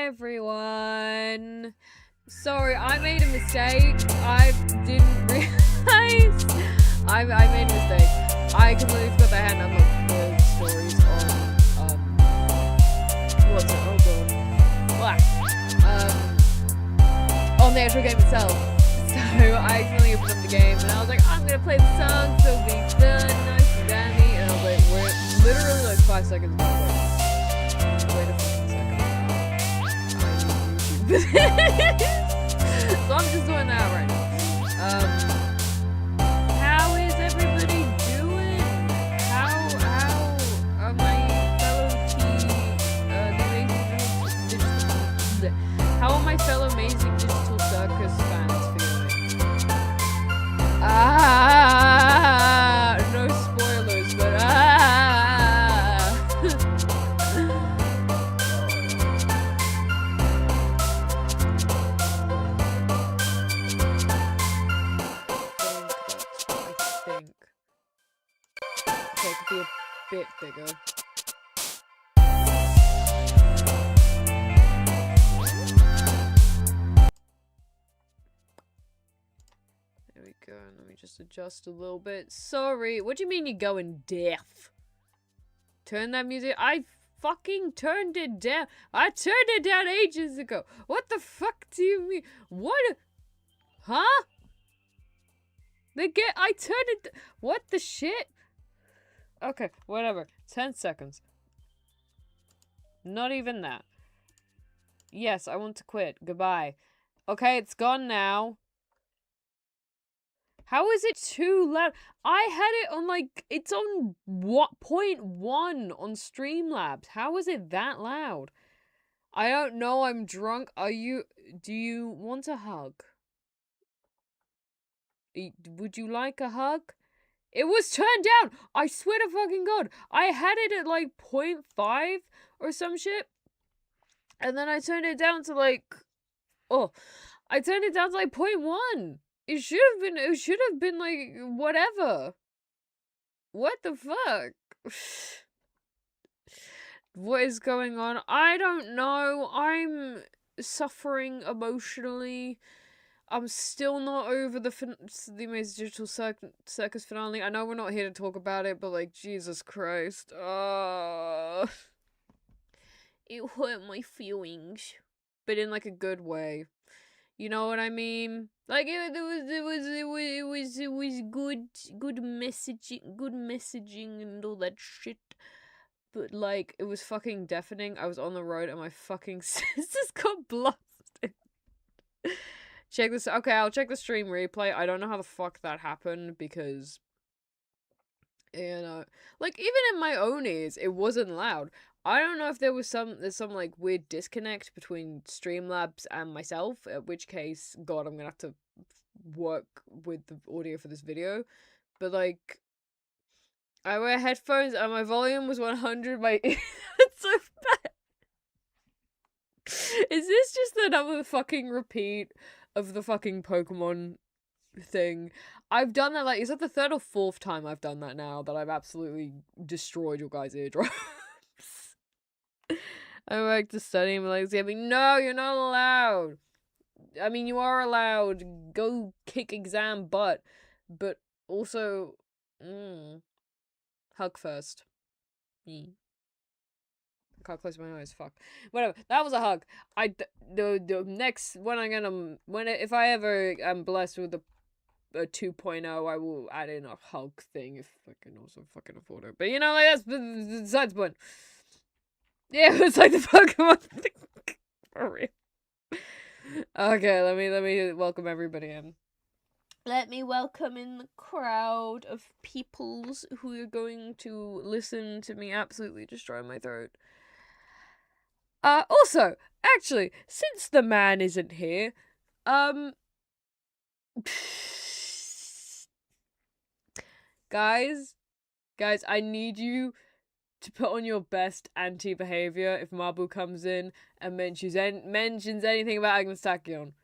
everyone. Sorry, I made a mistake. I didn't realize. I made a mistake. I completely forgot that I hadn't uploaded the stories on what's it? Oh god. On the actual game itself. So I accidentally opened up the game and I was like, I'm gonna play the song, so it'll be fun, nice and dandy. And I was like, we're literally like 5 seconds ago. Wait a fucking second. So I'm just doing that right now. How is everybody doing? How are my fellow how are my fellow amazing digital circus fans feeling? No spoilers, but Okay, it could be a bit bigger. There we go. Let me just adjust a little bit. Sorry. What do you mean you're going deaf? Turn that music. I fucking turned it down. I turned it down ages ago. What the fuck do you mean? What? Huh? I turned it. What the shit? Okay, whatever. 10 seconds. Not even that. Yes, I want to quit. Goodbye. Okay, it's gone now. How is it too loud? I had it on like, it's on what, 0.1 on Streamlabs. How is it that loud? I don't know, I'm drunk. Do you want a hug? Would you like a hug? It was turned down! I swear to fucking god. I had it at like 0.5 or some shit. And then I turned it down to like, I turned it down to like 0.1. It should have been like, whatever. What the fuck? What is going on? I don't know. I'm suffering emotionally. I'm still not over the Amazing Digital Circus finale. I know we're not here to talk about it, but like, Jesus Christ. It hurt my feelings. But in like a good way. You know what I mean? Like it was good messaging and all that shit. But like it was fucking deafening. I was on the road and my fucking sisters got blasted. Check this. Okay, I'll check the stream replay. I don't know how the fuck that happened because, you know, like even in my own ears, it wasn't loud. I don't know if there's some like weird disconnect between Streamlabs and myself, at which case, God, I'm gonna have to work with the audio for this video. But like, I wear headphones and my volume was 100. My it's so bad. Is this just another fucking repeat of the fucking Pokemon thing? I've done that like, is that the 3rd or 4th time I've done that now that I've absolutely destroyed your guys' eardrums? I like to study Malaysia. I mean, no, you're not allowed. I mean, you are allowed. Go kick exam butt. But also, hug first. I can't close my eyes. Fuck. Whatever. That was a hug. The next when I'm gonna if I ever am blessed with a 2.0, I will add in a hug thing if I can also fucking afford it. But you know, like that's besides the point. Yeah, it's like the Pokemon thing. For real. Okay, let me welcome everybody in. Let me welcome in the crowd of peoples who are going to listen to me absolutely destroy my throat. Also, actually, since the man isn't here, guys, I need you to put on your best anti-behavior if Mabu comes in and mentions anything about Agnes Tachyon.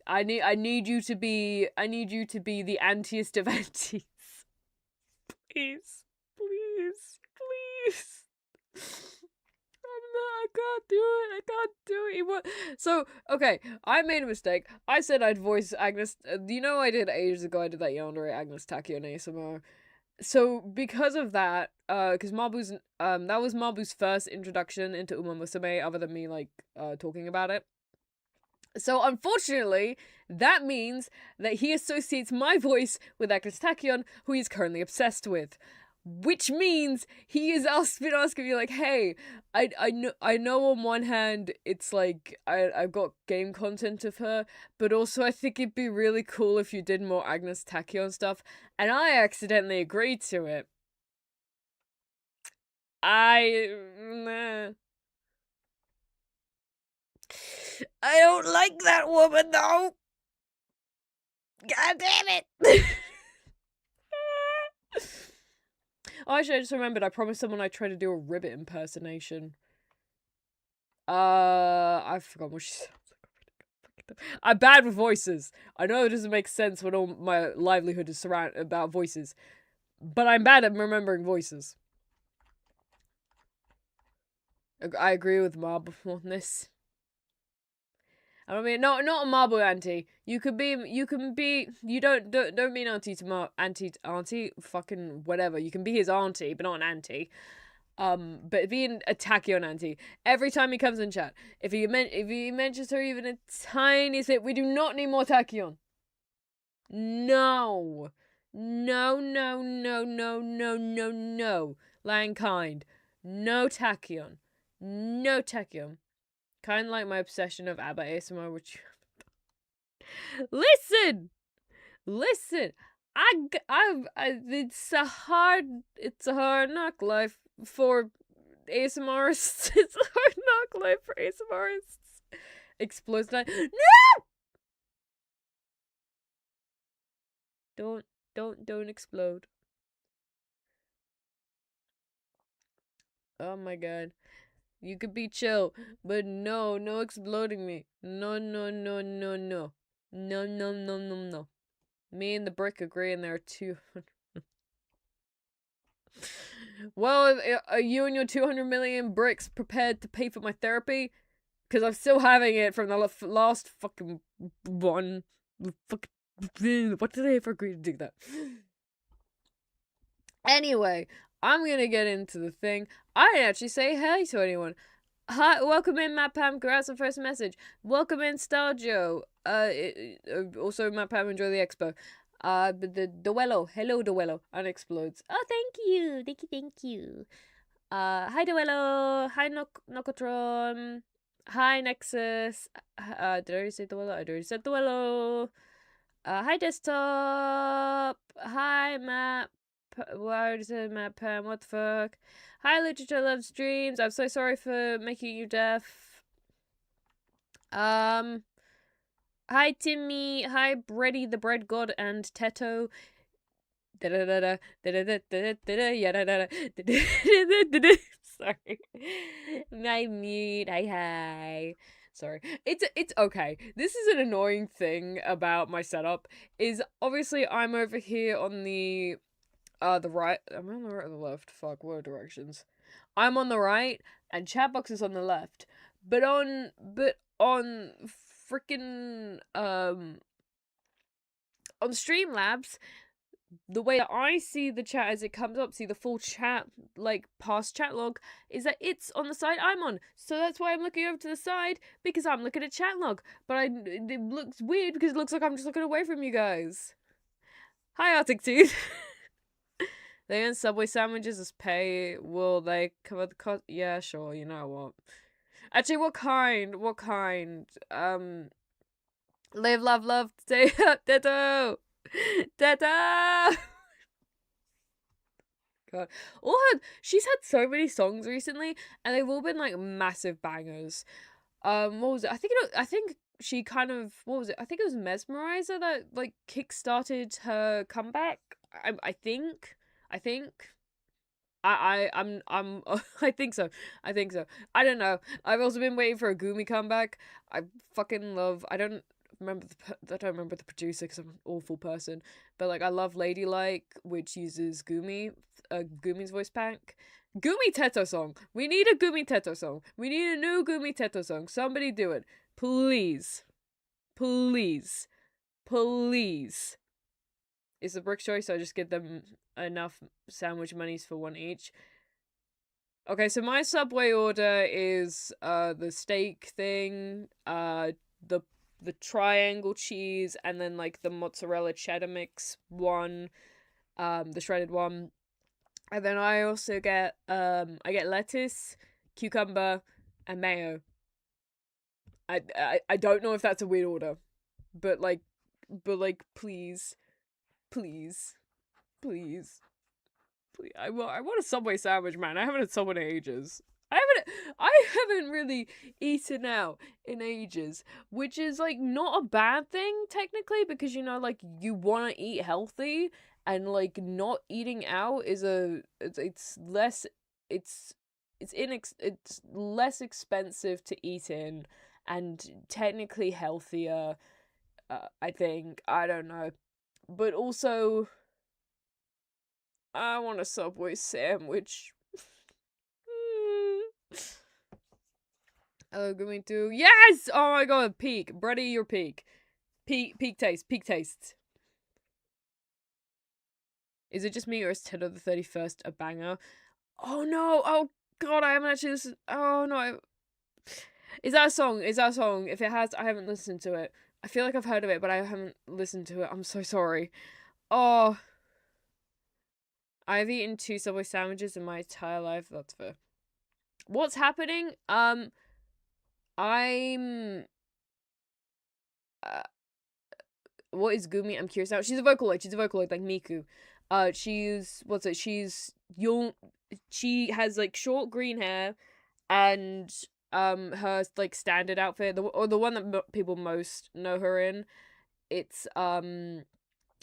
I need you to be the antiest of antis. Please. I can't do it. I can't do it. So, okay, I made a mistake. I said I'd voice Agnes. You know, I did ages ago. I did that yandere Agnes Tachyon ASMR. So because of that, because Mabu's that was Mabu's first introduction into Uma Musume, other than me like talking about it. So unfortunately, that means that he associates my voice with Agnes Tachyon, who he's currently obsessed with. Which means he has been asking me like, hey, I know on one hand it's like I've got game content of her, but also I think it'd be really cool if you did more Agnes Tachyon stuff, and I accidentally agreed to it. Nah. I don't like that woman though. God damn it. Oh, actually, I just remembered. I promised someone I'd try to do a Ribbit impersonation. I forgot what she sounds like. I'm bad with voices. I know it doesn't make sense when all my livelihood is surrounded about voices, but I'm bad at remembering voices. I agree with Marble on this. I mean, not a marble auntie. You can be. You don't mean auntie to auntie. Fucking whatever. You can be his auntie, but not an auntie. But being a Tachyon auntie, every time he comes in chat, if he mentions her even a tiny bit, we do not need more Tachyon. No. No, no, no, no, no, no, no. Landkind. No Tachyon. No Tachyon. Kind of like my obsession of ABBA ASMR, which... Listen! It's a hard knock life for ASMRists. It's a hard knock life for ASMRists. Explodes night. No! Don't explode. Oh my god. You could be chill, but no exploding me. No. No. Me and the brick agree, and there are 200. Well, are you and your 200 million bricks prepared to pay for my therapy? Because I'm still having it from the last fucking one. What did I ever agree to do that? Anyway, I'm gonna get into the thing. I didn't actually say hey to anyone. Hi, welcome in, Matt Pam. Congrats on first message. Welcome in, Starjo. Also, Matt Pam, enjoy the expo. The Duello. Hello, Duello. And explodes. Oh, thank you. Thank you. Hi, Duello. Hi, Nokotron. Hi, Nexus. Did I already say Duello? I already said Duello. Hi, Desktop. Hi, Matt. Why did I say Matt Pam? What the fuck? Hi, Literature Love Streams. I'm so sorry for making you deaf. Hi, Timmy. Hi, Breddy the Bread God and Teto. Sorry. My mute. Hi. Sorry. It's okay. This is an annoying thing about my setup. Is obviously I'm over here on the right. Am I on the right or the left? Fuck, what are directions? I'm on the right and chatbox is on the left. But on freaking on Streamlabs, the way that I see the chat as it comes up, see the full chat, like past chat log, is that it's on the side I'm on. So that's why I'm looking over to the side, because I'm looking at chat log. But it looks weird because it looks like I'm just looking away from you guys. Hi, Arctic Tooth. They earn Subway sandwiches as pay. Will they cover the cost? Yeah, sure. You know what? Actually, what kind? Live, love, stay up, Teto! Teto! God. She's had so many songs recently, and they've all been, like, massive bangers. What was it? I think she kind of, what was it? I think it was Mesmerizer that, like, kickstarted her comeback. I think. I think so. I think so. I don't know. I've also been waiting for a Gumi comeback. I fucking love. I don't remember I don't remember the producer because I'm an awful person, but like I love Ladylike, which uses Gumi's voice pack. Gumi Teto song. We need a Gumi Teto song. We need a new Gumi Teto song. Somebody do it, please, please, please. It's a brick choice, so I just give them enough sandwich monies for one each. Okay, so my Subway order is the steak thing, the triangle cheese, and then like the mozzarella cheddar mix one, the shredded one. And then I also get I get lettuce, cucumber, and mayo. I don't know if that's a weird order, but like please, please, please. I want a Subway sandwich, man. I haven't had Subway in ages. I haven't really eaten out in ages, which is like not a bad thing technically, because you know, like, you want to eat healthy, and like not eating out is it's less expensive to eat in, and technically healthier. I think, I don't know, but also I want a Subway sandwich. Oh, going to, yes! Oh my god, peak. Brady, your peak. Peak taste. Peak taste. Is it just me, or is Ted of the 31st a banger? Oh no! Oh god, I haven't actually listened. Oh no. Is that a song? Is that a song? If it has, I haven't listened to it. I feel like I've heard of it, but I haven't listened to it. I'm so sorry. Oh. I've eaten 2 Subway sandwiches in my entire life. That's fair. What's happening? I'm what is Gumi? I'm curious now. She's a Vocaloid. She's a Vocaloid, like Miku. She's young. She has like short green hair, and her like standard outfit, the one that people most know her in. It's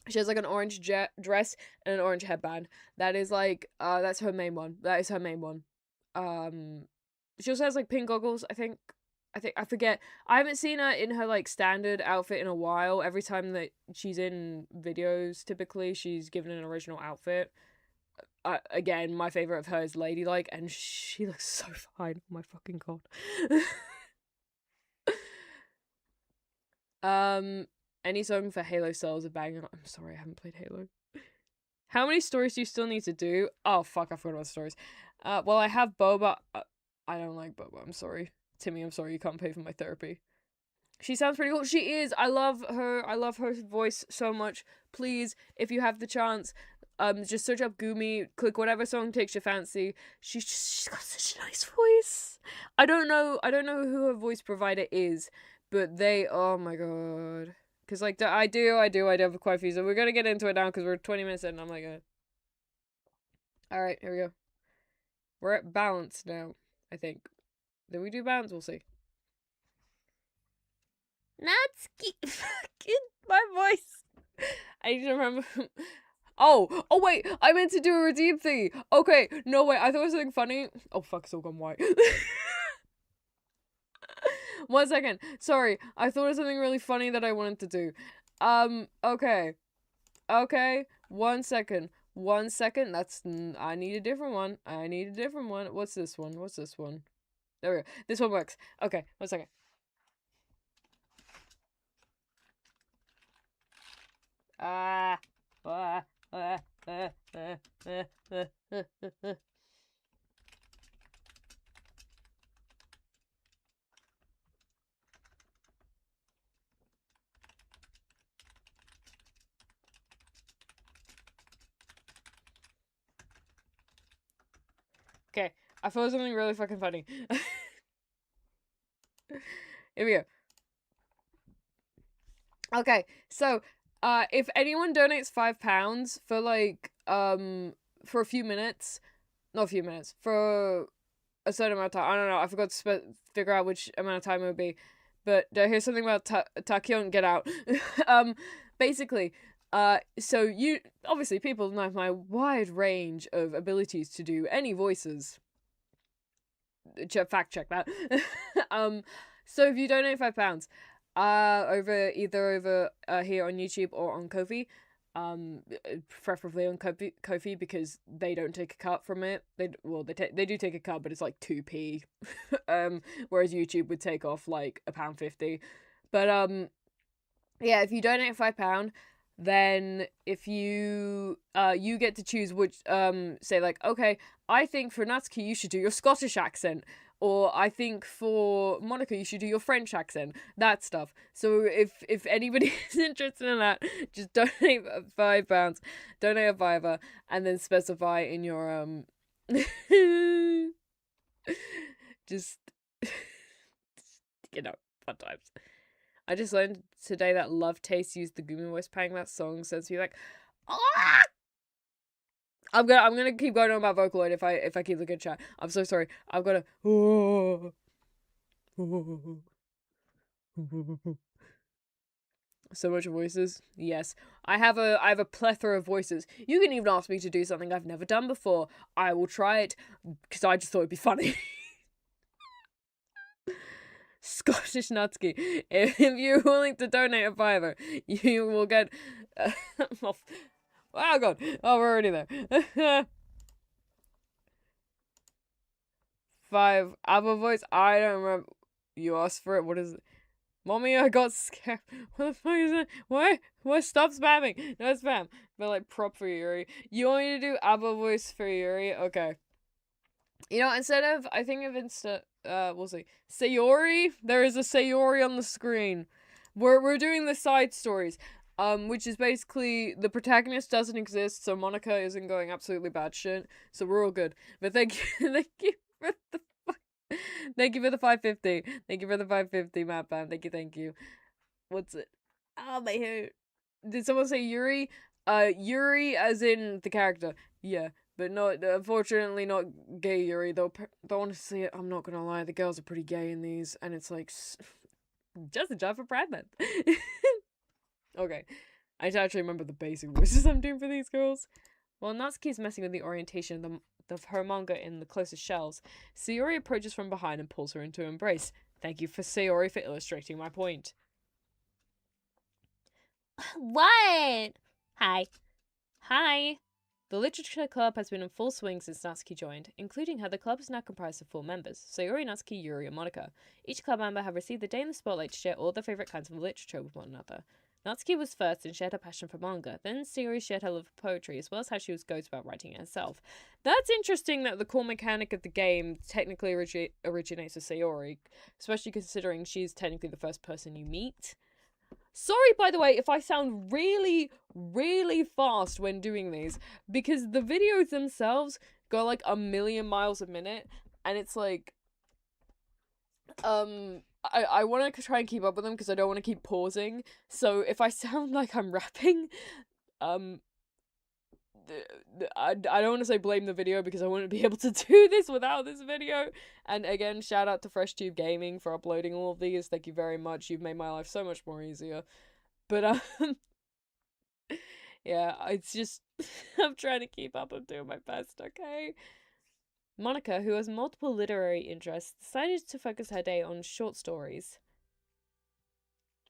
she has like an orange dress and an orange headband. That is like that's her main one. That is her main one. She also has like pink goggles, I think. I forget. I haven't seen her in her like standard outfit in a while. Every time that she's in videos, typically she's given an original outfit. Again, my favorite of her is Ladylike, and she looks so fine. Oh my fucking god. Any song for Halo Cells a banger. I'm sorry, I haven't played Halo. How many stories do you still need to do? Oh fuck, I forgot about the stories. Well, I have Boba. I don't like Boba. I'm sorry. Timmy, I'm sorry you can't pay for my therapy. She sounds pretty cool. She is. I love her. I love her voice so much. Please, if you have the chance, just search up Gumi. Click whatever song takes your fancy. She's got such a nice voice. I don't know who her voice provider is, but they. Oh my god. Cause like I do have quite a few. So we're gonna get into it now because we're 20 minutes in. And I'm like, all right, here we go. We're at balance now, I think. Did we do balance? We'll see. Natsuki. Fucking my voice. I need to remember. Oh wait, I meant to do a redeem thing. Okay, no wait, I thought it was something funny. Oh fuck, it's all gone white. 1 second. Sorry, I thought of something really funny that I wanted to do. Okay. 1 second. 1 second. I need a different one. What's this one? There we go. This one works. Okay, 1 second. Okay, I thought of something really fucking funny. Here we go. Okay, so, if anyone donates £5 for like, for a few minutes, not a few minutes, for a certain amount of time, I don't know, I forgot to figure out which amount of time it would be, but here's something about Takion Get Out. Basically, so you, obviously people know my wide range of abilities to do any voices. Fact check that. So if you donate £5, Over here on YouTube or on Ko-fi. Preferably on Ko-fi because they don't take a cut from it. They do take a cut, but it's like 2p. Whereas YouTube would take off like £1.50. But yeah, if you donate £5, then if you you get to choose which say like, okay, I think for Natsuki you should do your Scottish accent, or I think for Monica you should do your French accent, that stuff. So if anybody is interested in that, just donate £5, donate a fiver, and then specify in your just fun times. I just learned today that Love Taste used the Gumi voice playing that song, so it's be like, ah! I'm gonna keep going on about Vocaloid if I keep looking at chat. I'm so sorry. I've got to. So much voices. Yes, I have a plethora of voices. You can even ask me to do something I've never done before. I will try it because I just thought it'd be funny. Scottish Natsuki. If you're willing to donate a fiver, you will get. Oh god! Oh, we're already there. 5 ABBA voice. I don't remember. You asked for it. What is it? Mommy, I got scared. What the fuck is it? What? Stop spamming. No spam. But like prop for Yuri. You want me to do ABBA voice for Yuri? Okay. You know, we'll see. Sayori? There is a Sayori on the screen. We're doing the side stories. Which is basically the protagonist doesn't exist, so Monica isn't going absolutely batshit, so we're all good. But thank you for the thank you for the 550. Thank you for the 550, Matt Bam. Thank you. What's it? Oh, my hair. Did someone say Yuri? Yuri as in the character. Yeah. But not, unfortunately, not gay Yuri, though honestly, I'm not gonna lie, the girls are pretty gay in these, and it's like, just a job for Pride Month. Okay, I need to actually remember the basic voices I'm doing for these girls. While Natsuki is messing with the orientation of her manga in the closest shelves, Sayori approaches from behind and pulls her into an embrace. Thank you for Sayori for illustrating my point. What? Hi. The Literature Club has been in full swing since Natsuki joined. Including her, the club is now comprised of 4 members: Sayori, Natsuki, Yuri, and Monica. Each club member have received a day in the spotlight to share all their favourite kinds of literature with one another. Natsuki was first and shared her passion for manga. Then Sayori shared her love for poetry, as well as how she goes about writing it herself. That's interesting that the core mechanic of the game technically originates with Sayori, especially considering she's technically the first person you meet. Sorry, by the way, if I sound really, really fast when doing these, because the videos themselves go like 1,000,000 miles a minute, and it's like, I want to try and keep up with them because I don't want to keep pausing, so if I sound like I'm rapping, I don't want to say blame the video because I wouldn't be able to do this without this video. And again, shout out to FreshTube Gaming for uploading all of these. Thank you very much. You've made my life so much more easier. But yeah, it's just I'm trying to keep up. I'm doing my best, okay? Monica, who has multiple literary interests, decided to focus her day on short stories.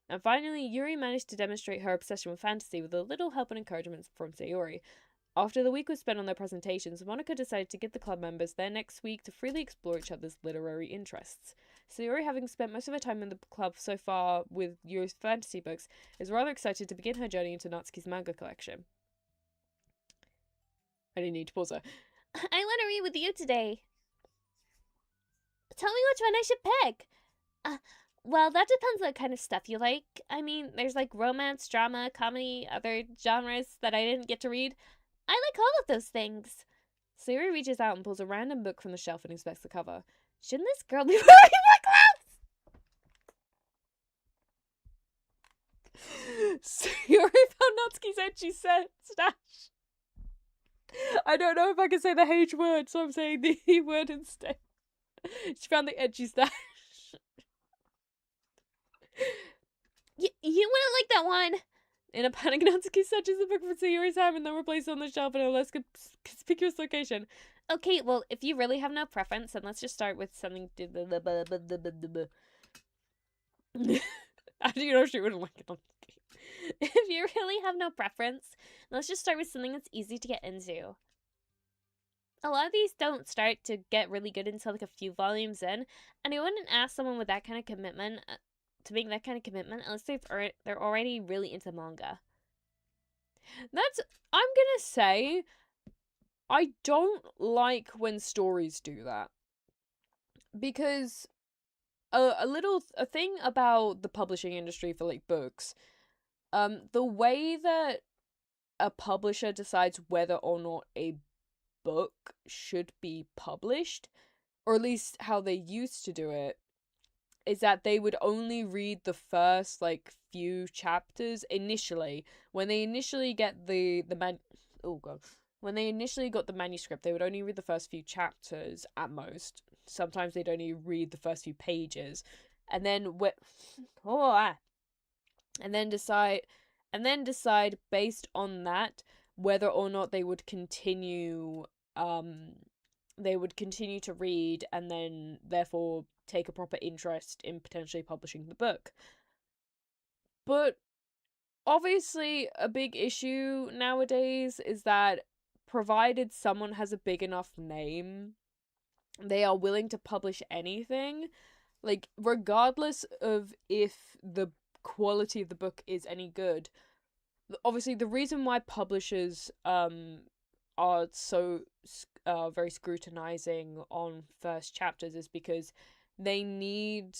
And finally, Yuri managed to demonstrate her obsession with fantasy with a little help and encouragement from Sayori. After the week was spent on their presentations, Monica decided to give the club members their next week to freely explore each other's literary interests. Sayori, having spent most of her time in the club so far with Yuri's fantasy books, is rather excited to begin her journey into Natsuki's manga collection. I didn't need to pause there. I want to read with you today. Tell me which one I should pick. Well, that depends on what kind of stuff you like. I mean, there's like romance, drama, comedy, other genres that I didn't get to read. I like all of those things. Sayori reaches out and pulls a random book from the shelf and inspects the cover. Shouldn't this girl be wearing my gloves? Sayori found Natsuki's ecchi stash. I don't know if I can say the H word, so I'm saying the E word instead. She found the ecchi stash. You wouldn't like that one. In a panic, Natsuki searches the book for Sayori's hand and then replaces it on the shelf in a less conspicuous location. Okay, well, if you really have no preference, then let's just start with something. How do you know she wouldn't like it on the game? If you really have no preference, let's just start with something that's easy to get into. A lot of these don't start to get really good until like a few volumes in, and I wouldn't ask someone with that kind of commitment to make that kind of commitment unless they're already really into manga. I'm gonna say, I don't like when stories do that. Because a thing about the publishing industry for like books, the way that a publisher decides whether or not a book should be published, or at least how they used to do it, is that they would only read the first like few chapters initially. When they initially get when they initially got the manuscript, they would only read the first few chapters at most. Sometimes they'd only read the first few pages, and then and then decide based on that whether or not they would continue to read, and then therefore take a proper interest in potentially publishing the book. But obviously a big issue nowadays is that provided someone has a big enough name, they are willing to publish anything, like regardless of if the quality of the book is any good. Obviously the reason why publishers are so very scrutinizing on first chapters is because they need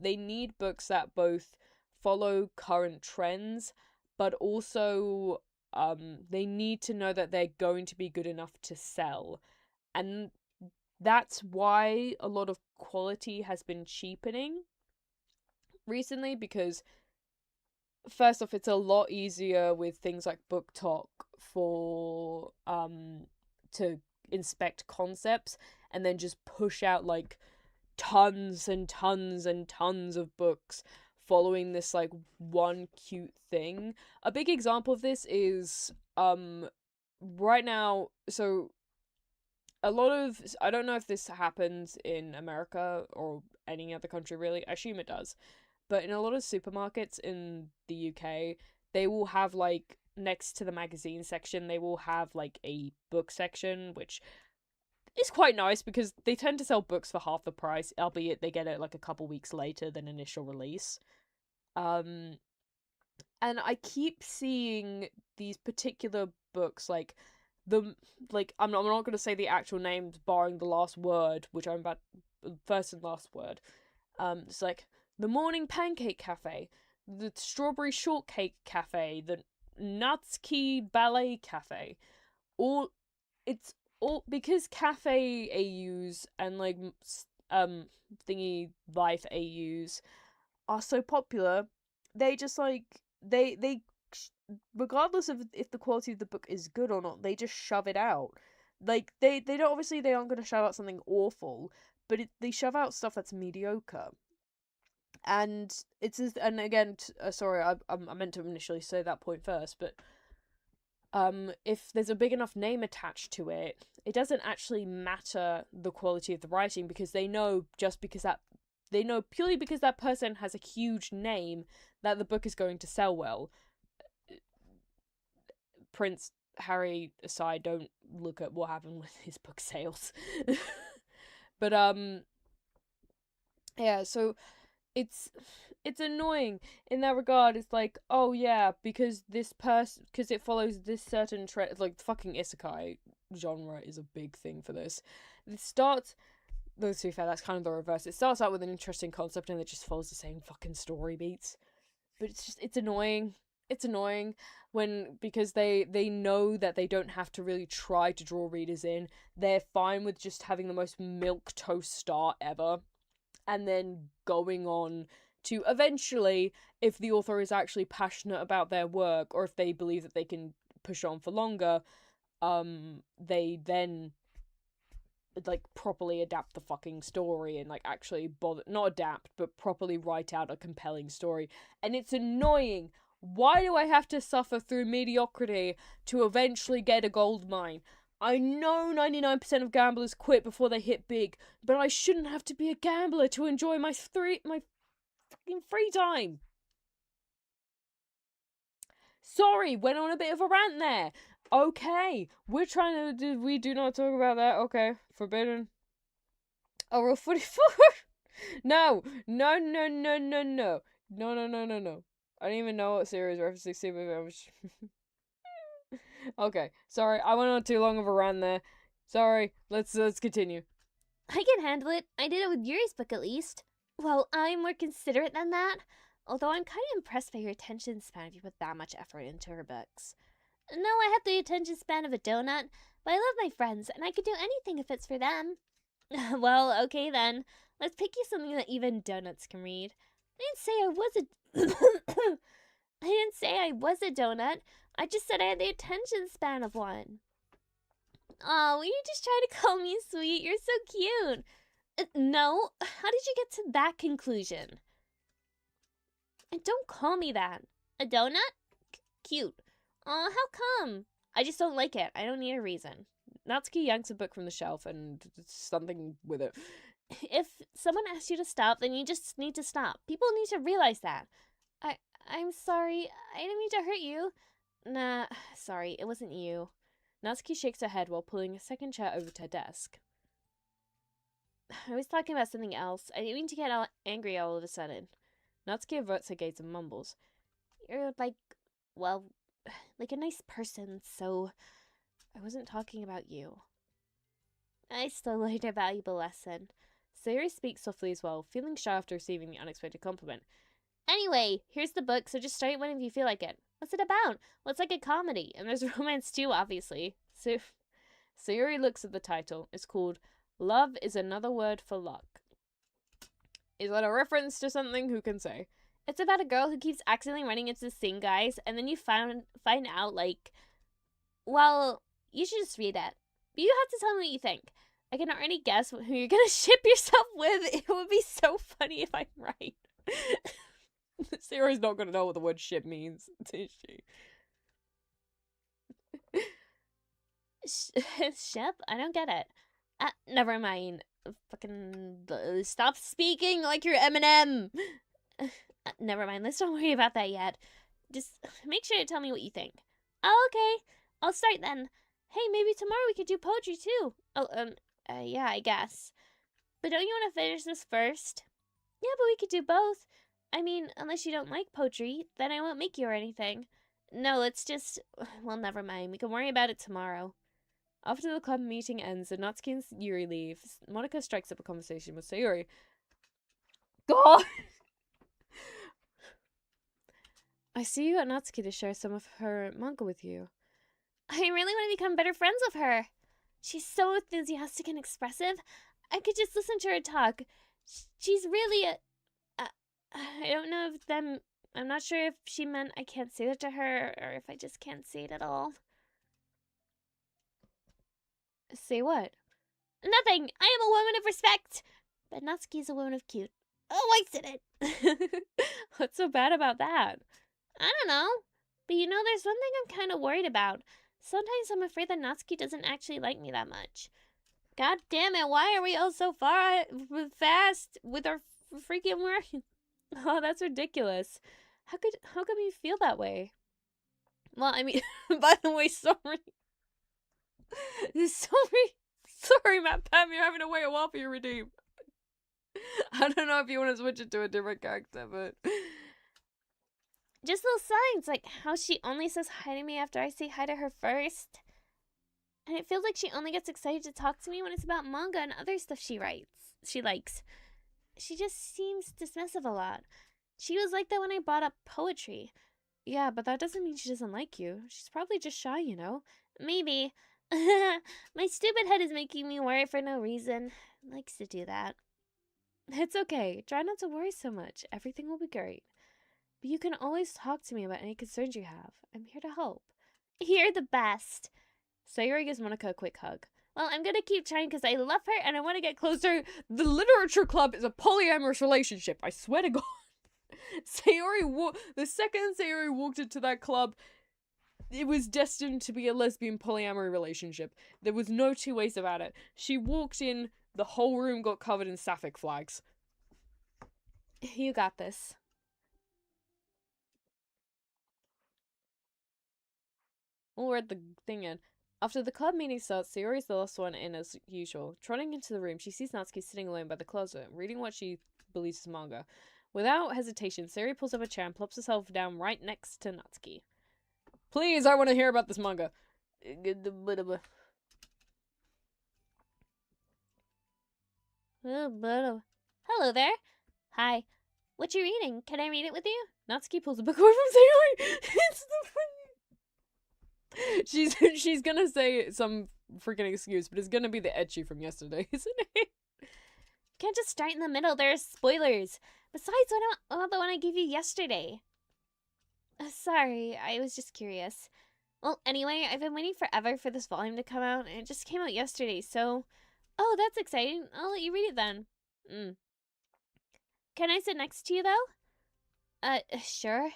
they need books that both follow current trends, but also they need to know that they're going to be good enough to sell. And that's why a lot of quality has been cheapening recently, because first off, it's a lot easier with things like Book Talk for to inspect concepts and then just push out like tons and tons and tons of books following this like one cute thing. A big example of this is right now, so a lot of, I don't know if this happens in America or any other country really, I assume it does, but in a lot of supermarkets in the UK, they will have like next to the magazine section, they will have like a book section, which is quite nice because they tend to sell books for half the price, albeit they get it like a couple weeks later than initial release. And I keep seeing these particular books like I'm not going to say the actual names barring the last word, which I'm about first and last word. It's like the Morning Pancake Cafe, the Strawberry Shortcake Cafe, the Natsuki Ballet Cafe. All it's all because cafe AUs and like thingy life AUs are so popular. They just like they regardless of if the quality of the book is good or not, they just shove it out. Like they don't, obviously they aren't going to shove out something awful, but they shove out stuff that's mediocre. And it's just, and again, sorry, I meant to initially say that point first, but if there's a big enough name attached to it, it doesn't actually matter the quality of the writing, because they know purely because that person has a huge name that the book is going to sell well. Prince Harry aside, don't look at what happened with his book sales. But yeah, so it's annoying in that regard. It's like, oh yeah, because because it follows this certain trend, like fucking isekai genre is a big thing for this. It starts, though to be fair, that's kind of the reverse. It starts out with an interesting concept and it just follows the same fucking story beats. But it's annoying. It's annoying because they know that they don't have to really try to draw readers in. They're fine with just having the most milquetoast start ever, and then going on to eventually, if the author is actually passionate about their work, or if they believe that they can push on for longer, they then like properly adapt the fucking story and like actually not adapt, but properly write out a compelling story. And it's annoying. Why do I have to suffer through mediocrity to eventually get a gold mine? I know 99% of gamblers quit before they hit big, but I shouldn't have to be a gambler to enjoy my fucking free time. Sorry, went on a bit of a rant there. Okay, we do not talk about that. Okay, forbidden. Oh, Rule 44. No. I don't even know what series referencing to. Okay, sorry, I went on too long of a rant there. Sorry, let's continue. I can handle it. I did it with Yuri's book at least. Well, I'm more considerate than that. Although I'm kind of impressed by your attention span if you put that much effort into her books. No, I have the attention span of a donut, but I love my friends, and I could do anything if it's for them. Well, okay then. Let's pick you something that even donuts can read. I didn't say I was a... I didn't say I was a donut. I just said I had the attention span of one. Oh, you just try to call me sweet. You're so cute. No, how did you get to that conclusion? And don't call me that. A donut? Cute. Aw, how come? I just don't like it. I don't need a reason. Natsuki yanks a book from the shelf and something with it. If someone asks you to stop, then you just need to stop. People need to realize that. I'm sorry. I didn't mean to hurt you. Nah, sorry. It wasn't you. Natsuki shakes her head while pulling a second chair over to her desk. I was talking about something else. I didn't mean to get angry all of a sudden. Natsuki averts her gaze and mumbles. You're like a nice person, so I wasn't talking about you. I still learned a valuable lesson. Sayori speaks softly as well, feeling shy after receiving the unexpected compliment. Anyway, here's the book, so just start it whenever you feel like it. What's it about? Well, it's like a comedy, and there's romance too, obviously. So, Sayori looks at the title. It's called Love is Another Word for Luck. Is that a reference to something? Who can say? It's about a girl who keeps accidentally running into sing guys, and then you find out, well, you should just read it. But you have to tell me what you think. I can already guess who you're gonna ship yourself with. It would be so funny if I'm right. Sayori's not gonna know what the word ship means, is she? Ship? I don't get it. Never mind. Fucking stop speaking like you're Eminem. Never mind. Let's don't worry about that yet. Just make sure to tell me what you think. Oh, okay. I'll start then. Hey, maybe tomorrow we could do poetry too. Oh, yeah, I guess. But don't you want to finish this first? Yeah, but we could do both. I mean, unless you don't like poetry, then I won't make you or anything. No, let's just... Well, never mind. We can worry about it tomorrow. After the club meeting ends and Natsuki and Yuri leave, Monica strikes up a conversation with Sayori. God! I see you got Natsuki to share some of her manga with you. I really want to become better friends with her. She's so enthusiastic and expressive. I could just listen to her talk. She's really a... I don't know if I'm not sure if she meant I can't say that to her or if I just can't say it at all. Say what? Nothing. I am a woman of respect. But Natsuki's a woman of cute. Oh, I said it. What's so bad about that? I don't know. But you know, there's something I'm kind of worried about. Sometimes I'm afraid that Natsuki doesn't actually like me that much. God damn it, why are we all so fast with our freaking work? Oh, that's ridiculous. How come you feel that way? Well, I mean, by the way, sorry, Matt Pam, you're having to wait a while for your redeem. I don't know if you want to switch it to a different character, but... Just little signs, like how she only says hi to me after I say hi to her first. And it feels like she only gets excited to talk to me when it's about manga and other stuff she likes. She just seems dismissive a lot. She was like that when I brought up poetry. Yeah, but that doesn't mean she doesn't like you. She's probably just shy, you know? Maybe. My stupid head is making me worry for no reason. It likes to do that. It's okay. Try not to worry so much. Everything will be great. But you can always talk to me about any concerns you have. I'm here to help. You're the best. Sayori gives Monica a quick hug. Well, I'm gonna keep trying because I love her and I want to get closer. The literature club is a polyamorous relationship. I swear to God. The second Sayori walked into that club, it was destined to be a lesbian polyamory relationship. There was no two ways about it. She walked in, the whole room got covered in sapphic flags. You got this. We'll read the thing in. After the club meeting starts, Sayori's the last one in as usual. Trotting into the room, she sees Natsuki sitting alone by the closet, reading what she believes is manga. Without hesitation, Sayori pulls up a chair and plops herself down right next to Natsuki. Please, I want to hear about this manga. Hello there. Hi. What you reading? Can I read it with you? Natsuki pulls a book away from Sayori. It's the funny. She's gonna say some freaking excuse, but it's gonna be the ecchi from yesterday, isn't it? Can't just start in the middle. There's spoilers. Besides, what about the one I gave you yesterday? Sorry, I was just curious. Well, anyway, I've been waiting forever for this volume to come out, and it just came out yesterday, so... Oh, that's exciting. I'll let you read it then. Can I sit next to you, though? Sure.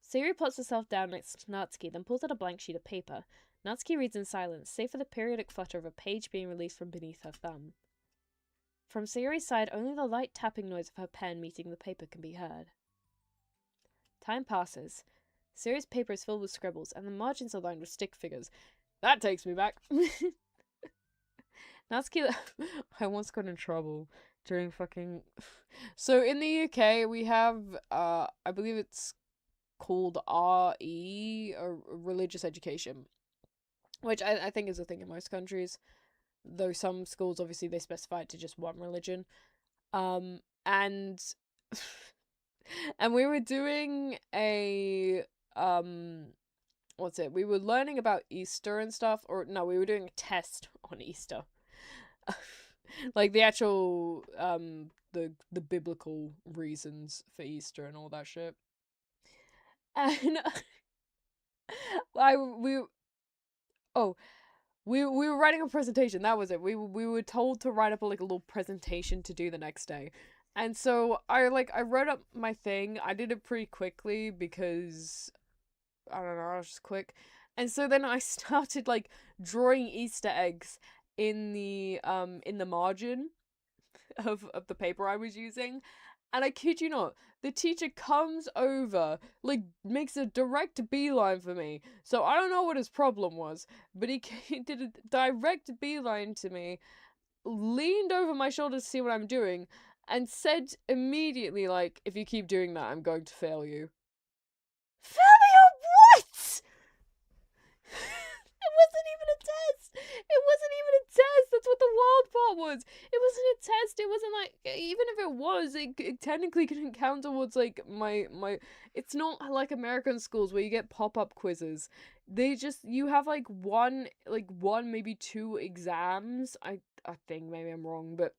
Sayori plots herself down next to Natsuki, then pulls out a blank sheet of paper. Natsuki reads in silence, save for the periodic flutter of a page being released from beneath her thumb. From Sayori's side, only the light tapping noise of her pen meeting the paper can be heard. Time passes. Sayori's paper is filled with scribbles, and the margins are lined with stick figures. That takes me back. Natsuki... I once got in trouble during fucking... So, in the UK, we have, I believe it's called RE, or religious education, which I think is a thing in most countries, though some schools, obviously, they specify it to just one religion. And and we were doing a we were learning about Easter and stuff, or no, we were doing a test on Easter. Like the actual the biblical reasons for Easter and all that shit. And we were writing a presentation. That was it. We were told to write up a little presentation to do the next day. And so I wrote up my thing. I did it pretty quickly because I don't know, I was just quick. And so then I started drawing Easter eggs in the margin of the paper I was using. And I kid you not, the teacher comes over, makes a direct beeline for me. So I don't know what his problem was, but he did a direct beeline to me, leaned over my shoulder to see what I'm doing, and said immediately, if you keep doing that, I'm going to fail you. Fail me on what? It wasn't even a test. It wasn't even a test. That's what the wild part was. It wasn't a test. It wasn't even if it was, it technically couldn't count towards my. It's not like American schools where you get pop-up quizzes. You have one maybe two exams. I think maybe I'm wrong, but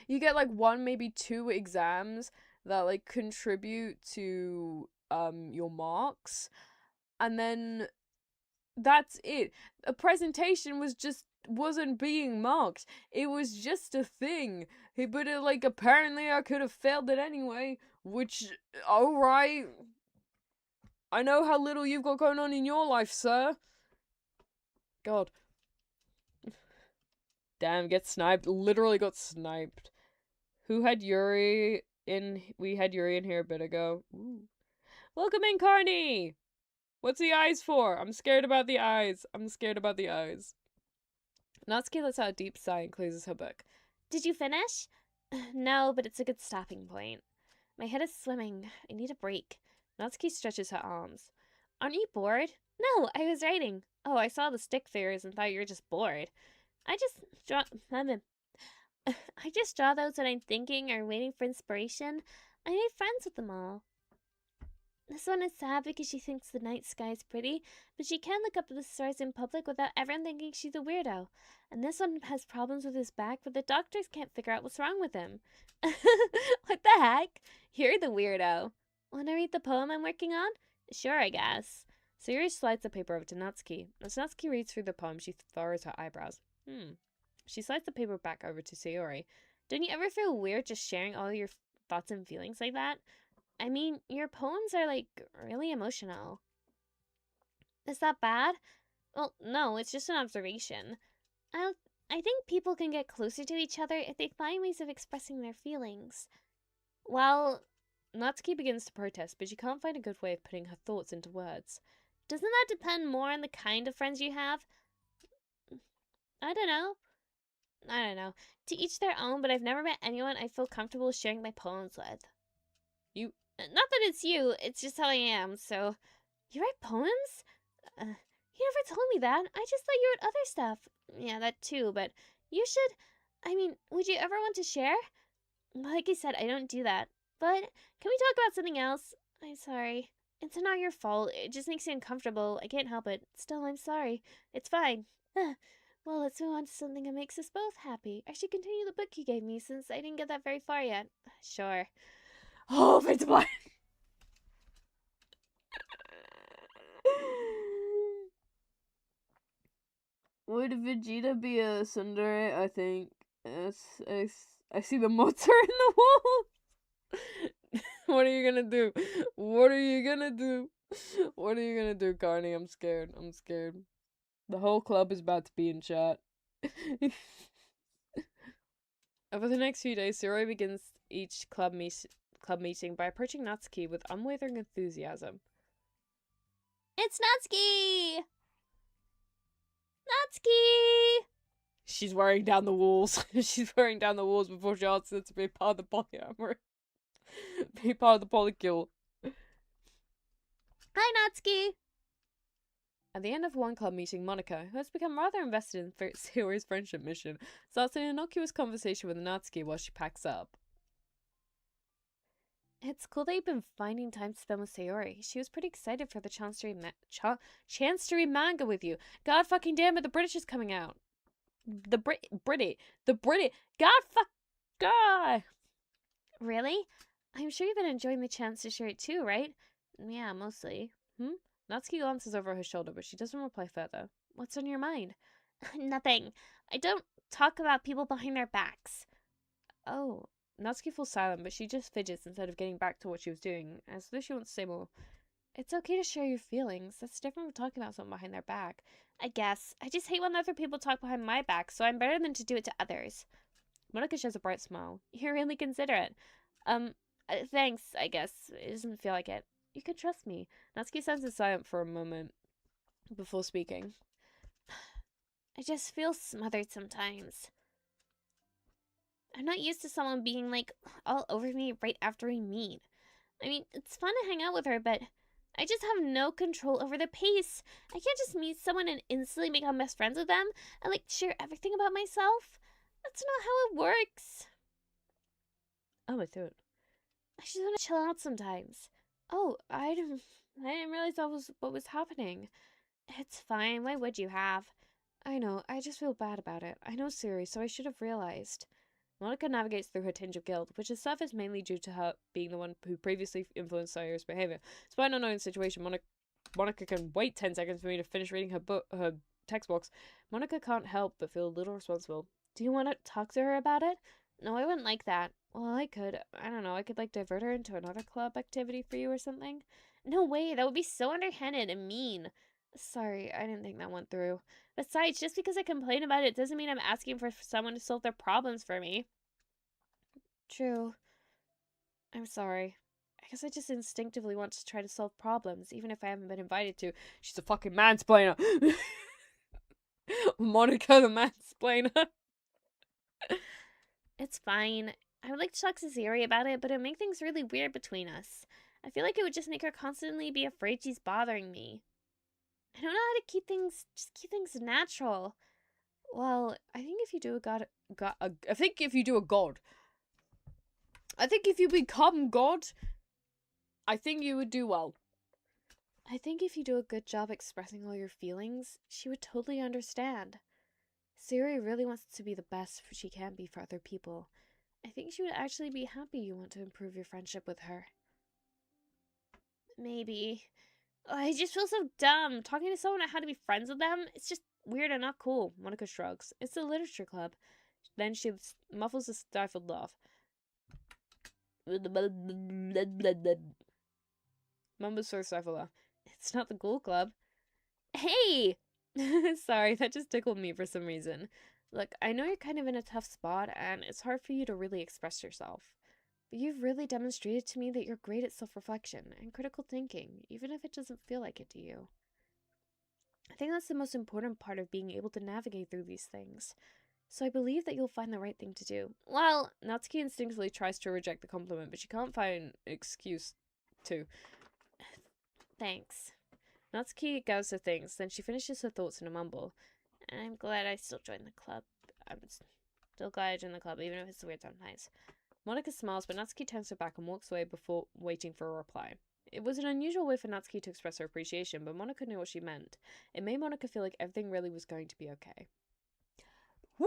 you get one maybe two exams that contribute to your marks, and then that's it. A presentation wasn't being marked. It was just a thing. But apparently I could have failed it anyway, which, alright. I know how little you've got going on in your life, sir. God. Damn, get sniped. Literally got sniped. Who had Yuri in? We had Yuri in here a bit ago. Ooh. Welcome in, Carney! What's the eyes for? I'm scared about the eyes. Natsuki lets out a deep sigh and closes her book. Did you finish? No, but it's a good stopping point. My head is swimming. I need a break. Natsuki stretches her arms. Aren't you bored? No, I was writing. Oh, I saw the stick figures and thought you were just bored. I just draw those when I'm thinking or waiting for inspiration. I made friends with them all. This one is sad because she thinks the night sky is pretty, but she can't look up at the stars in public without everyone thinking she's a weirdo. And this one has problems with his back, but the doctors can't figure out what's wrong with him. What the heck? You're the weirdo. Want to read the poem I'm working on? Sure, I guess. Sayori slides the paper over to Natsuki. As Natsuki reads through the poem, she furrows her eyebrows. She slides the paper back over to Sayori. Don't you ever feel weird just sharing all your thoughts and feelings like that? I mean, your poems are really emotional. Is that bad? Well, no, it's just an observation. I I think people can get closer to each other if they find ways of expressing their feelings. Well, Natsuki begins to protest, but she can't find a good way of putting her thoughts into words. Doesn't that depend more on the kind of friends you have? I don't know. I don't know. To each their own, but I've never met anyone I feel comfortable sharing my poems with. You. Not that it's you, it's just how I am, so. You write poems? You never told me that. I just thought you wrote other stuff. Yeah, that too, but you should. I mean, would you ever want to share? Like I said, I don't do that. But can we talk about something else? I'm sorry. It's not your fault. It just makes you uncomfortable. I can't help it. Still, I'm sorry. It's fine. Well, let's move on to something that makes us both happy. I should continue the book you gave me since I didn't get that very far yet. Sure. Oh, it's mine. Would Vegeta be a tsundere? I think. I see the motor in the wall. What are you gonna do? What are you gonna do? What are you gonna do, Carney? I'm scared. I'm scared. The whole club is about to be in chat. Over the next few days, Suroi begins each club meeting by approaching Natsuki with unwavering enthusiasm. It's Natsuki! Natsuki! She's wearing down the walls. She's wearing down the walls before she asks her to be part of the polyamorous. Be part of the polycule. Hi, Natsuki! At the end of one club meeting, Monica, who has become rather invested in Sayori's friendship mission, starts an innocuous conversation with Natsuki while she packs up. It's cool that you've been finding time to spend with Sayori. She was pretty excited for the chance to read manga with you. God fucking damn it, the British is coming out. The British. God. Really? I'm sure you've been enjoying the chance to share it too, right? Yeah, mostly. Natsuki glances over her shoulder, but she doesn't reply further. What's on your mind? Nothing. I don't talk about people behind their backs. Oh. Natsuki falls silent, but she just fidgets instead of getting back to what she was doing, as though she wants to say more. It's okay to share your feelings. That's different from talking about someone behind their back. I guess. I just hate when other people talk behind my back, so I'm better than to do it to others. Monica shows a bright smile. You're really considerate. Thanks, I guess. It doesn't feel like it. You can trust me. Natsuki stands silent for a moment before speaking. I just feel smothered sometimes. I'm not used to someone being, like, all over me right after we meet. I mean, it's fun to hang out with her, but I just have no control over the pace. I can't just meet someone and instantly become best friends with them and, like, share everything about myself. That's not how it works. Oh, I thought. I just want to chill out sometimes. Oh, I didn't realize that was what was happening. It's fine. Why would you have? I know. I just feel bad about it. I know Siri, so I should have realized. Monica navigates through her tinge of guilt, which is surfaced mainly due to her being the one who previously influenced Sayori's behavior. Despite not knowing the situation, Monica can wait 10 seconds for me to finish reading her text box. Monica can't help but feel a little responsible. Do you want to talk to her about it? No, I wouldn't like that. Well, I could. I don't know. I could, like, divert her into another club activity for you or something. No way. That would be so underhanded and mean. Sorry, I didn't think that went through. Besides, just because I complain about it doesn't mean I'm asking for someone to solve their problems for me. True. I'm sorry. I guess I just instinctively want to try to solve problems, even if I haven't been invited to. She's a fucking mansplainer. Monica the mansplainer. It's fine. I would like to talk to Ziri about it, but it would make things really weird between us. I feel like it would just make her constantly be afraid she's bothering me. I don't know how to keep things natural. Well, I think if you do I think if you do a god. I think if you become God, I think you would do well. I think if you do a good job expressing all your feelings, she would totally understand. Siri really wants to be the best she can be for other people. I think she would actually be happy you want to improve your friendship with her. Maybe. I just feel so dumb. Talking to someone on how to be friends with them, it's just weird and not cool. Monica shrugs. It's the literature club. Then she muffles a stifled laugh. Mumbles for a stifled laugh. It's not the Ghoul Club. Hey! Sorry, that just tickled me for some reason. Look, I know you're kind of in a tough spot, and it's hard for you to really express yourself. But you've really demonstrated to me that you're great at self-reflection and critical thinking, even if it doesn't feel like it to you. I think that's the most important part of being able to navigate through these things. So I believe that you'll find the right thing to do. Well, Natsuki instinctively tries to reject the compliment, but she can't find an excuse to. Thanks. Natsuki gathers her things, then she finishes her thoughts in a mumble. I'm glad I still joined the club. I'm still glad I joined the club, even if it's weird sometimes. Monika smiles, but Natsuki turns her back and walks away before waiting for a reply. It was an unusual way for Natsuki to express her appreciation, but Monika knew what she meant. It made Monika feel like everything really was going to be okay. Woo!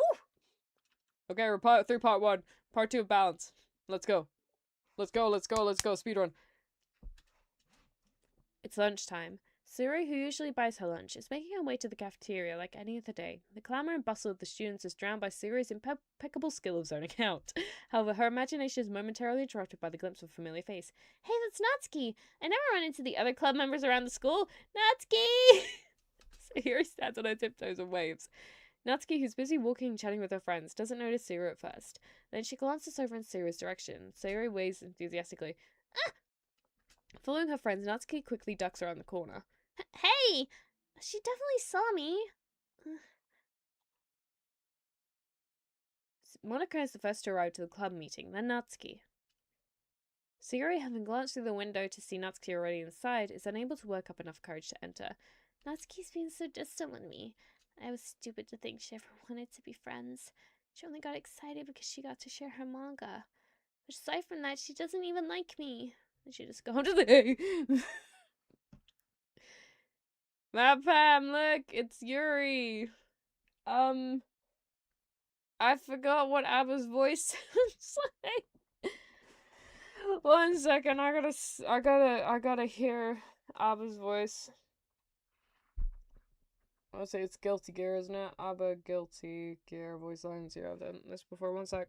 Okay, we're through part 1. Part 2 of balance. Let's go. Let's go. Speedrun. It's lunchtime. Suri, who usually buys her lunch, is making her way to the cafeteria like any other day. The clamour and bustle of the students is drowned by Suri's impeccable skill of zoning out. However, her imagination is momentarily interrupted by the glimpse of a familiar face. Hey, that's Natsuki! I never run into the other club members around the school. Natsuki! Suri stands on her tiptoes and waves. Natsuki, who's busy walking and chatting with her friends, doesn't notice Suri at first. Then she glances over in Suri's direction. Suri waves enthusiastically. Ah! Following her friends, Natsuki quickly ducks around the corner. Hey! She definitely saw me. Monika is the first to arrive to the club meeting, then Natsuki. Suri, having glanced through the window to see Natsuki already inside, is unable to work up enough courage to enter. Natsuki's being so distant with me. I was stupid to think she ever wanted to be friends. She only got excited because she got to share her manga. But aside from that, she doesn't even like me. I should just go to the... Pam, look, it's Yuri. I forgot what Abba's voice sounds like. One second, I gotta hear Abba's voice. I'll say it's Guilty Gear, isn't it? Abba, Guilty Gear, voice lines. Yeah, I've done this before. One sec.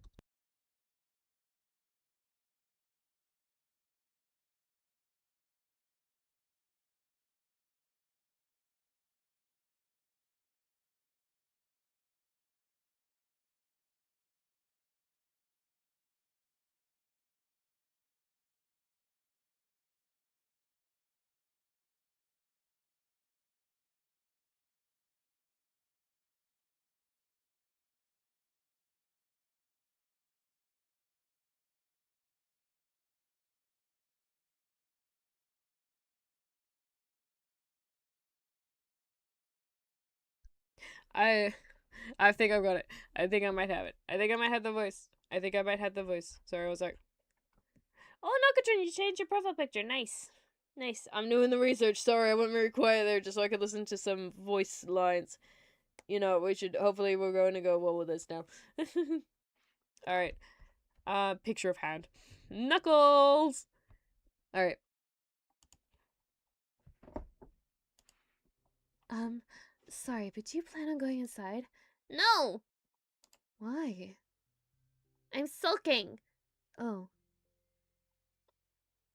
I think I've got it. I think I might have it. I think I might have the voice. Sorry, I was like, oh, Nokatron, you changed your profile picture. Nice. Nice. I'm doing the research. Sorry, I went very quiet there just so I could listen to some voice lines. You know, hopefully we're going to go well with this now. Alright. Picture of hand. Knuckles! Alright. Sorry, but do you plan on going inside? No! Why? I'm sulking! Oh.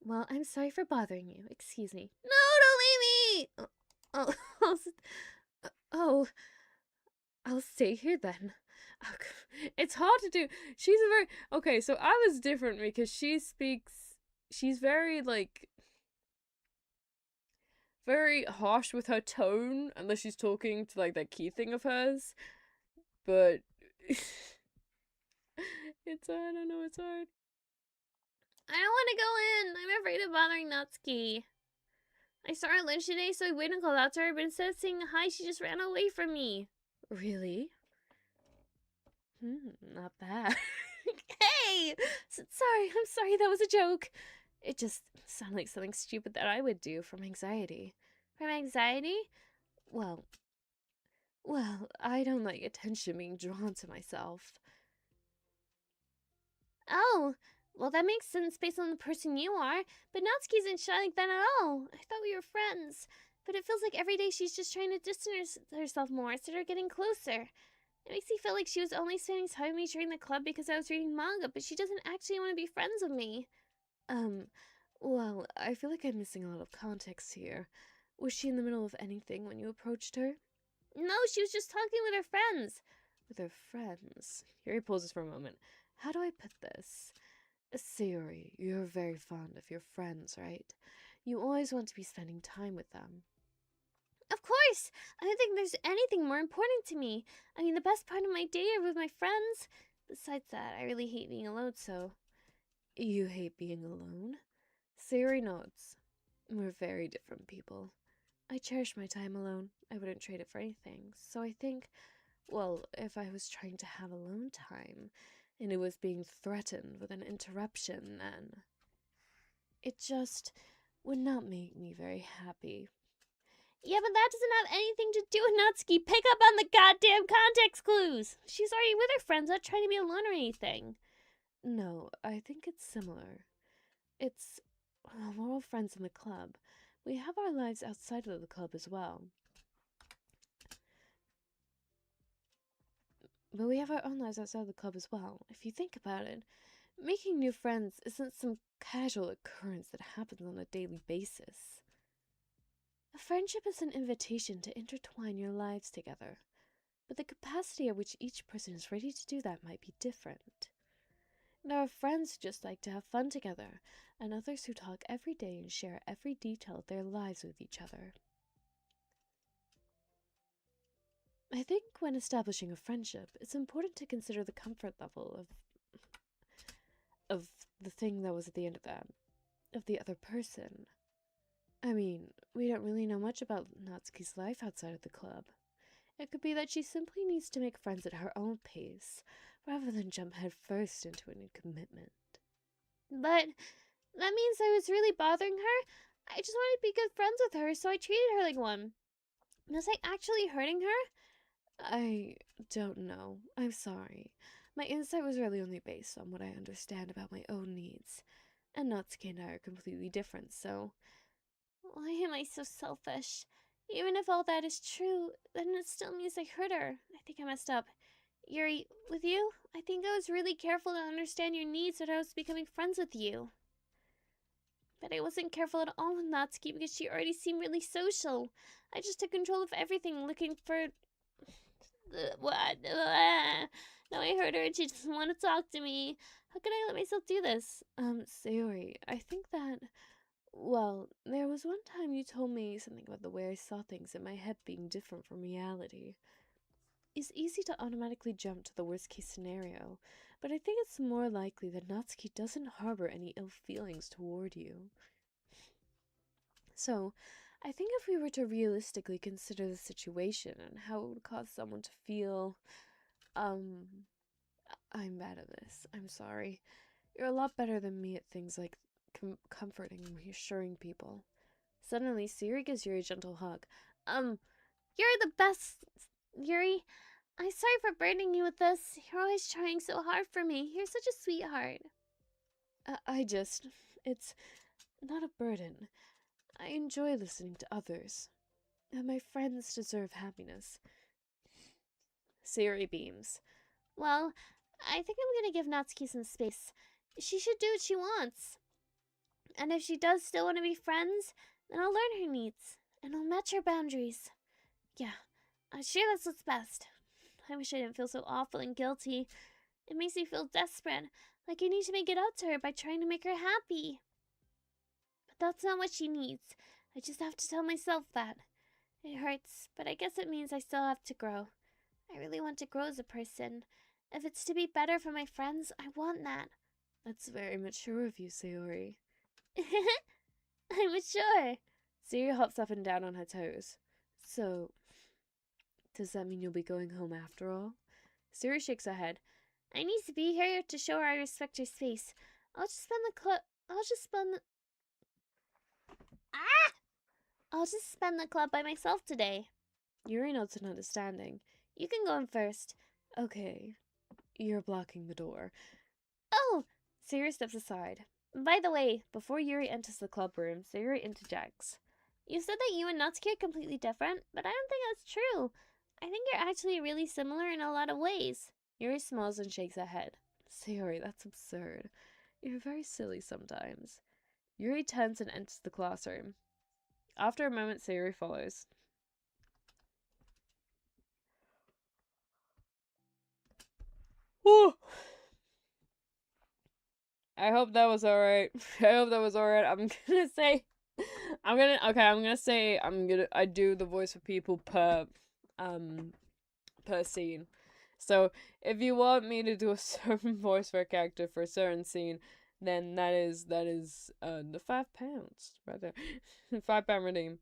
Well, I'm sorry for bothering you. Excuse me. No, don't leave me! Oh, I'll stay here then. It's hard to do. She's a very... Okay, so I was different because she's very, like... very harsh with her tone, unless she's talking to, like, that key thing of hers. But... it's hard, I don't know, it's hard. I don't want to go in. I'm afraid of bothering Natsuki. I saw her at lunch today, so I waited and called out to her, but instead of saying hi, she just ran away from me. Really? Not bad. Hey! I'm sorry, that was a joke. It just sounded like something stupid that I would do from anxiety. From anxiety? Well, I don't like attention being drawn to myself. Oh, well, that makes sense based on the person you are, but Natsuki isn't shy like that at all. I thought we were friends, but it feels like every day she's just trying to distance herself more instead of getting closer. It makes me feel like she was only spending time with me during the club because I was reading manga, but she doesn't actually want to be friends with me. Well, I feel like I'm missing a lot of context here. Was she in the middle of anything when you approached her? No, she was just talking with her friends. With her friends? Yuri pauses for a moment. How do I put this? Sayori, you're very fond of your friends, right? You always want to be spending time with them. Of course! I don't think there's anything more important to me. I mean, the best part of my day are with my friends. Besides that, I really hate being alone, so... You hate being alone? Sayori nods. We're very different people. I cherish my time alone. I wouldn't trade it for anything. So I think, well, if I was trying to have alone time, and it was being threatened with an interruption, then it just would not make me very happy. Yeah, but that doesn't have anything to do with Natsuki. Pick up on the goddamn context clues! She's already with her friends, not trying to be alone or anything. No, I think it's similar. It's, well, we're all friends in the club. We have our lives outside of the club as well. But we have our own lives outside of the club as well. If you think about it, making new friends isn't some casual occurrence that happens on a daily basis. A friendship is an invitation to intertwine your lives together, but the capacity at which each person is ready to do that might be different. There are friends who just like to have fun together, and others who talk every day and share every detail of their lives with each other. I think when establishing a friendship, it's important to consider the comfort level of the thing that was at the end of that, of the other person. I mean, we don't really know much about Natsuki's life outside of the club. It could be that she simply needs to make friends at her own pace, rather than jump headfirst into a new commitment. But that means I was really bothering her? I just wanted to be good friends with her, so I treated her like one. Was I actually hurting her? I don't know. I'm sorry. My insight was really only based on what I understand about my own needs. And Natsuki and I are completely different, so... Why am I so selfish? Even if all that is true, then it still means I hurt her. I think I messed up. Yuri, with you, I think I was really careful to understand your needs when I was becoming friends with you. But I wasn't careful at all with Natsuki because she already seemed really social. I just took control of everything, looking for... What? Now I hurt her and she doesn't want to talk to me. How could I let myself do this? Sayori, I think that... Well, there was one time you told me something about the way I saw things in my head being different from reality. It's easy to automatically jump to the worst case scenario, but I think it's more likely that Natsuki doesn't harbor any ill feelings toward you. So, I think if we were to realistically consider the situation and how it would cause someone to feel, I'm bad at this. I'm sorry. You're a lot better than me at things like comforting and reassuring people. Suddenly, Siri gives Yuri a gentle hug. You're the best, Yuri. I'm sorry for burdening you with this. You're always trying so hard for me. You're such a sweetheart. It's not a burden. I enjoy listening to others. And my friends deserve happiness. Siri beams. Well, I think I'm gonna give Natsuki some space. She should do what she wants. And if she does still want to be friends, then I'll learn her needs. And I'll match her boundaries. Yeah, I'm sure that's what's best. I wish I didn't feel so awful and guilty. It makes me feel desperate, like I need to make it up to her by trying to make her happy. But that's not what she needs. I just have to tell myself that. It hurts, but I guess it means I still have to grow. I really want to grow as a person. If it's to be better for my friends, I want that. That's very mature of you, Sayori. I'm mature. Sayori hops up and down on her toes. So, does that mean you'll be going home after all? Sayori shakes her head. I need to be here to show her I respect her space. I'll just spend the club by myself today. Yuri nods in understanding. You can go in first. Okay. You're blocking the door. Oh! Sayori steps aside. By the way, Before Yuri enters the club room, Sayori interjects. you said that you and Natsuki are completely different, but I don't think that's true. I think you're actually really similar in a lot of ways. Yuri smiles and shakes her head. Sayori, that's absurd. You're very silly sometimes. Yuri turns and enters the classroom. After a moment, Sayuri follows. Whew. I hope that was alright. I hope that was alright. I do the voice for people per scene. So if you want me to do a certain voice for a character for a certain scene, then that is the £5 right there. £5 redeem.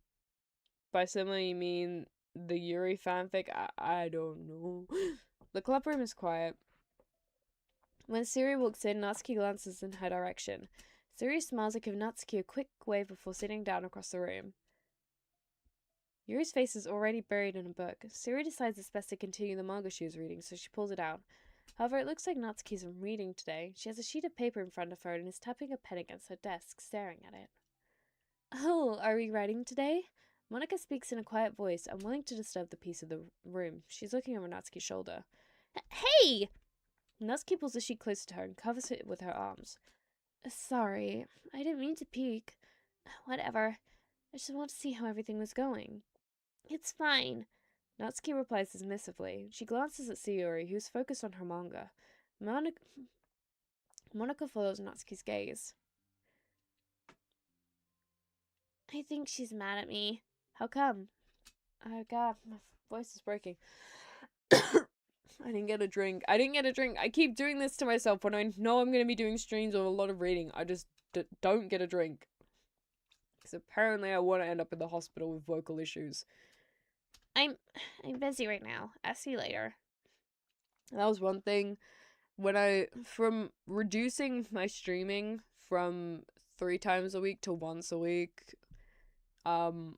By similar you mean the Yuri fanfic? I don't know. The club room is quiet. When Sayuri walks in, Natsuki glances in her direction. Sayuri smiles and gives Natsuki a quick wave before sitting down across the room. Yuri's face is already buried in a book. Sayuri decides it's best to continue the manga she was reading, so she pulls it out. However, it looks like Natsuki isn't reading today. She has a sheet of paper in front of her and is tapping a pen against her desk, staring at it. Oh, are we writing today? Monica speaks in a quiet voice, unwilling to disturb the peace of the room. She's looking over Natsuki's shoulder. Hey! Natsuki pulls the sheet closer to her and covers it with her arms. Sorry, I didn't mean to peek. Whatever. I just want to see how everything was going. It's fine. Natsuki replies dismissively. She glances at Sayuri, who's focused on her manga. Monica follows Natsuki's gaze. I think she's mad at me. How come? Oh god, my voice is breaking. I didn't get a drink. I keep doing this to myself when I know I'm going to be doing streams of a lot of reading. I just don't get a drink. Because apparently I want to end up in the hospital with vocal issues. I'm busy right now. I'll see you later. That was one thing. From reducing my streaming from 3 times a week to once a week, that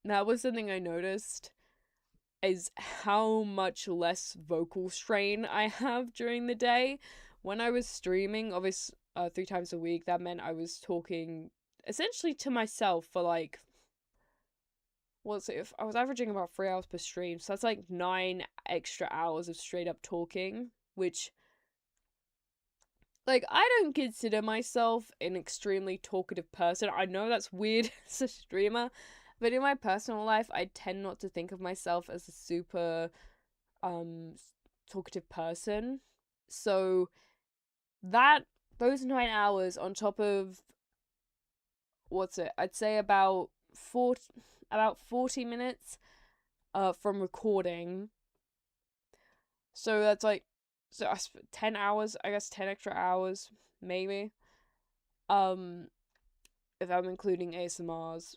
was something I noticed, is how much less vocal strain I have during the day. When I was streaming, obviously, 3 times a week, that meant I was talking essentially to myself for like, if I was averaging about 3 hours per stream, so that's like 9 extra hours of straight up talking, which, like, I don't consider myself an extremely talkative person. I know that's weird as a streamer, but in my personal life, I tend not to think of myself as a super, talkative person. So, those 9 hours on top of, I'd say about 40 minutes, from recording. So that's like, 10 hours, I guess 10 extra hours, maybe. If I'm including ASMRs.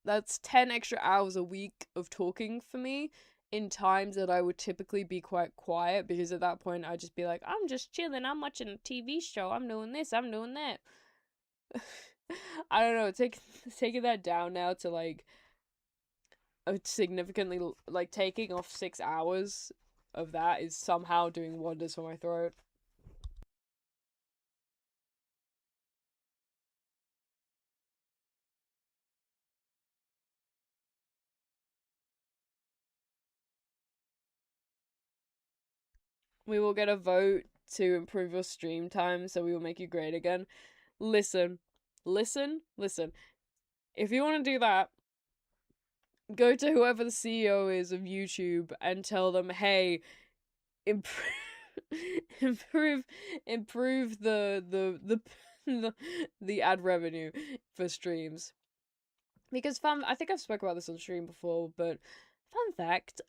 That's 10 extra hours a week of talking for me in times that I would typically be quite quiet, because at that point I'd just be like, I'm just chilling, I'm watching a TV show, I'm doing this, I'm doing that. I don't know, taking that down now to like a significantly, like, taking off 6 hours of that is somehow doing wonders for my throat. We will get a vote to improve your stream time, so we will make you great again. Listen. If you want to do that, go to whoever the CEO is of YouTube and tell them, hey, improve the ad revenue for streams. Because I think I've spoke about this on stream before, but fun fact,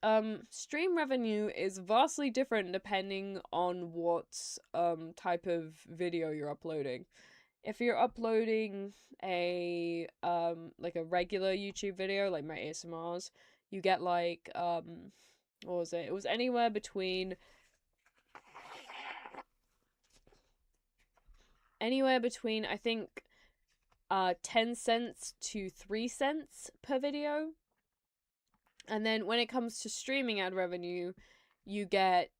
stream revenue is vastly different depending on what type of video you're uploading. If you're uploading a like a regular YouTube video, like my ASMRs, you get like what was it? It was anywhere between I think 10 cents to 3 cents per video. And then when it comes to streaming ad revenue, you get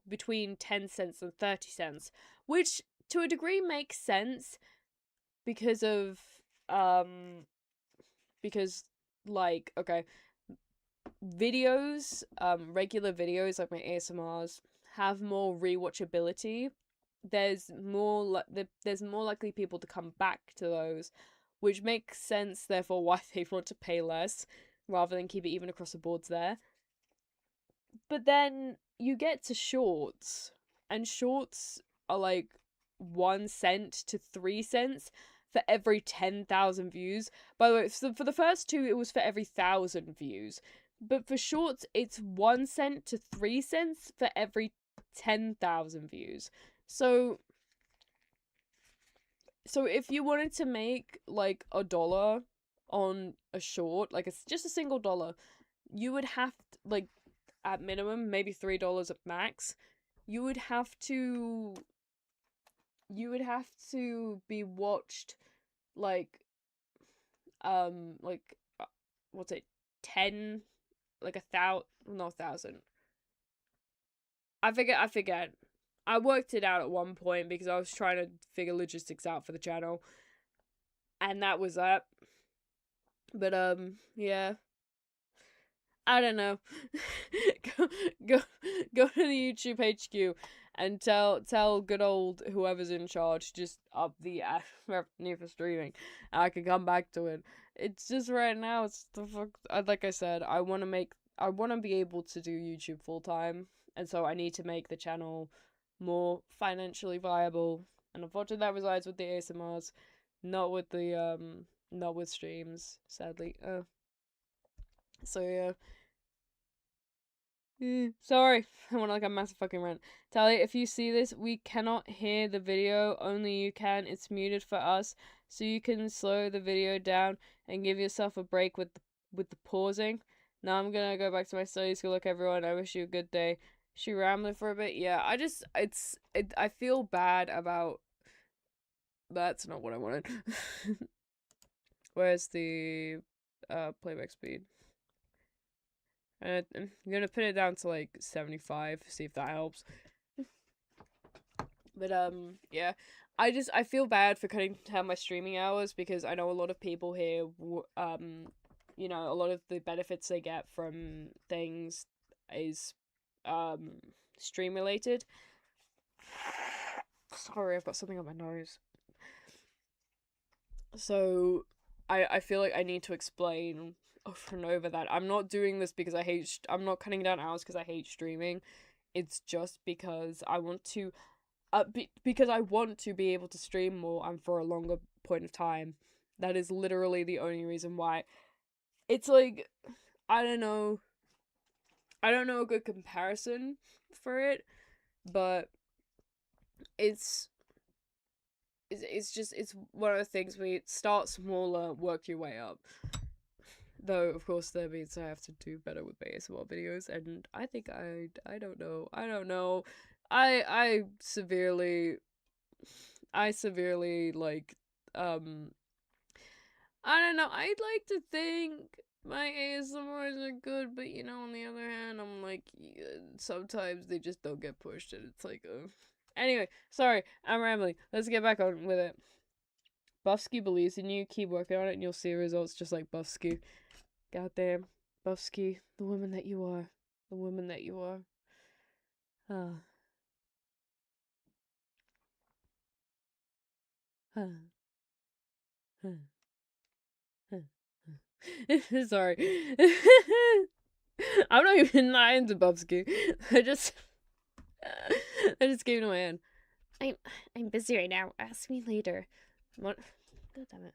between 10 cents and 30 cents, which to a degree makes sense because of like, okay, videos, regular videos like my ASMRs have more rewatchability there's more there's more likely people to come back to those, which makes sense, therefore, why they want to pay less rather than keep it even across the boards there. But then you get to shorts, and shorts are like 1 cent to 3 cents for every 10,000 views. By the way, for the first two, it was for every 1,000 views. But for shorts, it's 1 cent to 3 cents for every 10,000 views. So if you wanted to make like $1 on a short, like it's just a single dollar, you would have to, like, at minimum, maybe $3 at max, you would have to be watched like what's it, 10, like 1,000, not 1,000. I forget. I worked it out at one point because I was trying to figure logistics out for the channel, and that was that. But yeah, I don't know. go to the YouTube HQ and tell good old whoever's in charge just up the revenue for streaming. I can come back to it. It's just right now, it's the fuck. Like I said, I want to be able to do YouTube full time, and so I need to make the channel more financially viable. And unfortunately, that resides with the ASMRs, not with streams, sadly. So yeah. Sorry, I went like a massive fucking rant. Tally, if you see this, we cannot hear the video, only you can. It's muted for us, so you can slow the video down and give yourself a break with the pausing. Now I'm gonna go back to my studies. Good luck, everyone. I wish you a good day. She rambling for a bit. Yeah, I feel bad about. That's not what I wanted. Where's the playback speed? I'm gonna put it down to like 75, see if that helps. But yeah, I feel bad for cutting down my streaming hours because I know a lot of people here, you know, a lot of the benefits they get from things is stream related. Sorry, I've got something on my nose. So I feel like I need to explain over and over that I'm not doing this because I'm not cutting down hours because I hate streaming. It's just because I want to because I want to be able to stream more and for a longer point of time. That is literally the only reason why. It's like, I don't know a good comparison for it, but it's just, it's one of the things where you start smaller, work your way up. Though, of course, that means I have to do better with my ASMR videos, and I think I don't know. I severely, like, I don't know, I'd like to think my ASMRs are good, but, you know, on the other hand, I'm like, sometimes they just don't get pushed, and it's like, Anyway, sorry, I'm rambling. Let's get back on with it. Buffsky believes in you. Keep working on it, and you'll see results just like Buffsky. Goddamn, Buffsky, the woman that you are. The woman that you are. Ah. Sorry. I'm not even lying to Buffsky. I just gave it my hand. I'm busy right now. Ask me later. What? God damn it.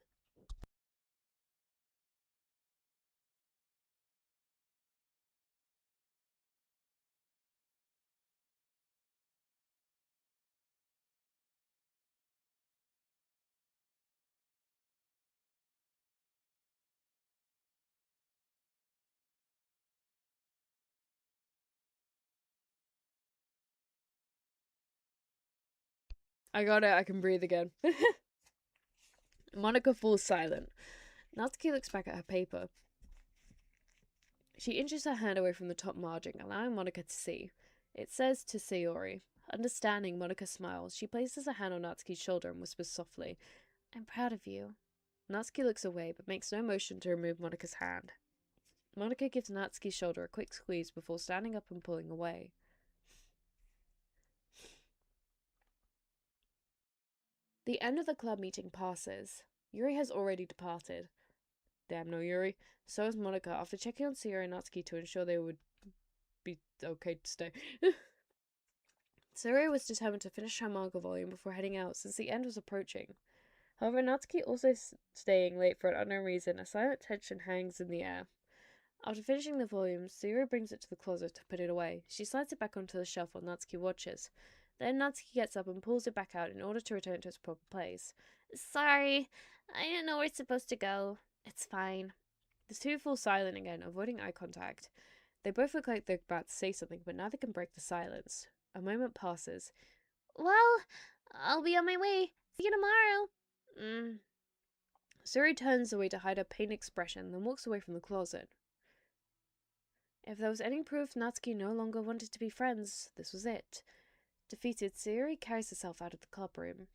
I got it. I can breathe again. Monica falls silent. Natsuki looks back at her paper. She inches her hand away from the top margin, allowing Monica to see. It says to Sayori. Understanding, Monica smiles. She places a hand on Natsuki's shoulder and whispers softly, I'm proud of you. Natsuki looks away, but makes no motion to remove Monica's hand. Monica gives Natsuki's shoulder a quick squeeze before standing up and pulling away. The end of the club meeting passes. Yuri has already departed. Damn no Yuri. So is Monica after checking on Sayori and Natsuki to ensure they would be okay to stay. Sayori was determined to finish her manga volume before heading out since the end was approaching. However, Natsuki also staying late for an unknown reason, a silent tension hangs in the air. After finishing the volume, Sayori brings it to the closet to put it away. She slides it back onto the shelf while Natsuki watches. Then Natsuki gets up and pulls it back out in order to return it to its proper place. Sorry, I didn't know where it's supposed to go. It's fine. The two fall silent again, avoiding eye contact. They both look like they're about to say something, but neither can break the silence. A moment passes. Well, I'll be on my way. See you tomorrow. Sayori turns away to hide her pained expression, then walks away from the closet. If there was any proof Natsuki no longer wanted to be friends, this was it. Defeated, Sayori carries herself out of the club room.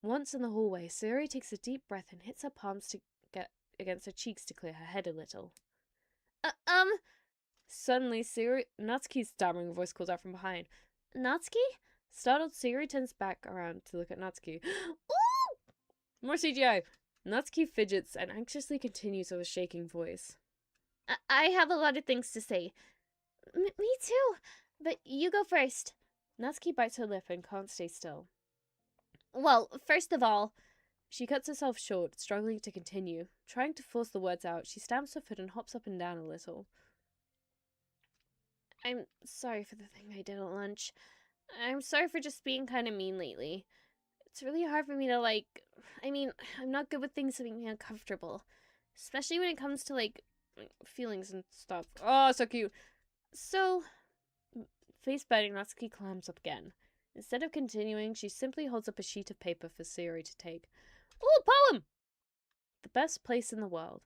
Once in the hallway, Sayori takes a deep breath and hits her palms to get against her cheeks to clear her head a little. Suddenly, Natsuki's stammering voice calls out from behind. Natsuki? Startled, Sayori turns back around to look at Natsuki. Ooh! More CGI! Natsuki fidgets and anxiously continues with a shaking voice. I have a lot of things to say. Me too, but you go first. Natsuki bites her lip and can't stay still. Well, first of all, she cuts herself short, struggling to continue. Trying to force the words out, she stamps her foot and hops up and down a little. I'm sorry for the thing I did at lunch. I'm sorry for just being kind of mean lately. It's really hard for me to, I'm not good with things that make me uncomfortable. Especially when it comes to, feelings and stuff. Oh, so cute. So, face biting, Natsuki climbs up again. Instead of continuing, she simply holds up a sheet of paper for Sayori to take. Ooh, poem! The best place in the world.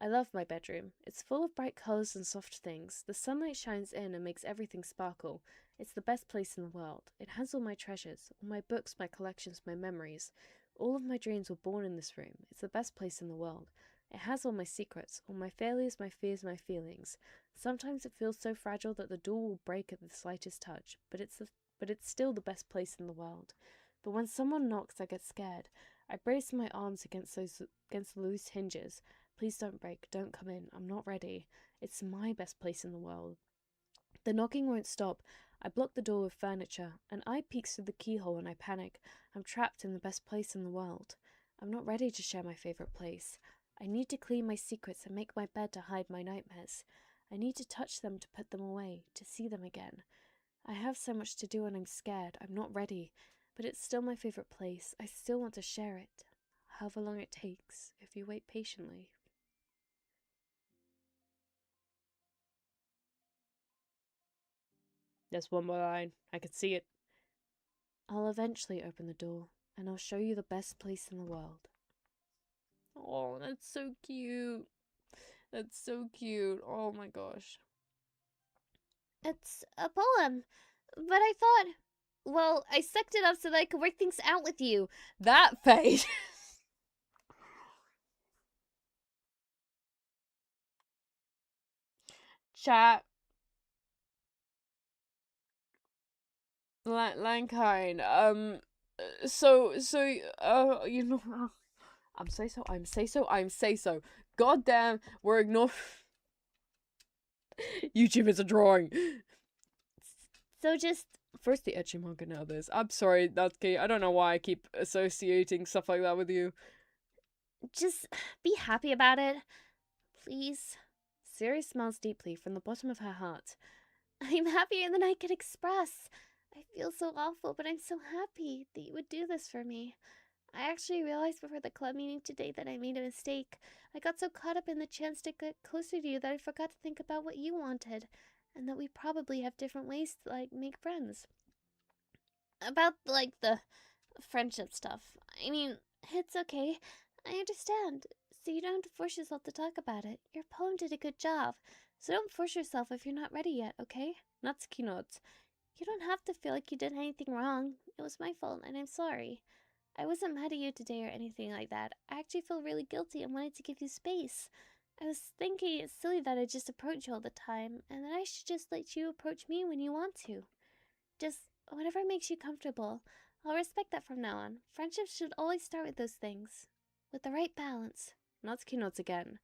I love my bedroom. It's full of bright colours and soft things. The sunlight shines in and makes everything sparkle. It's the best place in the world. It has all my treasures, all my books, my collections, my memories. All of my dreams were born in this room. It's the best place in the world. It has all my secrets, all my failures, my fears, my feelings. Sometimes it feels so fragile that the door will break at the slightest touch, but it's still the best place in the world. But when someone knocks, I get scared. I brace my arms against the loose hinges. Please don't break. Don't come in. I'm not ready. It's my best place in the world. The knocking won't stop. I block the door with furniture. An eye peeks through the keyhole and I panic. I'm trapped in the best place in the world. I'm not ready to share my favorite place. I need to clean my secrets and make my bed to hide my nightmares. I need to touch them to put them away, to see them again. I have so much to do and I'm scared. I'm not ready. But it's still my favorite place. I still want to share it. However long it takes, if you wait patiently. There's one more line. I can see it. I'll eventually open the door, and I'll show you the best place in the world. Oh, that's so cute. That's so cute. Oh my gosh. It's a poem. But I thought, well, I sucked it up so that I could work things out with you. That face. Chat. Lankine. You know, I'm say so. Goddamn, we're ignoring. YouTube is a drawing. So just first the ecchi manga, now this. I'm sorry, Natsuki. I don't know why I keep associating stuff like that with you. Just be happy about it, please. Sayori smiles deeply from the bottom of her heart. I'm happier than I could express. I feel so awful, but I'm so happy that you would do this for me. I actually realized before the club meeting today that I made a mistake. I got so caught up in the chance to get closer to you that I forgot to think about what you wanted, and that we probably have different ways to, make friends. About, the friendship stuff. I mean, it's okay. I understand. So you don't have to force yourself to talk about it. Your poem did a good job. So don't force yourself if you're not ready yet, okay? Natsuki nods. You don't have to feel like you did anything wrong. It was my fault, and I'm sorry. I wasn't mad at you today or anything like that. I actually feel really guilty and wanted to give you space. I was thinking it's silly that I just approach you all the time, and that I should just let you approach me when you want to. Just whatever makes you comfortable. I'll respect that from now on. Friendship should always start with those things. With the right balance. Natsuki nods again.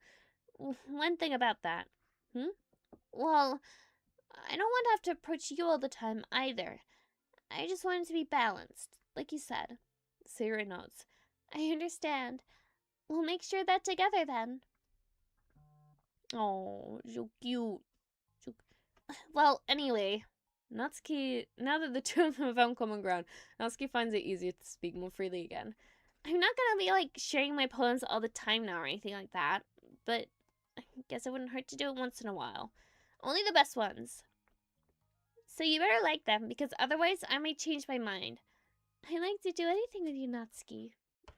One thing about that. Well, I don't want to have to approach you all the time either. I just want it to be balanced, like you said. Sayori nods. I understand. We'll make sure of that together then. Oh, so cute. Well, anyway. Natsuki, now that the two of them have found common ground, Natsuki finds it easier to speak more freely again. I'm not gonna be like sharing my poems all the time now or anything like that, but I guess it wouldn't hurt to do it once in a while. Only the best ones. So you better like them, because otherwise I may change my mind. I like to do anything with you, Natsuki.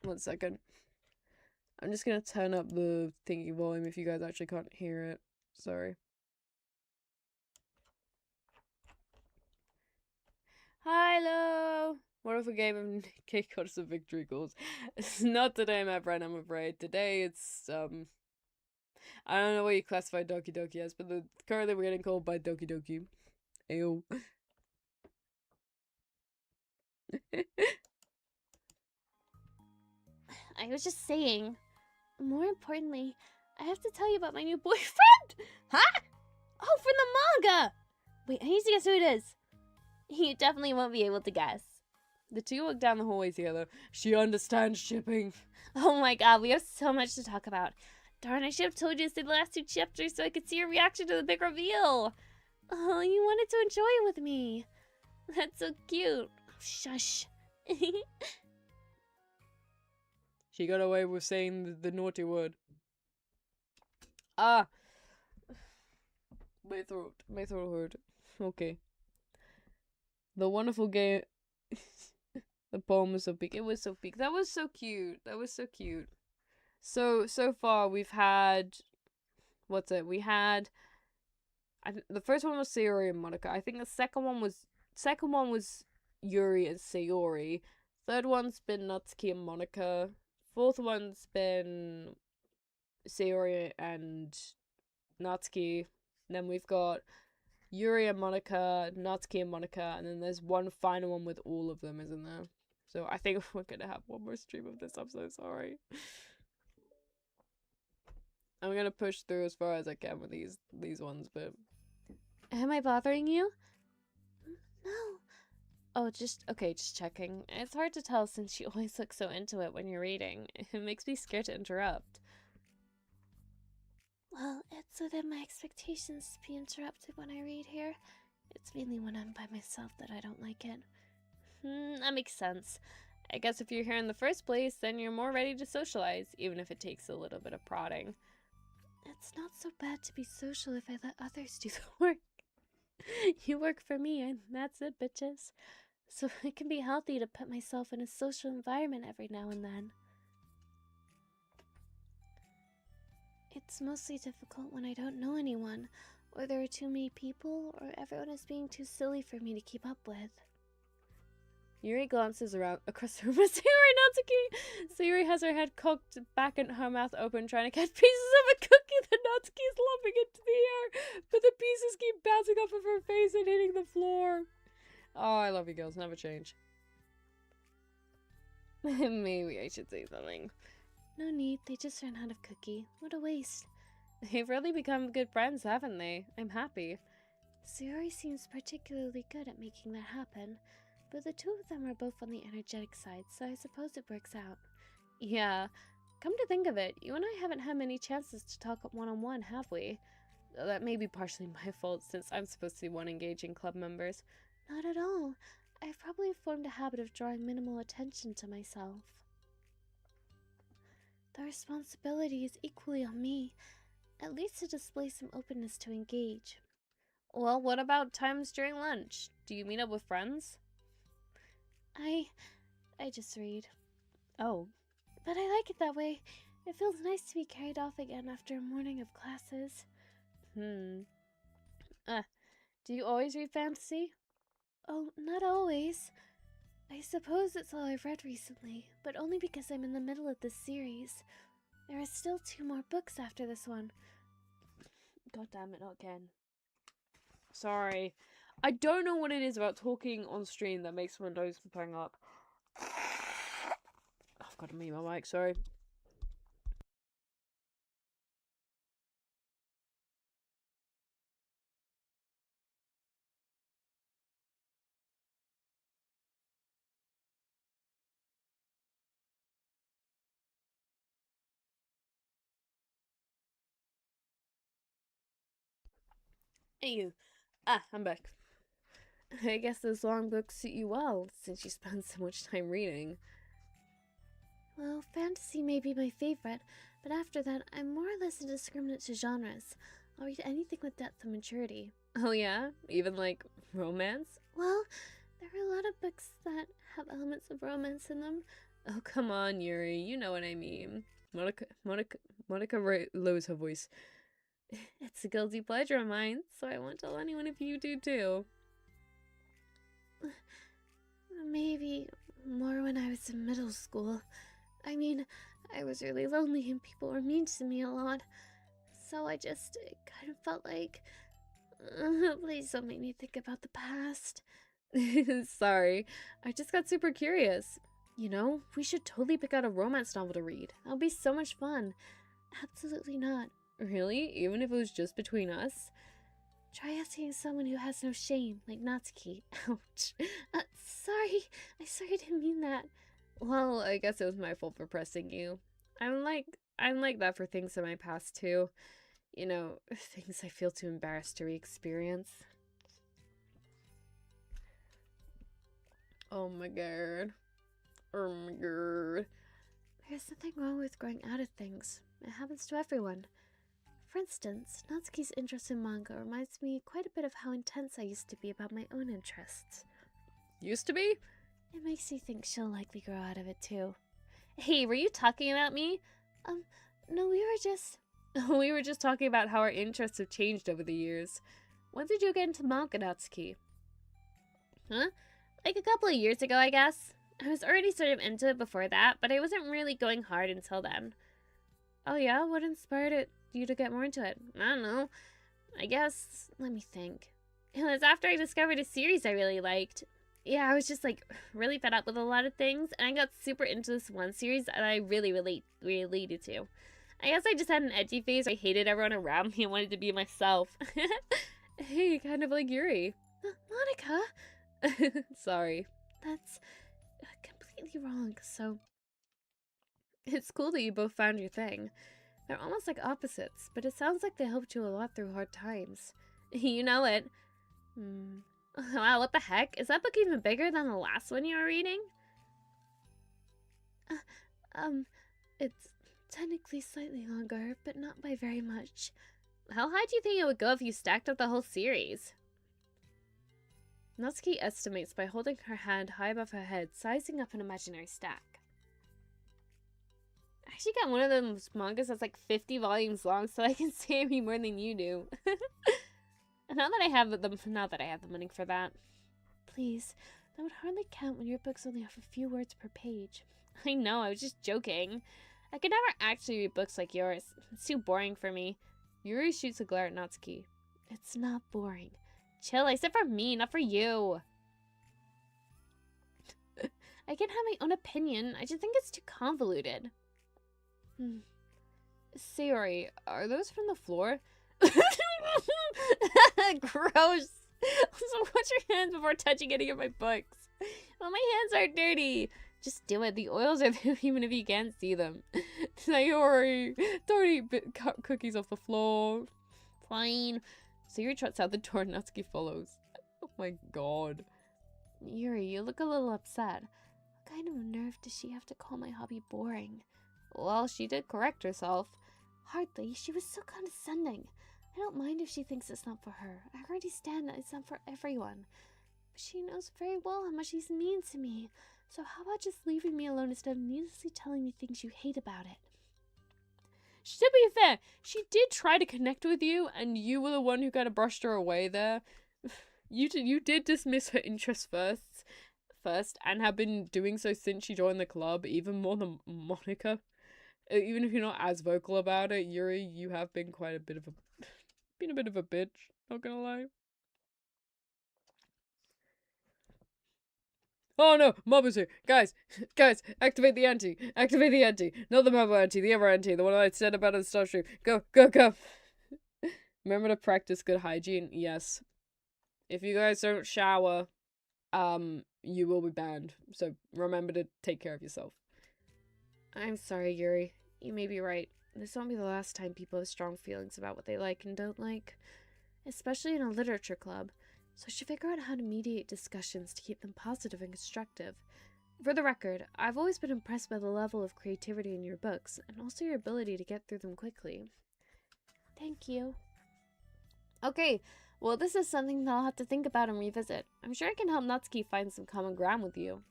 1 second. I'm just gonna turn up the thingy volume if you guys actually can't hear it. Sorry. Hello! What if we gave him cake cutters of victory goals? It's not today, my friend, I'm afraid. Today it's, I don't know what you classify Doki Doki as, but currently we're getting called by Doki Doki. Ayo. I was just saying. More importantly, I have to tell you about my new boyfriend! Huh? Oh, from the manga! Wait, I need to guess who it is. You definitely won't be able to guess. The two walk down the hallway together. She understands shipping. Oh my god, we have so much to talk about. Darn, I should have told you to say the last 2 chapters so I could see your reaction to the big reveal. Oh, you wanted to enjoy it with me. That's so cute. Shush. She got away with saying the naughty word. Ah! My throat hurt. Okay. The wonderful game. The poem was so big. It was so big. That was so cute. So far we've had. What's it? We had. The first one was Sayori and Monica. I think the second one was Yuri and Sayori. Third one's been Natsuki and Monica. Fourth one's been Sayori and Natsuki. Then we've got Yuri and Monica, Natsuki and Monica, and then there's one final one with all of them, isn't there? So I think we're gonna have one more stream of this. I'm so sorry. I'm gonna push through as far as I can with these ones, but Am I bothering you? No. oh, just checking. It's hard to tell since you always look so into it when you're reading. It makes me scared to interrupt. Well, it's within my expectations to be interrupted when I read here. It's mainly when I'm by myself that I don't like it. That makes sense. I guess if you're here in the first place, then you're more ready to socialize, even if it takes a little bit of prodding. It's not so bad to be social if I let others do the work. You work for me, and that's it, bitches. So it can be healthy to put myself in a social environment every now and then. It's mostly difficult when I don't know anyone, or there are too many people, or everyone is being too silly for me to keep up with. Yuri glances around across the room at Sayori and Natsuki. Sayori has her head cocked back and her mouth open, trying to catch pieces of a cookie that Natsuki is lobbing into the air, but the pieces keep bouncing off of her face and hitting the floor. Oh, I love you girls. Never change. Maybe I should say something. No need, they just ran out of cookie. What a waste. They've really become good friends, haven't they? I'm happy. Sayori seems particularly good at making that happen, but the two of them are both on the energetic side, so I suppose it works out. Yeah. Come to think of it, you and I haven't had many chances to talk one-on-one, have we? That may be partially my fault, since I'm supposed to be one engaging club members. Not at all. I've probably formed a habit of drawing minimal attention to myself. The responsibility is equally on me, at least to display some openness to engage. Well, what about times during lunch? Do you meet up with friends? I just read. Oh. But I like it that way. It feels nice to be carried off again after a morning of classes. Do you always read fantasy? Oh, not always. I suppose it's all I've read recently, but only because I'm in the middle of this series. There are still 2 more books after this one. God damn it, not again. Sorry. I don't know what it is about talking on stream that makes my nose playing up. forgot to mute my mic, sorry. Hey you. I'm back. I guess those long books suit you well, since you spend so much time reading. Well, fantasy may be my favorite, but after that, I'm more or less indiscriminate to genres. I'll read anything with depth and maturity. Oh yeah? Even like romance? Well, there are a lot of books that have elements of romance in them. Oh come on, Yuri, you know what I mean. Monica lowers her voice. It's a guilty pleasure of mine, so I won't tell anyone if you do too. Maybe more when I was in middle school. I mean, I was really lonely and people were mean to me a lot. So it kind of felt like, please don't make me think about the past. Sorry, I just got super curious. You know, we should totally pick out a romance novel to read. That'll be so much fun. Absolutely not. Really? Even if it was just between us? Try asking someone who has no shame, like Natsuki. Ouch. Sorry. I didn't mean that. Well, I guess it was my fault for pressing you. I'm like that for things in my past too. You know, things I feel too embarrassed to re-experience. Oh my god. Oh my god. There's nothing wrong with growing out of things. It happens to everyone. For instance, Natsuki's interest in manga reminds me quite a bit of how intense I used to be about my own interests. Used to be? It makes me think she'll likely grow out of it too. Hey, were you talking about me? No, we were just... We were just talking about how our interests have changed over the years. When did you get into manga, Natsuki? Huh? Like a couple of years ago, I guess. I was already sort of into it before that, but I wasn't really going hard until then. Oh yeah? What inspired you to get more into it? I don't know. I guess, let me think. It was after I discovered a series I really liked. Yeah, I was just like really fed up with a lot of things, and I got super into this one series that I really related to. I guess I just had an edgy phase where I hated everyone around me and wanted to be myself. Hey, kind of like Yuri. Monica! Sorry. That's completely wrong, so... It's cool that you both found your thing. They're almost like opposites, but it sounds like they helped you a lot through hard times. You know it. Wow, what the heck? Is that book even bigger than the last one you were reading? It's technically slightly longer, but not by very much. How high do you think it would go if you stacked up the whole series? Natsuki estimates by holding her hand high above her head, sizing up an imaginary stack. I should get one of those mangas that's like 50 volumes long so I can say me more than you do. Not that I have the money for that. Please, that would hardly count when your books only have a few words per page. I know, I was just joking. I could never actually read books like yours. It's too boring for me. Yuri shoots a glare at Natsuki. It's not boring. Chill, I said for me, not for you. I can have my own opinion. I just think it's too convoluted. Sayori, are those from the floor? Gross. So wash your hands before touching any of my books. Well, my hands are dirty. Just do it. The oils are there even if you can't see them. Sayori, don't eat cookies off the floor. Fine. Sayori trots out the door and Natsuki follows. Oh my god. Yuri, you look a little upset. What kind of nerve does she have to call my hobby boring? Well, she did correct herself. Hardly. She was so condescending. I don't mind if she thinks it's not for her. I already stand that it's not for everyone. But she knows very well how much she's mean to me. So how about just leaving me alone instead of needlessly telling me things you hate about it? To be fair, she did try to connect with you, and you were the one who kind of brushed her away there. You did dismiss her interests first, and have been doing so since she joined the club, even more than Monica. Even if you're not as vocal about it, Yuri, you have been a bit of a bitch, not gonna lie. Oh no, mob is here. Guys, activate the ante. Activate the ante. Not the mob ante, the ever ante, the one I said about in the start stream. Go, go, go. Remember to practice good hygiene? Yes. If you guys don't shower, you will be banned. So remember to take care of yourself. I'm sorry, Yuri. You may be right. This won't be the last time people have strong feelings about what they like and don't like, especially in a literature club. So I should figure out how to mediate discussions to keep them positive and constructive. For the record, I've always been impressed by the level of creativity in your books, and also your ability to get through them quickly. Thank you. Okay, well, this is something that I'll have to think about and revisit. I'm sure I can help Natsuki find some common ground with you.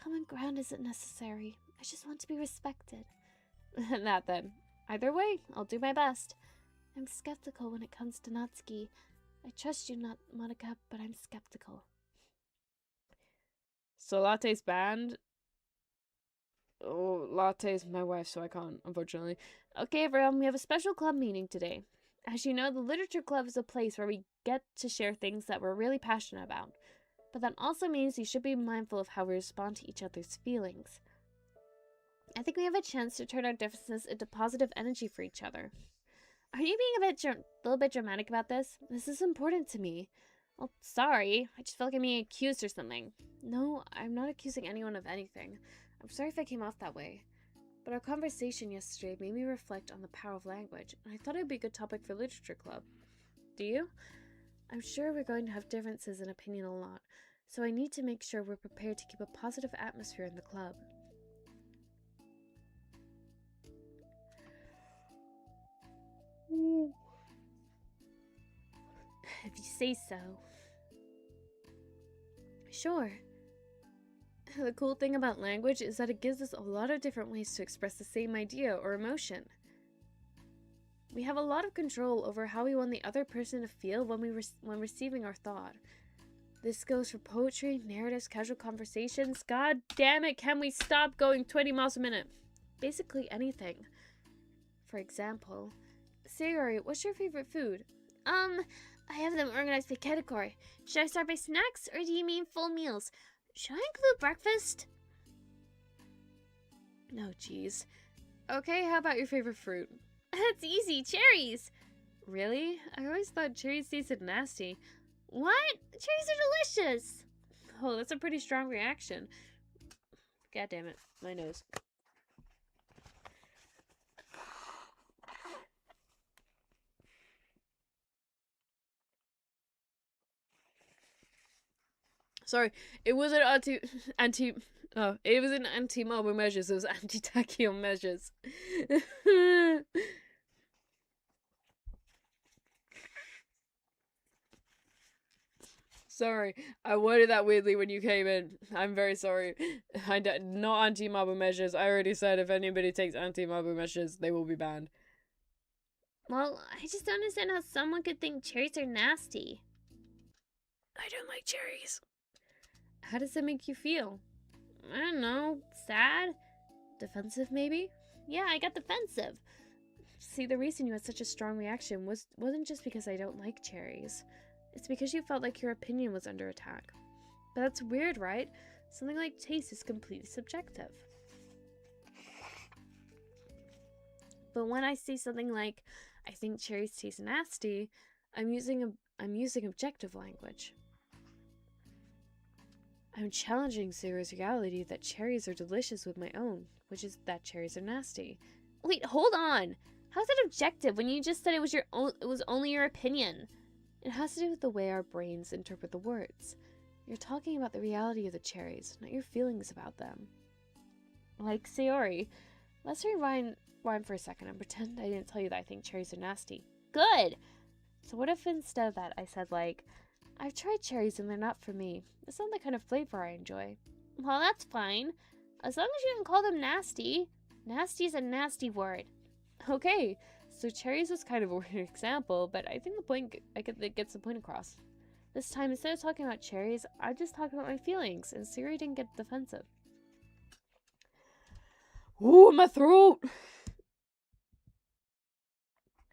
Common ground isn't necessary. I just want to be respected. That then. Either way, I'll do my best. I'm skeptical when it comes to Natsuki. I trust you, Monica, but I'm skeptical. So latte's banned? Oh, latte's my wife, so I can't, unfortunately. Okay, everyone, we have a special club meeting today. As you know, the Literature Club is a place where we get to share things that we're really passionate about. But that also means you should be mindful of how we respond to each other's feelings. I think we have a chance to turn our differences into positive energy for each other. Are you being a little bit dramatic about this? This is important to me. Well, sorry. I just feel like I'm being accused or something. No, I'm not accusing anyone of anything. I'm sorry if I came off that way. But our conversation yesterday made me reflect on the power of language, and I thought it would be a good topic for Literature Club. Do you? I'm sure we're going to have differences in opinion a lot, so I need to make sure we're prepared to keep a positive atmosphere in the club. If you say so. Sure. The cool thing about language is that it gives us a lot of different ways to express the same idea or emotion. We have a lot of control over how we want the other person to feel when receiving our thought. This goes for poetry, narratives, casual conversations. God damn it, can we stop going 20 miles a minute? Basically anything. For example, Sayori, what's your favorite food? I have them organized by category. Should I start by snacks, or do you mean full meals? Should I include breakfast? No, jeez. Okay, how about your favorite fruit? That's easy, cherries! Really? I always thought cherries tasted nasty. What? Cherries are delicious! Oh, that's a pretty strong reaction. God damn it, my nose. Sorry, it wasn't it was an anti-marble measures, it was anti-tachyon measures. Sorry, I worded that weirdly when you came in. I'm very sorry. Not anti-marble measures. I already said if anybody takes anti-marble measures, they will be banned. Well, I just don't understand how someone could think cherries are nasty. I don't like cherries. How does it make you feel? I don't know. Sad? Defensive, maybe? Yeah, I got defensive. See, the reason you had such a strong reaction wasn't just because I don't like cherries. It's because you felt like your opinion was under attack. But that's weird, right? Something like taste is completely subjective. But when I say something like, I think cherries taste nasty, I'm using objective language. I'm challenging Zero's reality that cherries are delicious with my own, which is that cherries are nasty. Wait, hold on! How's that objective when you just said it was only your opinion? It has to do with the way our brains interpret the words. You're talking about the reality of the cherries, not your feelings about them. Like Sayori. Let's rewind for a second and pretend I didn't tell you that I think cherries are nasty. Good! So what if instead of that I said like, I've tried cherries and they're not for me. It's not the kind of flavor I enjoy. Well, that's fine. As long as you don't call them nasty. Nasty is a nasty word. Okay, so cherries was kind of a weird example, but I think it gets the point across. This time, instead of talking about cherries, I just talked about my feelings, and Siri didn't get defensive. Ooh, my throat!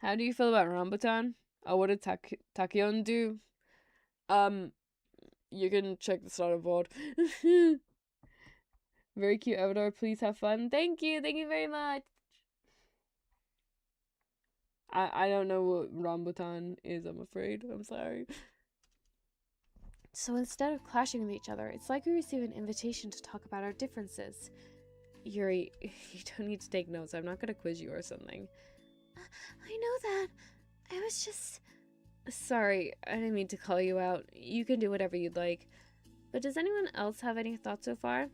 How do you feel about rambutan? Oh, what did Tachyon do? You can check this out on VOD. Very cute avatar. Please have fun. Thank you. Thank you very much. I don't know what rambutan is, I'm afraid. I'm sorry. So instead of clashing with each other, it's like we receive an invitation to talk about our differences. Yuri, you don't need to take notes. I'm not gonna quiz you or something. I know that. I was just... Sorry, I didn't mean to call you out. You can do whatever you'd like. But does anyone else have any thoughts so far?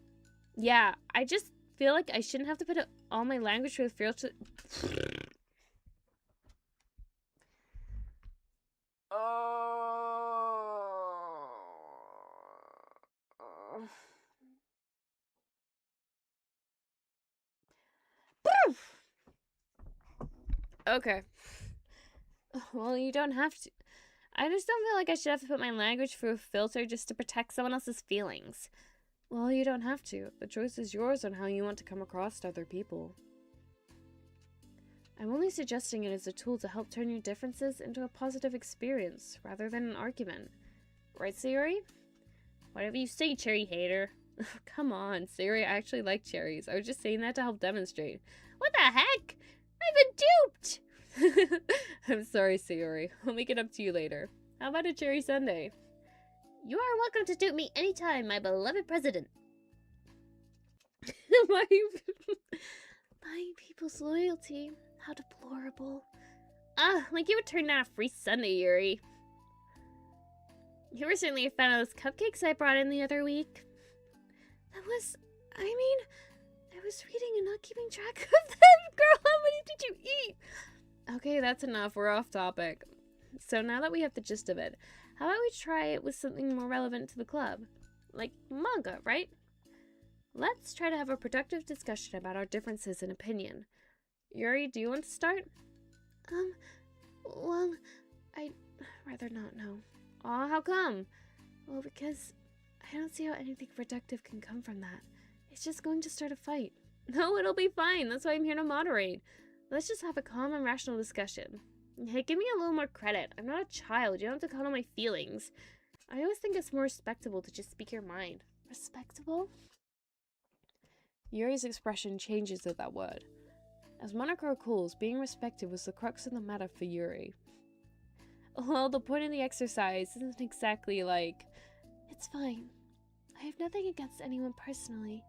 Yeah, I just feel like I shouldn't have to put all my language through a filter. Okay. Well, you don't have to. I just don't feel like I should have to put my language through a filter just to protect someone else's feelings. Well, you don't have to. The choice is yours on how you want to come across to other people. I'm only suggesting it as a tool to help turn your differences into a positive experience, rather than an argument. Right, Sayori? Whatever you say, cherry hater. Come on, Sayori, I actually like cherries. I was just saying that to help demonstrate. What the heck? I've been duped! I'm sorry, Sayori. I'll make it up to you later. How about a cherry sundae? You are welcome to dupe me anytime, my beloved president. Buying people's loyalty. How deplorable. Like you would turn down a free sundae, Yuri. You were certainly a fan of those cupcakes I brought in the other week. I was reading and not keeping track of them. Girl, how many did you eat? Okay, that's enough. We're off topic. So now that we have the gist of it, how about we try it with something more relevant to the club? Like manga, right? Let's try to have a productive discussion about our differences in opinion. Yuri, do you want to start? Well, I'd rather not know. Aw, how come? Well, because I don't see how anything productive can come from that. It's just going to start a fight. No, it'll be fine. That's why I'm here to moderate. Let's just have a calm and rational discussion. Hey, give me a little more credit. I'm not a child. You don't have to coddle my feelings. I always think it's more respectable to just speak your mind. Respectable? Yuri's expression changes at that word. As Monokuro cools, being respected was the crux of the matter for Yuri. Well, the point of the exercise isn't exactly like... It's fine. I have nothing against anyone personally.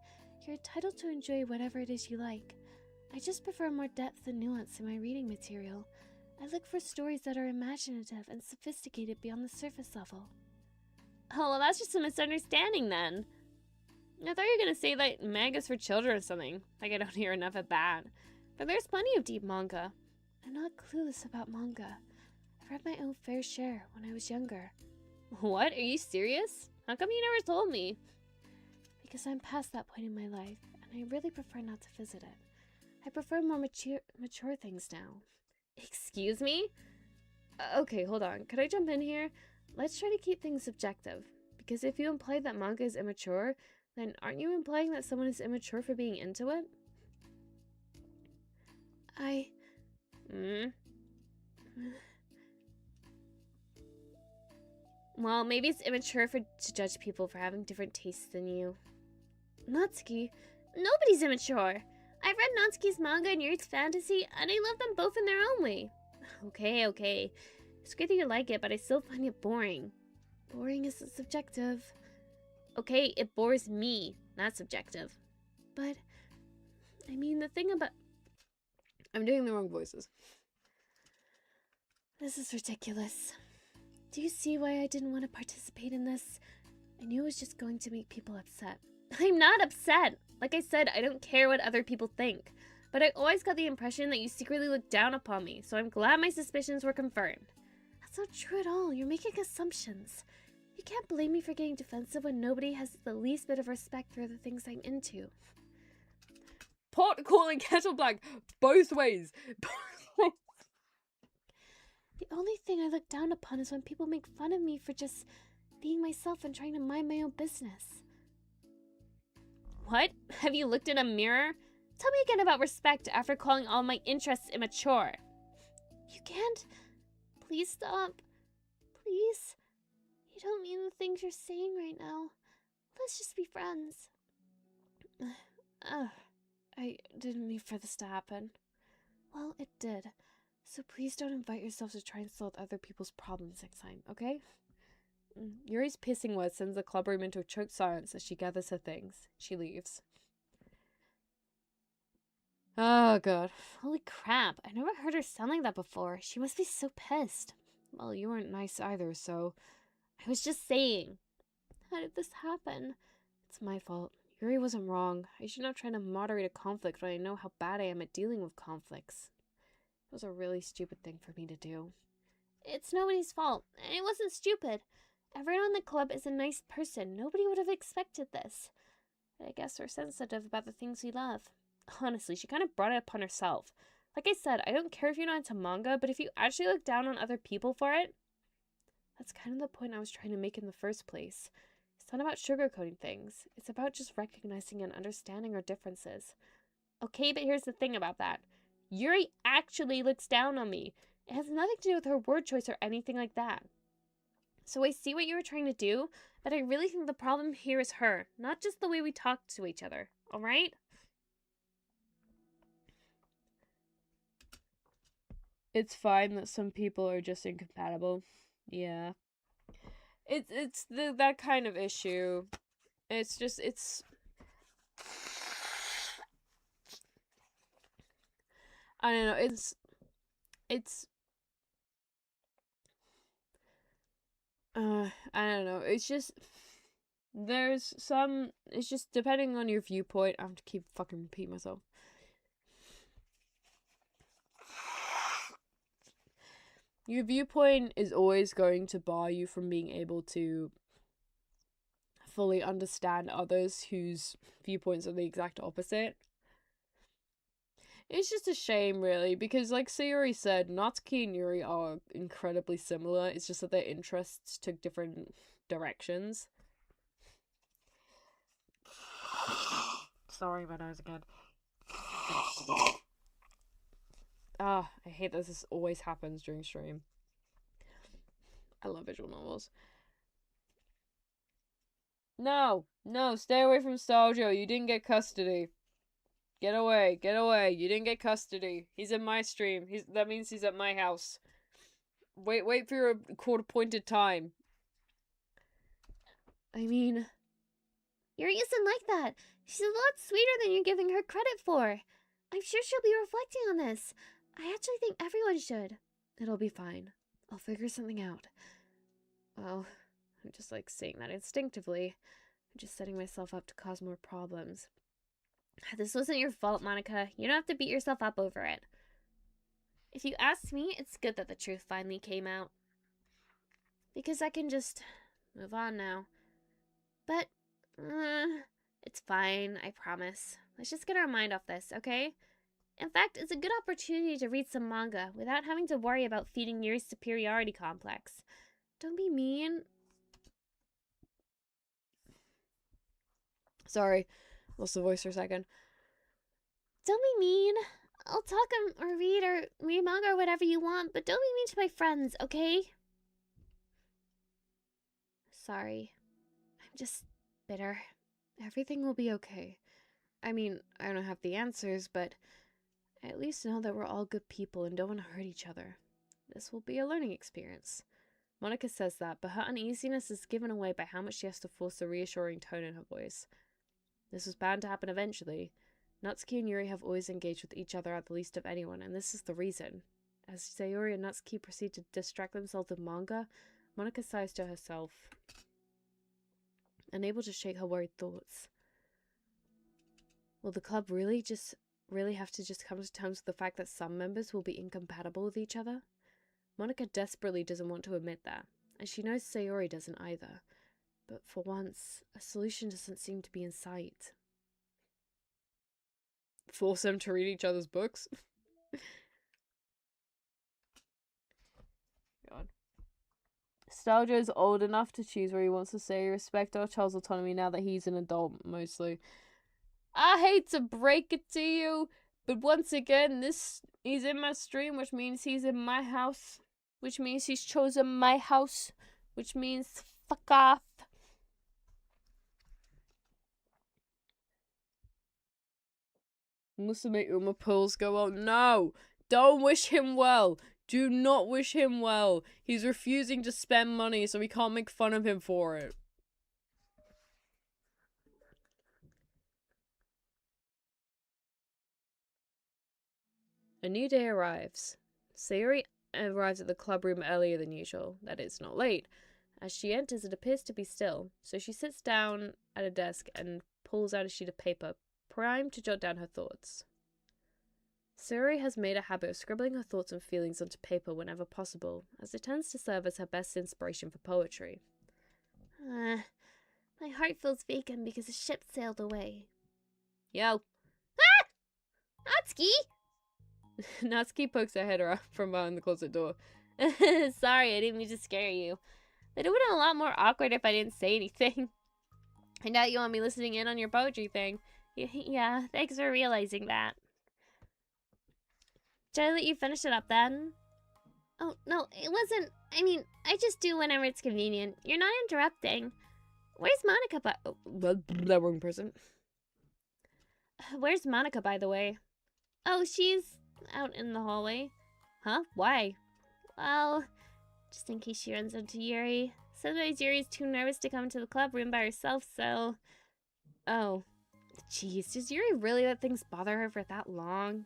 You're entitled to enjoy whatever it is you like. I just prefer more depth and nuance in my reading material. I look for stories that are imaginative and sophisticated beyond the surface level. Oh, well, that's just a misunderstanding then. I thought you were going to say that manga's for children or something. Like, I don't hear enough of that. But there's plenty of deep manga. I'm not clueless about manga. I've read my own fair share when I was younger. What? Are you serious? How come you never told me? Because I'm past that point in my life, and I really prefer not to visit it. I prefer more mature things now. Excuse me? Okay, hold on. Could I jump in here? Let's try to keep things subjective. Because if you imply that manga is immature, then aren't you implying that someone is immature for being into it? Well, maybe it's immature to judge people for having different tastes than you. Natsuki, nobody's immature. I've read Natsuki's manga and Yuri's fantasy, and I love them both in their own way. Okay. It's great that you like it, but I still find it boring. Boring is subjective. Okay, it bores me. Not subjective. But, I mean, the thing about... I'm doing the wrong voices. This is ridiculous. Do you see why I didn't want to participate in this? I knew it was just going to make people upset. I'm not upset. Like I said, I don't care what other people think. But I always got the impression that you secretly looked down upon me, so I'm glad my suspicions were confirmed. That's not true at all. You're making assumptions. You can't blame me for getting defensive when nobody has the least bit of respect for the things I'm into. Pot calling kettle black. Both ways. The only thing I look down upon is when people make fun of me for just being myself and trying to mind my own business. What? Have you looked in a mirror? Tell me again about respect after calling all my interests immature. You can't. Please stop. Please. I don't mean the things you're saying right now. Let's just be friends. I didn't mean for this to happen. Well, it did. So please don't invite yourself to try and solve other people's problems next time, okay? Yuri's pissing words sends the clubroom into a choked silence as she gathers her things. She leaves. Oh, God. Holy crap, I never heard her sound like that before. She must be so pissed. Well, you weren't nice either, so... I was just saying. How did this happen? It's my fault. Yuri wasn't wrong. I should not try to moderate a conflict when I know how bad I am at dealing with conflicts. It was a really stupid thing for me to do. It's nobody's fault, and it wasn't stupid. Everyone in the club is a nice person. Nobody would have expected this. But I guess we're sensitive about the things we love. Honestly, she kind of brought it upon herself. Like I said, I don't care if you're not into manga, but if you actually look down on other people for it, that's kind of the point I was trying to make in the first place. It's not about sugarcoating things. It's about just recognizing and understanding our differences. Okay, but here's the thing about that. Yuri actually looks down on me. It has nothing to do with her word choice or anything like that. So I see what you were trying to do, but I really think the problem here is her, not just the way we talk to each other, alright? It's fine that some people are just incompatible. Yeah. It's that kind of issue. It's I don't know, I don't know, it's just it's just depending on your viewpoint. I have to keep fucking repeating myself. Your viewpoint is always going to bar you from being able to fully understand others whose viewpoints are the exact opposite. It's just a shame, really, because like Sayori said, Natsuki and Yuri are incredibly similar. It's just that their interests took different directions. Sorry, my nose again. I hate that this always happens during stream. I love visual novels. No, stay away from Staljo. You didn't get custody. Get away. You didn't get custody. He's in my stream. That means he's at my house. Wait for your court-appointed time. I mean, Yuri isn't like that. She's a lot sweeter than you're giving her credit for. I'm sure she'll be reflecting on this. I actually think everyone should. It'll be fine. I'll figure something out. Well, I'm just like saying that instinctively. I'm just setting myself up to cause more problems. This wasn't your fault, Monica. You don't have to beat yourself up over it. If you ask me, it's good that the truth finally came out. Because I can just move on now. But, it's fine, I promise. Let's just get our mind off this, okay? In fact, it's a good opportunity to read some manga without having to worry about feeding Yuri's superiority complex. Don't be mean. Sorry, lost the voice for a second. Don't be mean. I'll talk or read manga or whatever you want, but don't be mean to my friends, okay? Sorry. I'm just bitter. Everything will be okay. I mean, I don't have the answers, but I at least know that we're all good people and don't want to hurt each other. This will be a learning experience. Monica says that, but her uneasiness is given away by how much she has to force a reassuring tone in her voice. This was bound to happen eventually. Natsuki and Yuri have always engaged with each other at the least of anyone, and this is the reason. As Sayori and Natsuki proceed to distract themselves with manga, Monica sighs to herself, unable to shake her worried thoughts. Will the club really have to come to terms with the fact that some members will be incompatible with each other? Monica desperately doesn't want to admit that, and she knows Sayori doesn't either. But for once, a solution doesn't seem to be in sight. Force them to read each other's books? God. Staljo is old enough to choose where he wants to stay. Respect our child's autonomy now that he's an adult, mostly. I hate to break it to you, but once again, he's in my stream, which means he's in my house. Which means he's chosen my house. Which means fuck off. Musume Uma pulls go out. No! Don't wish him well! Do not wish him well! He's refusing to spend money, so we can't make fun of him for it. A new day arrives. Sayori arrives at the club room earlier than usual. That is, not late. As she enters, it appears to be still, so she sits down at a desk and pulls out a sheet of paper, primed to jot down her thoughts. Sayori has made a habit of scribbling her thoughts and feelings onto paper whenever possible, as it tends to serve as her best inspiration for poetry. My heart feels vacant because the ship sailed away. Yo. Ah! Natsuki! Natsuki pokes her head around from behind the closet door. Sorry, I didn't mean to scare you. But it would have been a lot more awkward if I didn't say anything. I doubt you want me listening in on your poetry thing. Yeah, thanks for realizing that. Should I let you finish it up then? Oh, no, it wasn't. I mean, I just do whenever it's convenient. You're not interrupting. Where's Monica, That wrong person. Where's Monica, by the way? Oh, she's out in the hallway. Huh? Why? Well, just in case she runs into Yuri. Sometimes Yuri's too nervous to come to the club room by herself, so... Oh. Jeez, does Yuri really let things bother her for that long?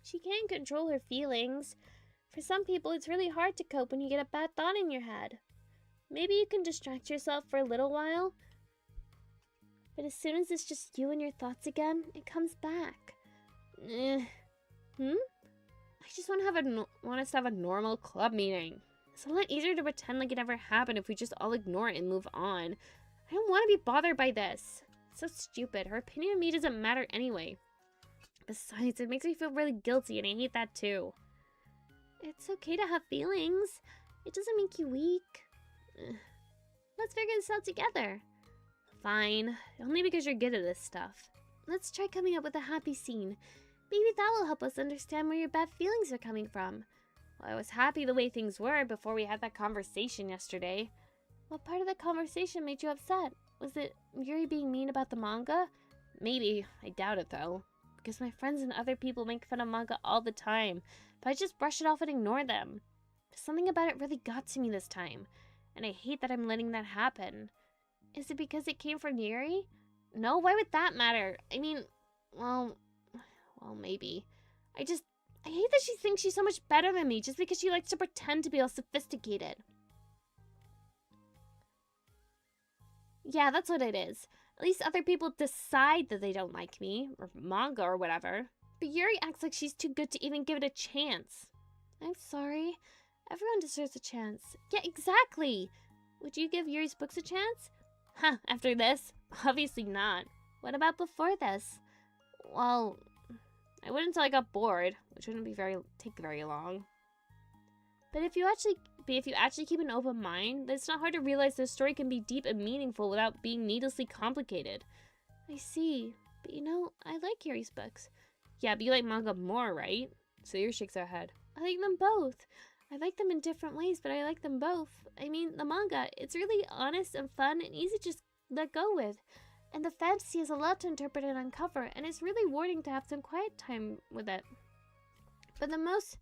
She can't control her feelings. For some people, it's really hard to cope when you get a bad thought in your head. Maybe you can distract yourself for a little while, but as soon as it's just you and your thoughts again, it comes back. I just want us to have a normal club meeting. It's a lot easier to pretend like it never happened if we just all ignore it and move on. I don't want to be bothered by this. It's so stupid. Her opinion of me doesn't matter anyway. Besides, it makes me feel really guilty, and I hate that too. It's okay to have feelings. It doesn't make you weak. Let's figure this out together. Fine. Only because you're good at this stuff. Let's try coming up with a happy scene. Maybe that will help us understand where your bad feelings are coming from. Well, I was happy the way things were before we had that conversation yesterday. What part of the conversation made you upset? Was it Yuri being mean about the manga? Maybe. I doubt it, though. Because my friends and other people make fun of manga all the time, but I just brush it off and ignore them. Something about it really got to me this time, and I hate that I'm letting that happen. Is it because it came from Yuri? No, why would that matter? I mean, well, maybe. I hate that she thinks she's so much better than me just because she likes to pretend to be all sophisticated. Yeah, that's what it is. At least other people decide that they don't like me, or manga or whatever. But Yuri acts like she's too good to even give it a chance. I'm sorry. Everyone deserves a chance. Yeah, exactly. Would you give Yuri's books a chance? Huh, after this? Obviously not. What about before this? Well, I wouldn't until I got bored, which wouldn't take very long. But if you actually keep an open mind, then it's not hard to realize the story can be deep and meaningful without being needlessly complicated. I see. But you know, I like Yuri's books. Yeah, but you like manga more, right? Sayori shakes her head. I like them both. I like them in different ways, but I like them both. I mean, the manga, it's really honest and fun and easy to just let go with. And the fantasy has a lot to interpret and uncover, and it's really rewarding to have some quiet time with it. But the most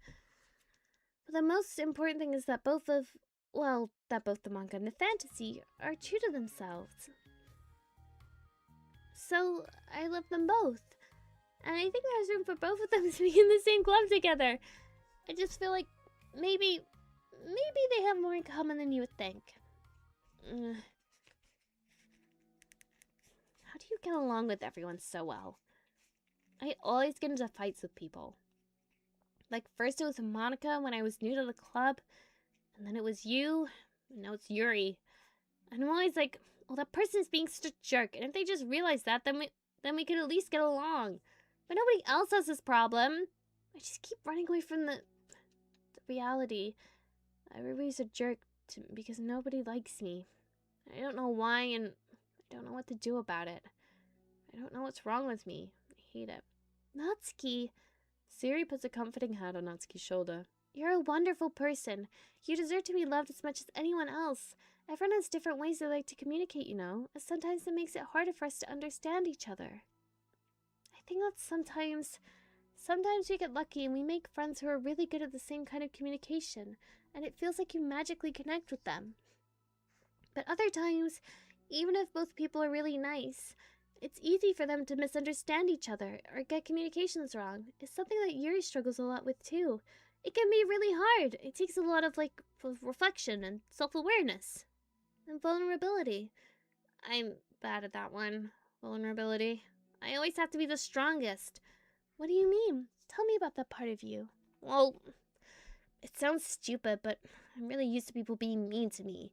important thing is that both the manga and the fantasy are true to themselves. So, I love them both. And I think there's room for both of them to be in the same club together. I just feel like maybe they have more in common than you would think. How do you get along with everyone so well? I always get into fights with people. Like, first it was Monica when I was new to the club, and then it was you, and now it's Yuri. And I'm always like, well, that person's being such a jerk, and if they just realize that, then we could at least get along. But nobody else has this problem. I just keep running away from the reality. Everybody's a jerk because nobody likes me. I don't know why, and I don't know what to do about it. I don't know what's wrong with me. I hate it. Natsuki. Sayori puts a comforting hand on Natsuki's shoulder. You're a wonderful person. You deserve to be loved as much as anyone else. Everyone has different ways they like to communicate, and sometimes it makes it harder for us to understand each other. I think that sometimes we get lucky and we make friends who are really good at the same kind of communication, and it feels like you magically connect with them. But other times, even if both people are really nice, it's easy for them to misunderstand each other or get communications wrong. It's something that Yuri struggles a lot with too. It can be really hard. It takes a lot of reflection and self-awareness and vulnerability. I'm bad at that one. Vulnerability. I always have to be the strongest. What do you mean? Tell me about that part of you. Well, it sounds stupid, but I'm really used to people being mean to me.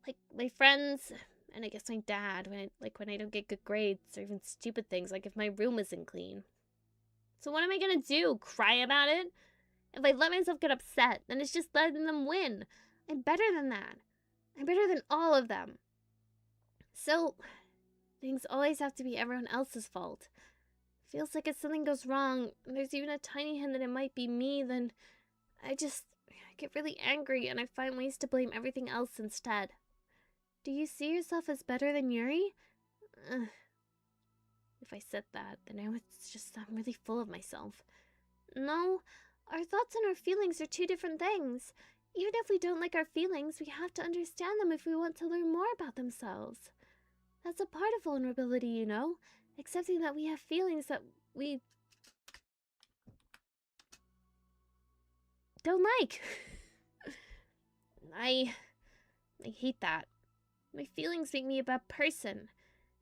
Like my friends, and I guess my dad, when I don't get good grades, or even stupid things like if my room isn't clean. So what am I gonna do? Cry about it? If I let myself get upset, then it's just letting them win. I'm better than that. I'm better than all of them. So, things always have to be everyone else's fault. Feels like if something goes wrong, and there's even a tiny hint that it might be me, then I get really angry and I find ways to blame everything else instead. Do you see yourself as better than Yuri? If I said that, then I would just sound really full of myself. No, our thoughts and our feelings are two different things. Even if we don't like our feelings, we have to understand them if we want to learn more about themselves. That's a part of vulnerability, accepting that we have feelings that we don't like. I hate that. My feelings make me a bad person,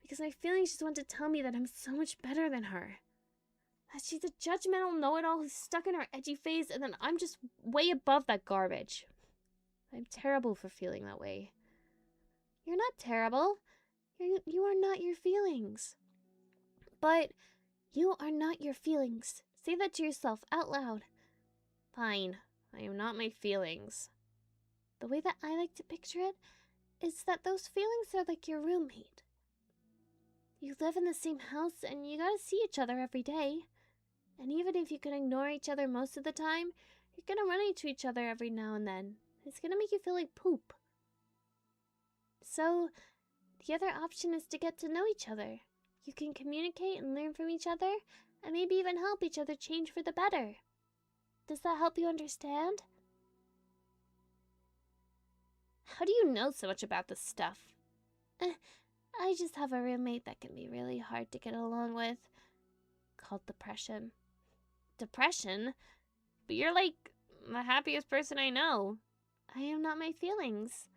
because my feelings just want to tell me that I'm so much better than her. That she's a judgmental know-it-all who's stuck in her edgy phase, and then I'm just way above that garbage. I'm terrible for feeling that way. You're not terrible. You are not your feelings. But you are not your feelings. Say that to yourself out loud. Fine, I am not my feelings. The way that I like to picture it is that those feelings are like your roommate. You live in the same house and you gotta see each other every day. And even if you can ignore each other most of the time, you're gonna run into each other every now and then. It's gonna make you feel like poop. So, the other option is to get to know each other. You can communicate and learn from each other, and maybe even help each other change for the better. Does that help you understand? How do you know so much about this stuff? I just have a roommate that can be really hard to get along with, called depression. Depression? But you're like the happiest person I know. I am not my feelings.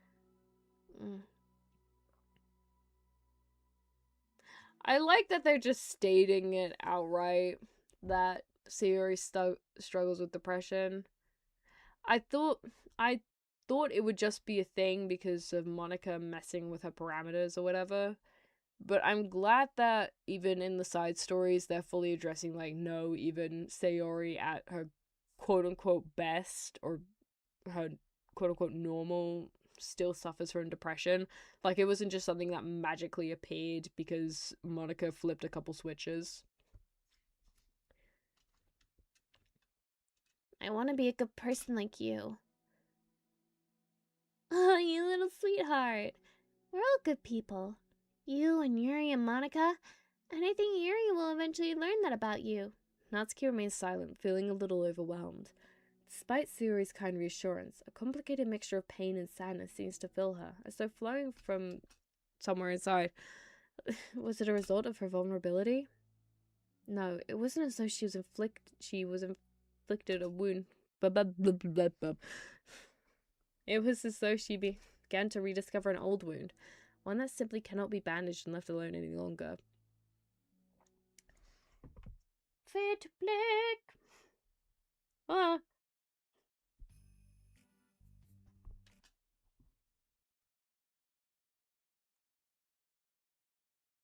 I like that they're just stating it outright, that Sayori struggles with depression. I thought it would just be a thing because of Monica messing with her parameters or whatever. But I'm glad that even in the side stories, they're fully addressing, no, even Sayori at her quote-unquote best, or her quote-unquote normal, still suffers from depression. It wasn't just something that magically appeared because Monica flipped a couple switches. I want to be a good person like you. Oh, you little sweetheart. We're all good people. You and Yuri and Monica, and I think Yuri will eventually learn that about you. Natsuki remains silent, feeling a little overwhelmed. Despite Sayori's kind reassurance, a complicated mixture of pain and sadness seems to fill her, as though flowing from somewhere inside. Was it a result of her vulnerability? No, it wasn't as though she was inflicted a wound. It was as though she began to rediscover an old wound, one that simply cannot be bandaged and left alone any longer. Fit blick. Ah.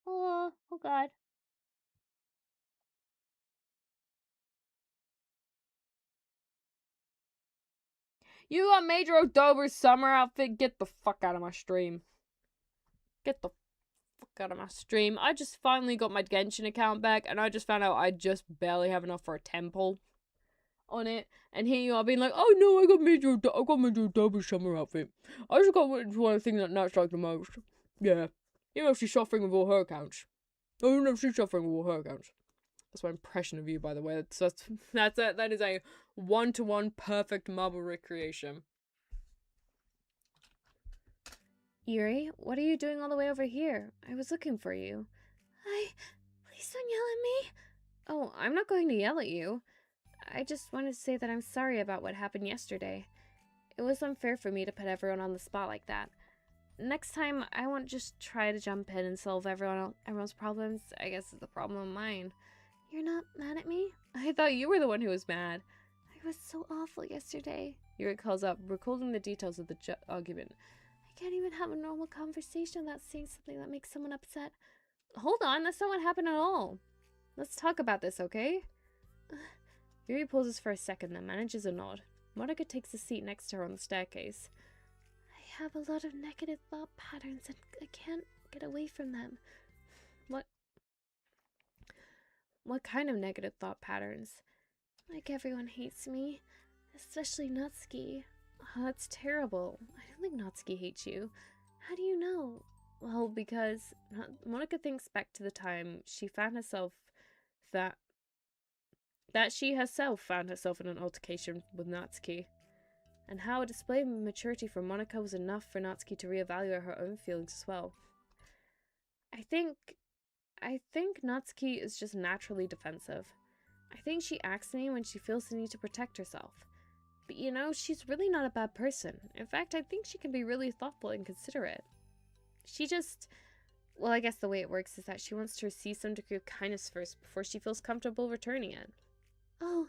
Oh God. You got Major October's summer outfit? Get the fuck out of my stream. Get the fuck out of my stream. I just finally got my Genshin account back, and I just found out I just barely have enough for a temple. on it, and here you are being like, oh no, I got made a double summer outfit. I just got one of the things that Nat's like the most. Yeah. You know she's suffering with all her accounts. Oh no, she's suffering with all her accounts. That's my impression of you, by the way. That is a 1-to-1 perfect marble recreation. Yuri, what are you doing all the way over here? I was looking for you. Please don't yell at me. Oh, I'm not going to yell at you. I just wanted to say that I'm sorry about what happened yesterday. It was unfair for me to put everyone on the spot like that. Next time, I won't just try to jump in and solve everyone's problems. I guess it's the problem of mine. You're not mad at me? I thought you were the one who was mad. I was so awful yesterday. Yuri calls up, recalling the details of the argument. I can't even have a normal conversation without saying something that makes someone upset. Hold on, that's not what happened at all. Let's talk about this, okay? Yuri pauses for a second, then manages a nod. Monica takes a seat next to her on the staircase. I have a lot of negative thought patterns and I can't get away from them. What kind of negative thought patterns? Like everyone hates me, especially Natsuki. Oh, that's terrible. I don't think Natsuki hates you. How do you know? Well, because Monica thinks back to the time she found herself that she herself found herself in an altercation with Natsuki, and how a display of maturity from Monica was enough for Natsuki to reevaluate her own feelings as well. I think Natsuki is just naturally defensive. I think she acts to me when she feels the need to protect herself. But you know, she's really not a bad person. In fact, I think she can be really thoughtful and considerate. She just... Well, I guess the way it works is that she wants to receive some degree of kindness first before she feels comfortable returning it. Oh,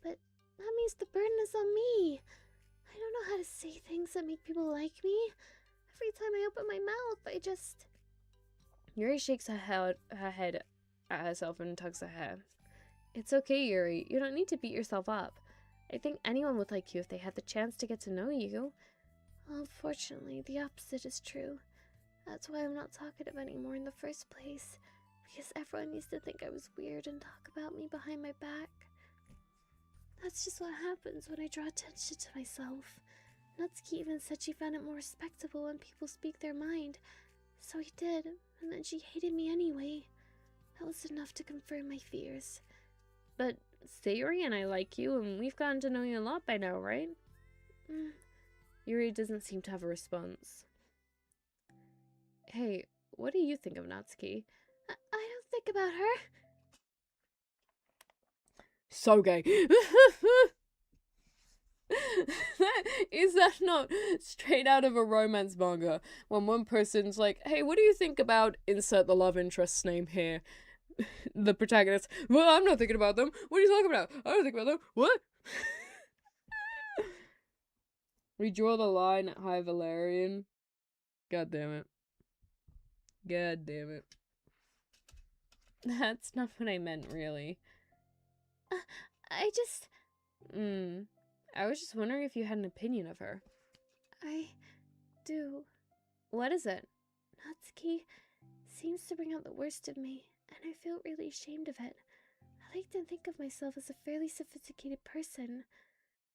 but that means the burden is on me. I don't know how to say things that make people like me. Every time I open my mouth, I just... Yuri shakes her head at herself and tugs her hair. It's okay, Yuri. You don't need to beat yourself up. I think anyone would like you if they had the chance to get to know you. Unfortunately, the opposite is true. That's why I'm not talkative anymore in the first place. Because everyone used to think I was weird and talk about me behind my back. That's just what happens when I draw attention to myself. Natsuki even said she found it more respectable when people speak their mind. So I did, and then she hated me anyway. That was enough to confirm my fears. But Sayuri and I like you, and we've gotten to know you a lot by now, right? Yuri doesn't seem to have a response. Hey, what do you think of Natsuki? I don't think about her. So gay. Is that not straight out of a romance manga? When one person's like, hey, what do you think about insert the love interest's name here? The protagonist, well, I'm not thinking about them. What are you talking about? I don't think about them. What? We draw the line at High Valerian. God damn it. God damn it. That's not what I meant, really. I was just wondering if you had an opinion of her. I do. What is it? Natsuki seems to bring out the worst of me, and I feel really ashamed of it. I like to think of myself as a fairly sophisticated person.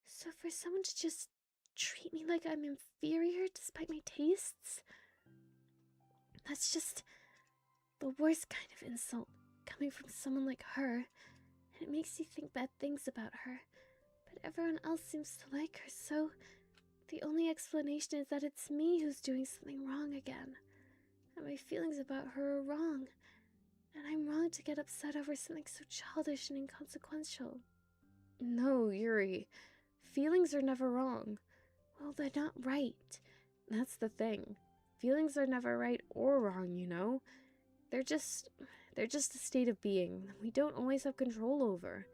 So for someone to just treat me like I'm inferior despite my tastes, that's just the worst kind of insult coming from someone like her, and it makes you think bad things about her. But everyone else seems to like her, so the only explanation is that it's me who's doing something wrong again. And my feelings about her are wrong. And I'm wrong to get upset over something so childish and inconsequential. No, Yuri. Feelings are never wrong. Well, they're not right. That's the thing. Feelings are never right or wrong, you know? They're just a state of being that we don't always have control over.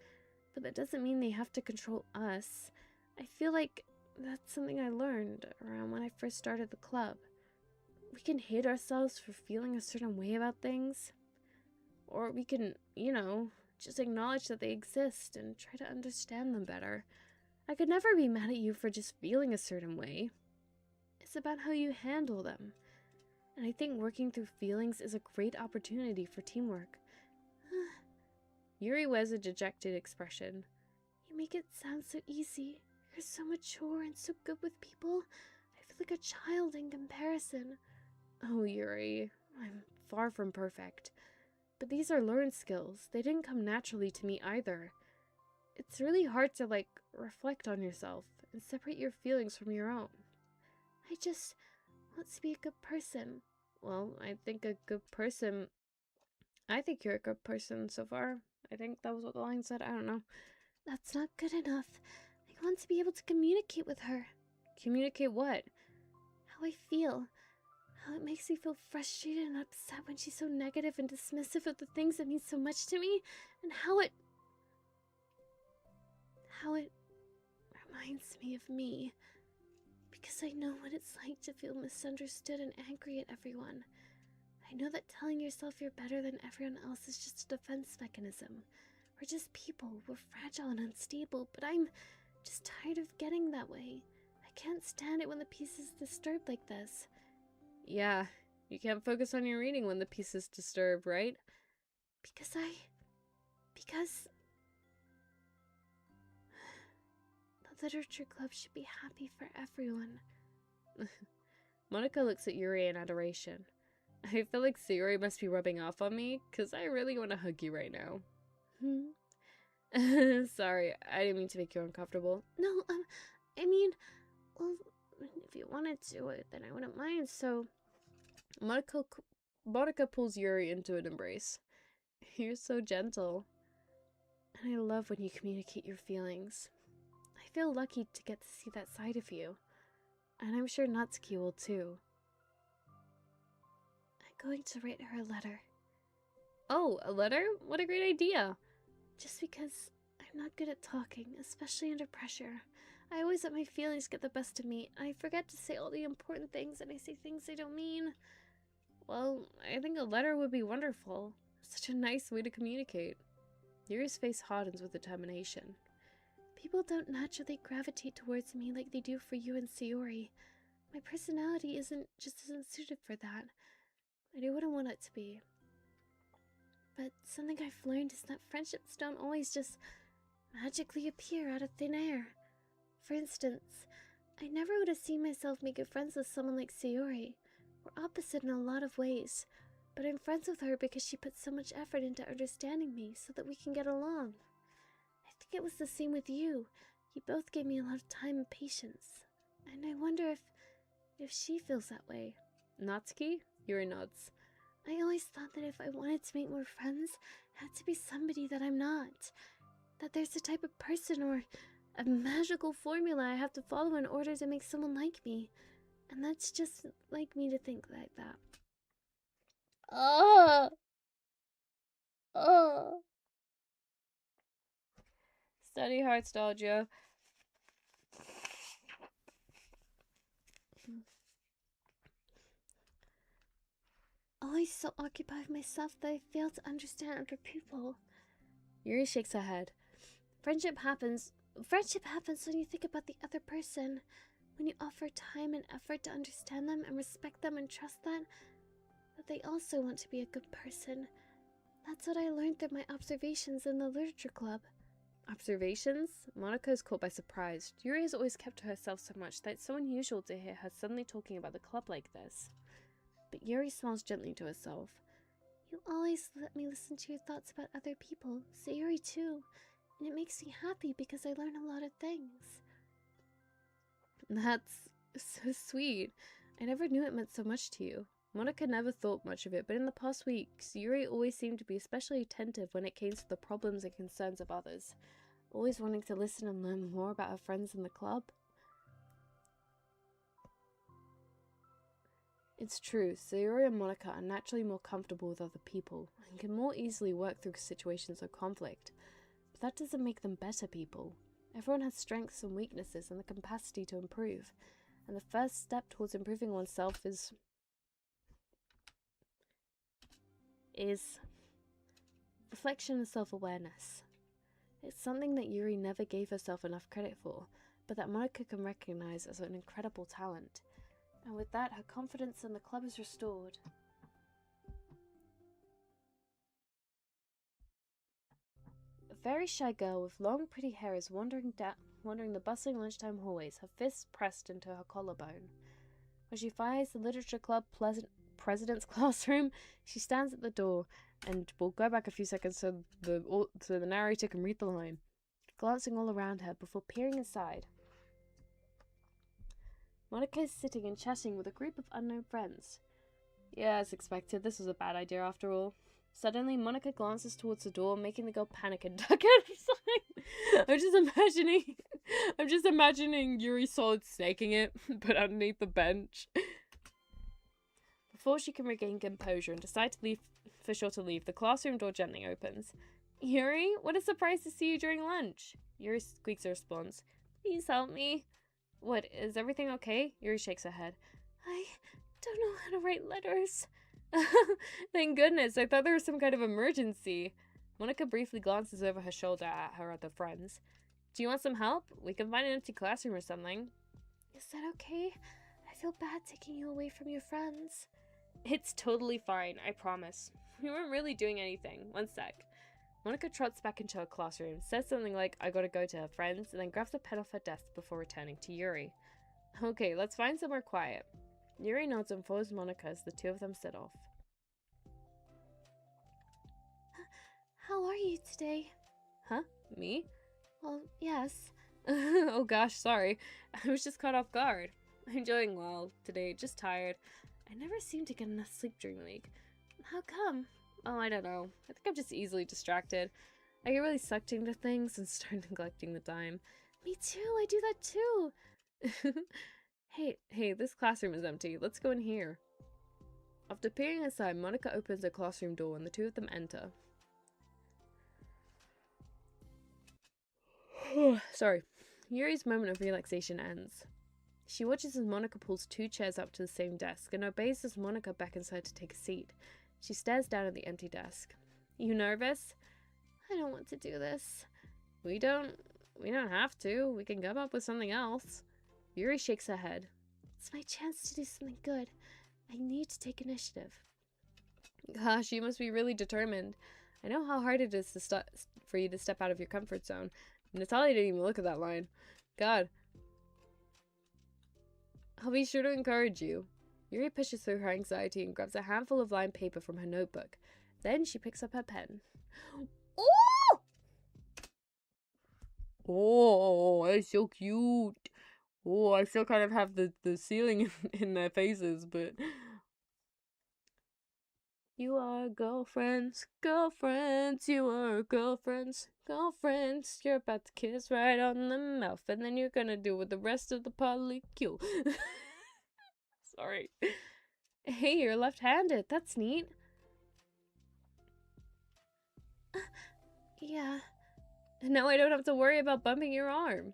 But that doesn't mean they have to control us. I feel like that's something I learned around when I first started the club. We can hate ourselves for feeling a certain way about things. Or we can, just acknowledge that they exist and try to understand them better. I could never be mad at you for just feeling a certain way. It's about how you handle them. And I think working through feelings is a great opportunity for teamwork. Yuri wears a dejected expression. You make it sound so easy. You're so mature and so good with people. I feel like a child in comparison. Oh, Yuri, I'm far from perfect. But these are learned skills. They didn't come naturally to me either. It's really hard to, reflect on yourself and separate your feelings from your own. I just want to be a good person. Well, I think you're a good person so far. I think that was what the line said. I don't know. That's not good enough. I want to be able to communicate with her. Communicate what? How I feel. How it makes me feel frustrated and upset when she's so negative and dismissive of the things that mean so much to me, and how it reminds me of me. Because I know what it's like to feel misunderstood and angry at everyone. I know that telling yourself you're better than everyone else is just a defense mechanism. We're just people, we're fragile and unstable, but I'm just tired of getting that way. I can't stand it when the peace is disturbed like this. Yeah, you can't focus on your reading when the piece is disturbed, right? Because the literature club should be happy for everyone. Monica looks at Yuri in adoration. I feel like Sayori must be rubbing off on me, because I really want to hug you right now. Sorry, I didn't mean to make you uncomfortable. No, I mean, well, if you wanted to, then I wouldn't mind, so... Monica pulls Yuri into an embrace. You're so gentle. And I love when you communicate your feelings. I feel lucky to get to see that side of you. And I'm sure Natsuki will too. I'm going to write her a letter. Oh, a letter? What a great idea! Just because I'm not good at talking, especially under pressure. I always let my feelings get the best of me, and I forget to say all the important things, and I say things I don't mean. Well, I think a letter would be wonderful. Such a nice way to communicate. Yuri's face hardens with determination. People don't naturally gravitate towards me like they do for you and Sayori. My personality isn't suited for that. And I wouldn't want it to be. But something I've learned is that friendships don't always just magically appear out of thin air. For instance, I never would have seen myself make good friends with someone like Sayori. We're opposite in a lot of ways, but I'm friends with her because she put so much effort into understanding me so that we can get along. I think it was the same with you. You both gave me a lot of time and patience. And I wonder if she feels that way. Natsuki? Yuri nods. I always thought that if I wanted to make more friends, it had to be somebody that I'm not. That there's a type of person or a magical formula I have to follow in order to make someone like me. And that's just like me to think like that. Steady heart, Stalgia. Always so occupied with myself that I fail to understand other people. Yuri shakes her head. Friendship happens when you think about the other person. When you offer time and effort to understand them and respect them and trust that they also want to be a good person. That's what I learned through my observations in the literature club. Observations? Monica is caught by surprise. Yuri has always kept to herself so much that it's so unusual to hear her suddenly talking about the club like this. But Yuri smiles gently to herself. You always let me listen to your thoughts about other people, Sayori too, and it makes me happy because I learn a lot of things. That's so sweet. I never knew it meant so much to you. Monica never thought much of it, but in the past weeks, Yuri always seemed to be especially attentive when it came to the problems and concerns of others, always wanting to listen and learn more about her friends in the club. It's true, Sayori and Monica are naturally more comfortable with other people and can more easily work through situations of conflict, but that doesn't make them better people. Everyone has strengths and weaknesses and the capacity to improve, and the first step towards improving oneself is reflection and self-awareness. It's something that Yuri never gave herself enough credit for, but that Monica can recognize as an incredible talent. And with that, her confidence in the club is restored. very shy girl with long, pretty hair is wandering the bustling lunchtime hallways, her fists pressed into her collarbone. When she finds the literature club president's classroom, she stands at the door, and we'll go back a few seconds so the narrator can read the line, glancing all around her before peering inside. Monica is sitting and chatting with a group of unknown friends. Yeah, as expected, this was a bad idea after all. Suddenly, Monica glances towards the door, making the girl panic and duck out of sight. I'm just imagining Yuri Solid snaking it, but underneath the bench. Before she can regain composure and decide to leave, the classroom door gently opens. Yuri, what a surprise to see you during lunch. Yuri squeaks a response. Please help me. What, is everything okay? Yuri shakes her head. I don't know how to write letters. Thank goodness, I thought there was some kind of emergency. Monica briefly glances over her shoulder at her other friends. Do you want some help? We can find an empty classroom or something. Is that okay? I feel bad taking you away from your friends. It's totally fine, I promise. We weren't really doing anything. One sec. Monica trots back into her classroom, says something like, I gotta go to her friends, and then grabs a pen off her desk before returning to Yuri. Okay, let's find somewhere quiet. Yuri nods and follows Monica as the two of them set off. How are you today? Huh? Me? Well, yes. Oh gosh, sorry. I was just caught off guard. I'm doing well today, just tired. I never seem to get enough sleep during the week. How come? Oh, I don't know. I think I'm just easily distracted. I get really sucked into things and start neglecting the time. Me too, I do that too. Hey, this classroom is empty. Let's go in here. After peering inside, Monica opens her classroom door and the two of them enter. Sorry. Yuri's moment of relaxation ends. She watches as Monica pulls two chairs up to the same desk and obeys as Monica beckons her to take a seat. She stares down at the empty desk. You nervous? I don't want to do this. We don't have to. We can come up with something else. Yuri shakes her head. It's my chance to do something good. I need to take initiative. Gosh, you must be really determined. I know how hard it is for you to step out of your comfort zone. Natalia didn't even look at that line. God. I'll be sure to encourage you. Yuri pushes through her anxiety and grabs a handful of lined paper from her notebook. Then she picks up her pen. Oh! Oh, that's so cute. Oh, I still kind of have the ceiling in their faces, but... You are girlfriends, you are girlfriends. You're about to kiss right on the mouth, and then you're gonna do with the rest of the polycule. Sorry. Hey, you're left-handed. That's neat. Yeah. Now I don't have to worry about bumping your arm.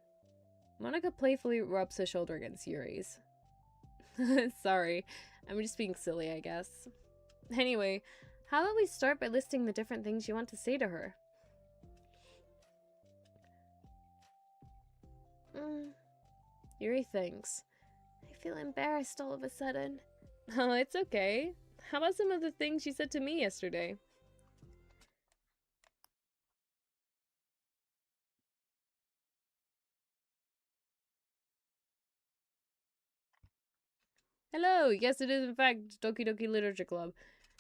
Monica playfully rubs her shoulder against Yuri's. Sorry. I'm just being silly, I guess. Anyway, how about we start by listing the different things you want to say to her? Yuri thinks. I feel embarrassed all of a sudden. Oh, it's okay. How about some of the things you said to me yesterday? Hello! Yes, it is in fact Doki Doki Literature Club.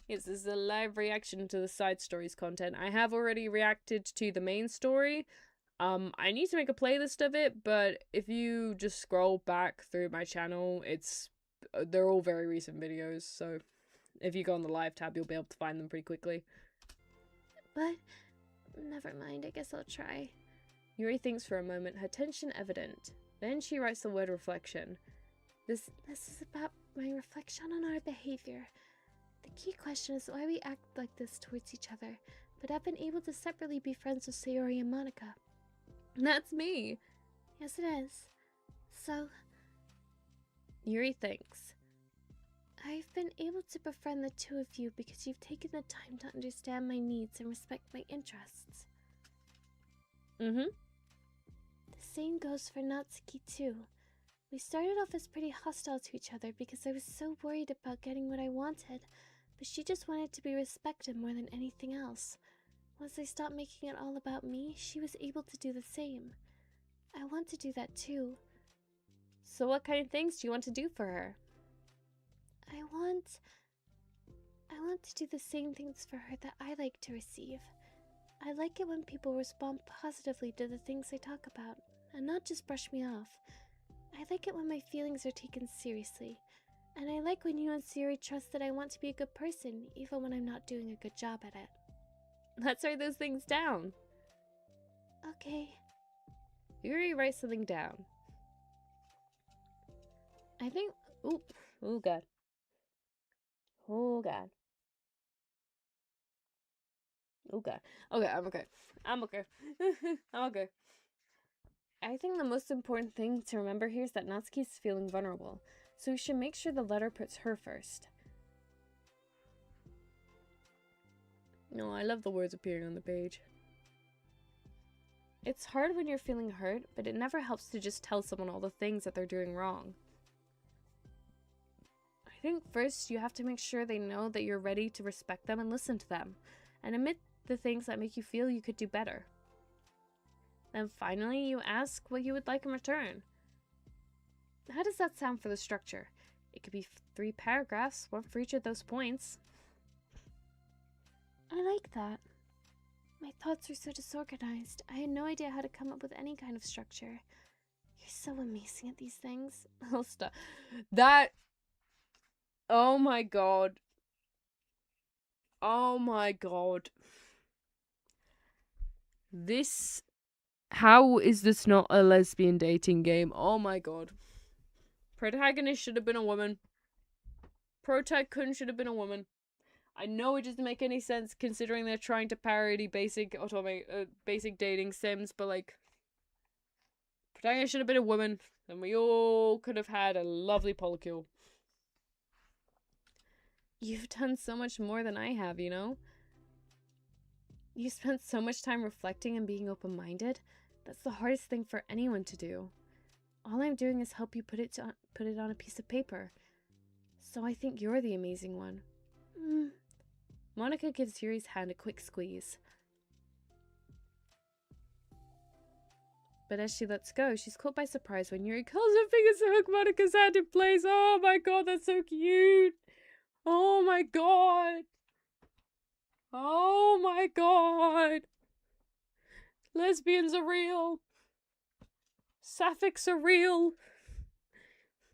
Yes, this is a live reaction to the side stories content. I have already reacted to the main story. I need to make a playlist of it, but if you just scroll back through my channel, they're all very recent videos, so if you go on the live tab, you'll be able to find them pretty quickly. But, never mind, I guess I'll try. Yuri thinks for a moment, her tension evident. Then she writes the word reflection. This is about my reflection on our behavior. The key question is why we act like this towards each other, but I've been able to separately be friends with Sayori and Monica. That's me. Yes, it is. So, Yuri thinks. I've been able to befriend the two of you because you've taken the time to understand my needs and respect my interests. The same goes for Natsuki too. We started off as pretty hostile to each other because I was so worried about getting what I wanted, but she just wanted to be respected more than anything else. Once I stopped making it all about me, she was able to do the same. I want to do that too. So what kind of things do you want to do for her? I want to do the same things for her that I like to receive. I like it when people respond positively to the things I talk about, and not just brush me off. I like it when my feelings are taken seriously, and I like when you and Siri trust that I want to be a good person, even when I'm not doing a good job at it. Let's write those things down. Okay. Yuri writes something down. I think... Oh, God. Oh, God. Oh, God. Okay, I'm okay. I'm okay. I'm okay. I think the most important thing to remember here is that Natsuki's feeling vulnerable, so we should make sure the letter puts her first. No, I love the words appearing on the page. It's hard when you're feeling hurt, but it never helps to just tell someone all the things that they're doing wrong. I think first you have to make sure they know that you're ready to respect them and listen to them, and admit the things that make you feel you could do better. Then finally, you ask what you would like in return. How does that sound for the structure? It could be 3 paragraphs, one for each of those points. I like that. My thoughts were so disorganized. I had no idea how to come up with any kind of structure. You're so amazing at these things. Oh, stop. That... Oh my god. Oh my god. This... How is this not a lesbian dating game? Oh my god. Protagonist should have been a woman. Protagonist should have been a woman. I know it doesn't make any sense considering they're trying to parody basic dating sims, but like... Protagonist should have been a woman, and we all could have had a lovely polycule. You've done so much more than I have, you know? You spent so much time reflecting and being open-minded. That's the hardest thing for anyone to do. All I'm doing is help you put it on a piece of paper. So I think you're the amazing one. Monica gives Yuri's hand a quick squeeze. But as she lets go, she's caught by surprise when Yuri curls her fingers to hook Monica's hand in place. Oh my god, that's so cute! Oh my god! Oh my god! Lesbians are real! Sapphics are real!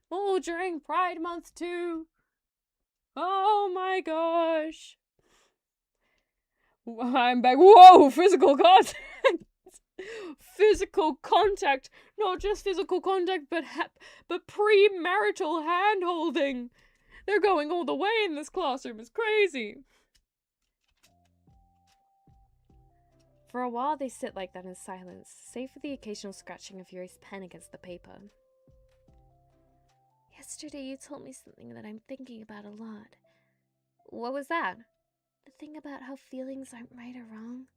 Oh, during Pride Month too! Oh my gosh! I'm back. Whoa! Physical contact! Physical contact! Not just physical contact, but premarital hand-holding! They're going all the way in this classroom. It's crazy! For a while, they sit like that in silence, save for the occasional scratching of Yuri's pen against the paper. Yesterday you told me something that I'm thinking about a lot. What was that? The thing about how feelings aren't right or wrong,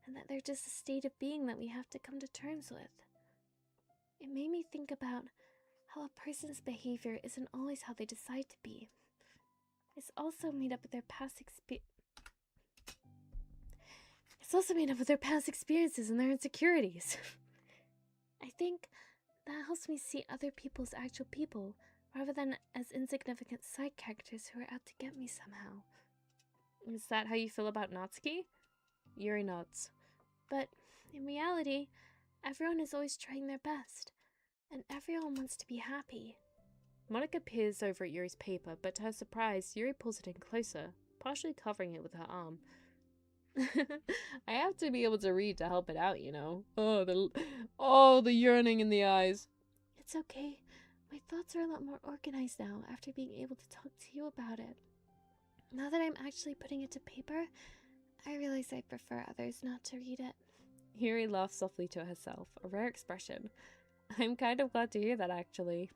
and that they're just a state of being that we have to come to terms with. It made me think about how a person's behavior isn't always how they decide to be. It's also made up of their past experiences and their insecurities. I think that helps me see other people as actual people, rather than as insignificant side characters who are out to get me somehow. Is that how you feel about Natsuki? Yuri nods. But in reality, everyone is always trying their best, and everyone wants to be happy. Monica peers over at Yuri's paper, but to her surprise, Yuri pulls it in closer, partially covering it with her arm. I have to be able to read to help it out, you know. Oh, the yearning in the eyes. It's okay. My thoughts are a lot more organized now after being able to talk to you about it. Now that I'm actually putting it to paper, I realize I prefer others not to read it. Yuri laughs softly to herself, a rare expression. I'm kind of glad to hear that, actually.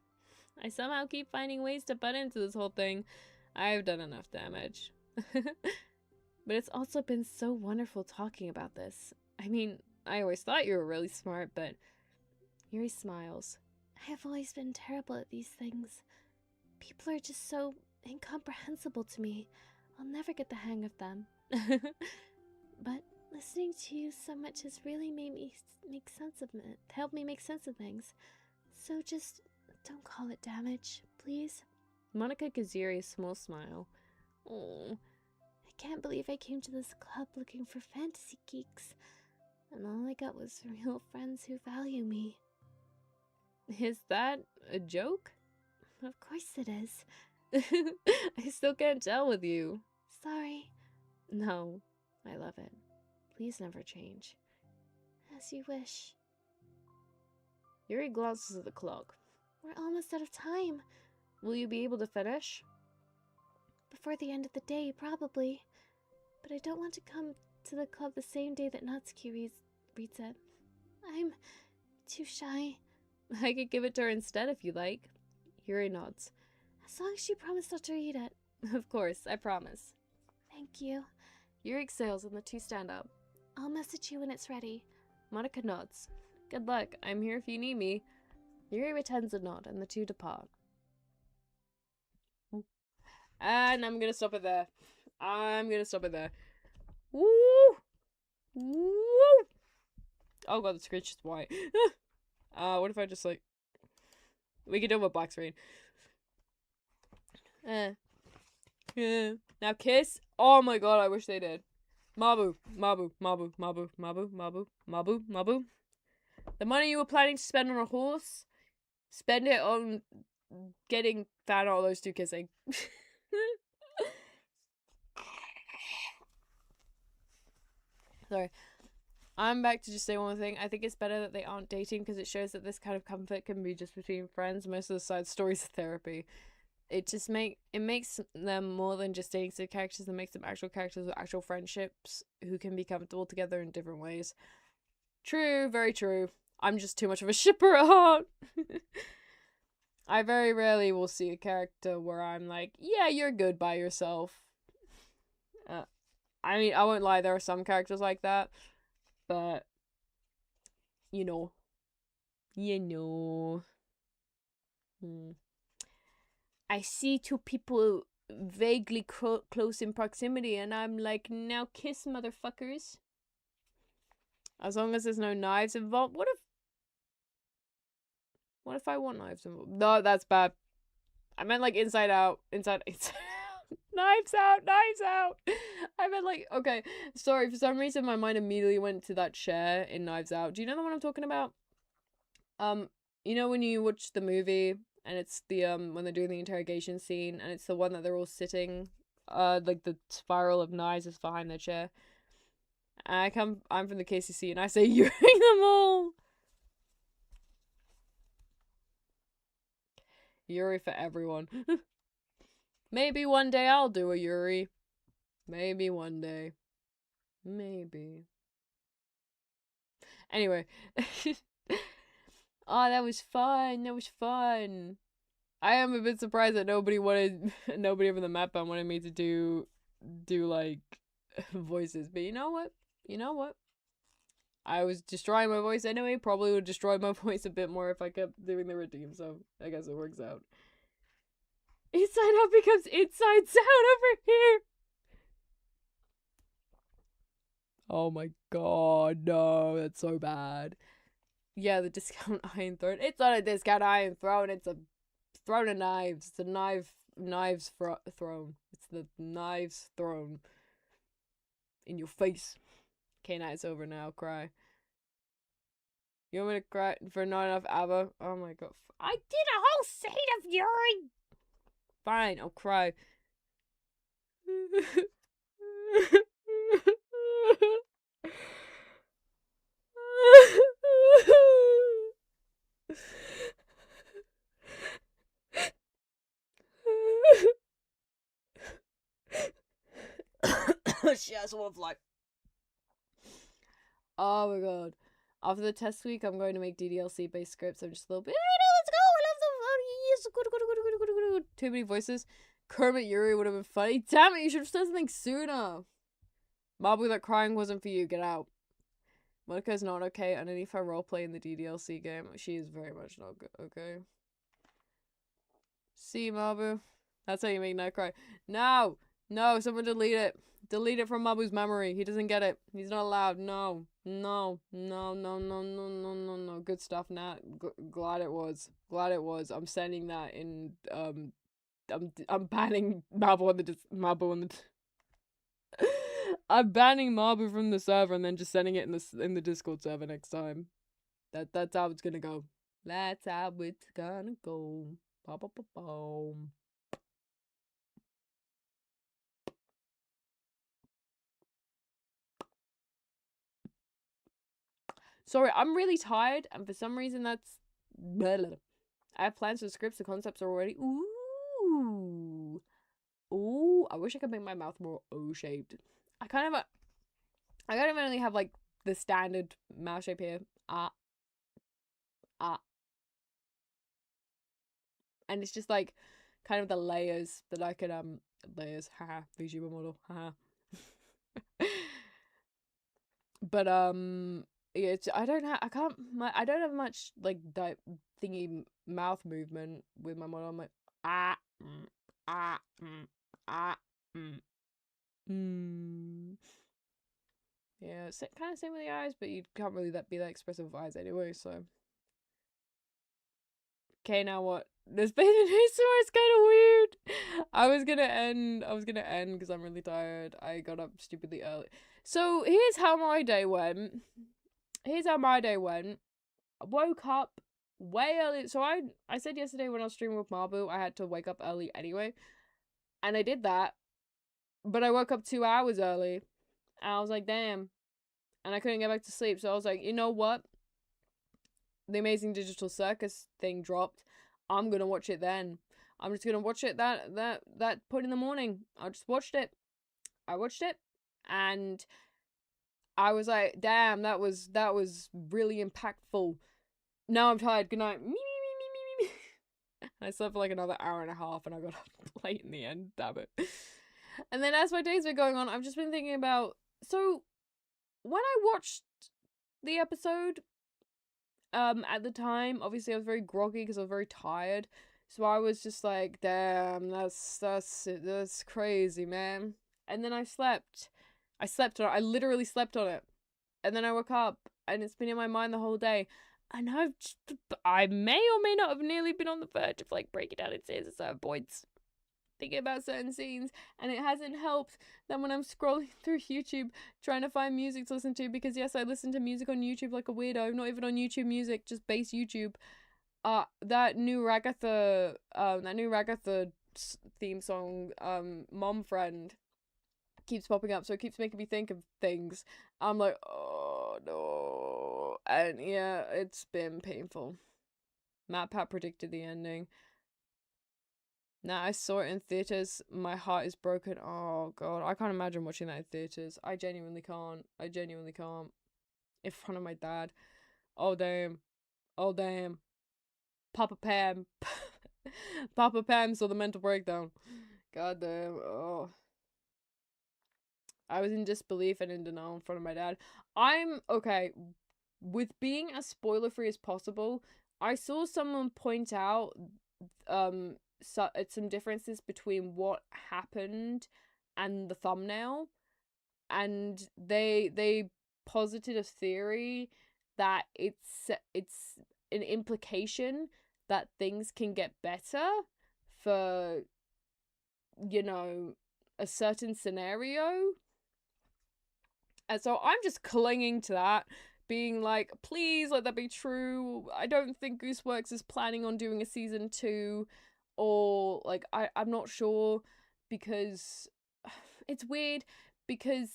I somehow keep finding ways to butt into this whole thing. I've done enough damage. But it's also been so wonderful talking about this. I mean, I always thought you were really smart, but... Yuri smiles. I have always been terrible at these things. People are just so incomprehensible to me. I'll never get the hang of them. But Listening to you so much has really made me make sense of it, helped me make sense of things. So just don't call it damage, please. Monica Kaziri a small smile. Oh, I can't believe I came to this club looking for fantasy geeks, and all I got was real friends who value me. Is that a joke? Of course it is. I still can't tell with you. Sorry. No, I love it. Please never change. As you wish. Yuri glances at the clock. We're almost out of time. Will you be able to finish? Before the end of the day, probably. But I don't want to come to the club the same day that Natsuki reads it. I'm too shy. I could give it to her instead if you like. Yuri nods. As long as you promise not to read it. Of course, I promise. Thank you. Yuri exhales and the two stand up. I'll message you when it's ready. Monica nods. Good luck. I'm here if you need me. Yuri returns a nod and the two depart. And I'm gonna stop it there. Woo! Woo! Oh god, the screen's just white. What if I just like... We could do it with black screen. Now kiss. Oh my god, I wish they did. Mabu, Mabu, Mabu, Mabu, Mabu, Mabu, Mabu, Mabu. The money you were planning to spend on a horse, spend it on getting fat all those two kissing. Sorry. I'm back to just say one thing. I think it's better that they aren't dating because it shows that this kind of comfort can be just between friends. Most of the side stories are therapy. It makes them more than just dating side characters. It makes them actual characters with actual friendships who can be comfortable together in different ways. True, very true. I'm just too much of a shipper at heart. I very rarely will see a character where I'm like, yeah, you're good by yourself. I mean, I won't lie, there are some characters like that. But, you know. I see two people vaguely close in proximity, and I'm like, now kiss, motherfuckers. As long as there's no knives involved. What if I want knives involved? No, that's bad. I meant like inside out. Inside out. Knives out. I meant like, okay. Sorry, for some reason my mind immediately went to that chair in Knives Out. Do you know the one I'm talking about? You know when you watch the movie and it's the when they're doing the interrogation scene and it's the one that they're all sitting, like the spiral of knives is behind the chair. And I'm from the KCC and I say you're them all. Yuri for everyone. Maybe one day I'll do a Yuri. Maybe one day. Maybe. Anyway. Oh, that was fun. I am a bit surprised that nobody from the map band wanted me to do like voices. But you know what? I was destroying my voice anyway. Probably would destroy my voice a bit more if I kept doing the redeem. So I guess it works out. Inside Out becomes Inside Out over here. Oh my god, no, that's so bad. Yeah, the discount iron throne. It's not a discount iron throne, it's a throne of knives. It's a knives throne. It's the knives throne. In your face. Okay, now it's over now, cry. You want me to cry for not enough ABBA? Oh my god. I did a whole scene of Yuri! Fine, I'll cry. She has one fly. Oh my god. After the test week, I'm going to make DDLC based scripts. I'm just a little bit. Let's go! I love them. Oh, yes. Good. Too many voices. Kermit Yuri would have been funny. Damn it, you should have said something sooner. Mabu, that crying wasn't for you. Get out. Monica is not okay underneath her roleplay in the DDLC game. She is very much not good. Okay. See, Mabu. That's how you make Night cry. No! No, someone delete it. Delete it from Mabu's memory. He doesn't get it. He's not allowed. No. No. No, no, no, no, no, no, no. Good stuff, Nat. Glad it was. Glad it was. I'm sending that in, I'm banning Mabu on the, Mabu on the, I'm banning Mabu from the server and then just sending it in the Discord server next time. That's how it's gonna go. That's how it's gonna go. Ba-ba-ba-boom. Sorry, I'm really tired, and for some reason that's... Blah, blah, blah. I have plans for scripts, the concepts are already... Ooh. Ooh, I wish I could make my mouth more O-shaped. I kind of only have, like, the standard mouth shape here. And it's just, like, kind of the layers that I could, layers, haha, VTuber model, haha. But, yeah, I don't have much, like, thingy mouth movement with my model. I'm like, yeah, kind of same with the eyes, but you can't really be that expressive with eyes anyway, so. Okay, now what? This bathing ASMR is kind of weird. I was gonna end because I'm really tired. I got up stupidly early. So here's how my day went. I woke up way early. So I said yesterday when I was streaming with Mabu, I had to wake up early anyway. And I did that. But I woke up 2 hours early. And I was like, damn. And I couldn't get back to sleep. So I was like, you know what? The Amazing Digital Circus thing dropped. I'm gonna watch it then. I'm just gonna watch it that point in the morning. I just watched it. I watched it. And I was like, damn, that was really impactful. Now I'm tired. Good night. I slept for like another hour and a half and I got up late in the end. Damn it. And then as my days were going on, I've just been thinking about... So, when I watched the episode, at the time, obviously I was very groggy because I was very tired. So I was just like, damn, that's crazy, man. And then I slept. I slept on it. I literally slept on it. And then I woke up and it's been in my mind the whole day. And I may or may not have nearly been on the verge of like breaking down in tears at certain points, thinking about certain scenes, and it hasn't helped that when I'm scrolling through YouTube trying to find music to listen to, because yes, I listen to music on YouTube like a weirdo, not even on YouTube Music, just base YouTube. That new Ragatha theme song, Mom Friend, keeps popping up, so it keeps making me think of things. I'm like, oh no. And yeah, it's been painful. MatPat predicted the ending. Now I saw it in theaters. My heart is broken. Oh god, I can't imagine watching that in theaters. I genuinely can't. In front of my dad. Oh damn. Oh damn. Papa Pam. Papa Pam saw the mental breakdown. God damn. Oh. I was in disbelief and in denial in front of my dad. I'm okay with being as spoiler free as possible. I saw someone point out some differences between what happened and the thumbnail, and they posited a theory that it's an implication that things can get better for, you know, a certain scenario. And so I'm just clinging to that, being like, please let that be true. I don't think Gooseworks is planning on doing a season 2, or like I'm not sure, because it's weird, because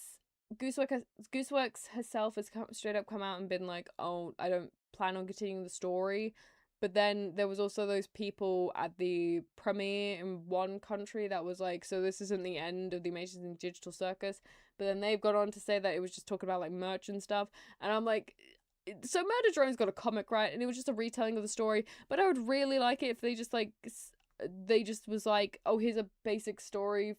Gooseworks herself has straight up come out and been like, oh, I don't plan on continuing the story. But then there was also those people at the premiere in one country that was like, so this isn't the end of the Amazing Digital Circus. But then they've got on to say that it was just talking about like merch and stuff. And I'm like, so Murder Drone's got a comic, right? And it was just a retelling of the story. But I would really like it if they just was like, oh, here's a basic story,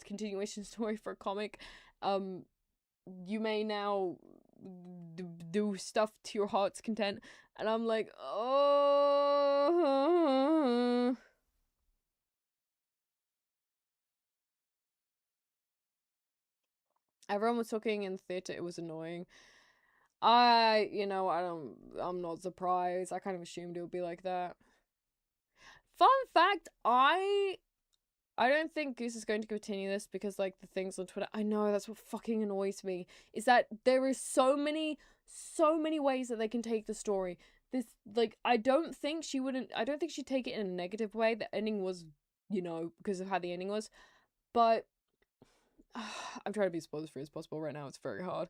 continuation story for a comic. You may now do stuff to your heart's content. And I'm like, oh. Everyone was talking in the theater. It was annoying. I'm not surprised. I kind of assumed it would be like that. Fun fact, I don't think Goose is going to continue this because, like, the things on Twitter, I know that's what fucking annoys me, is that there is so many ways that they can take the story. This, like, I don't think she'd take it in a negative way. The ending was, because of how the ending was, but I'm trying to be spoilers free as possible right now. It's very hard.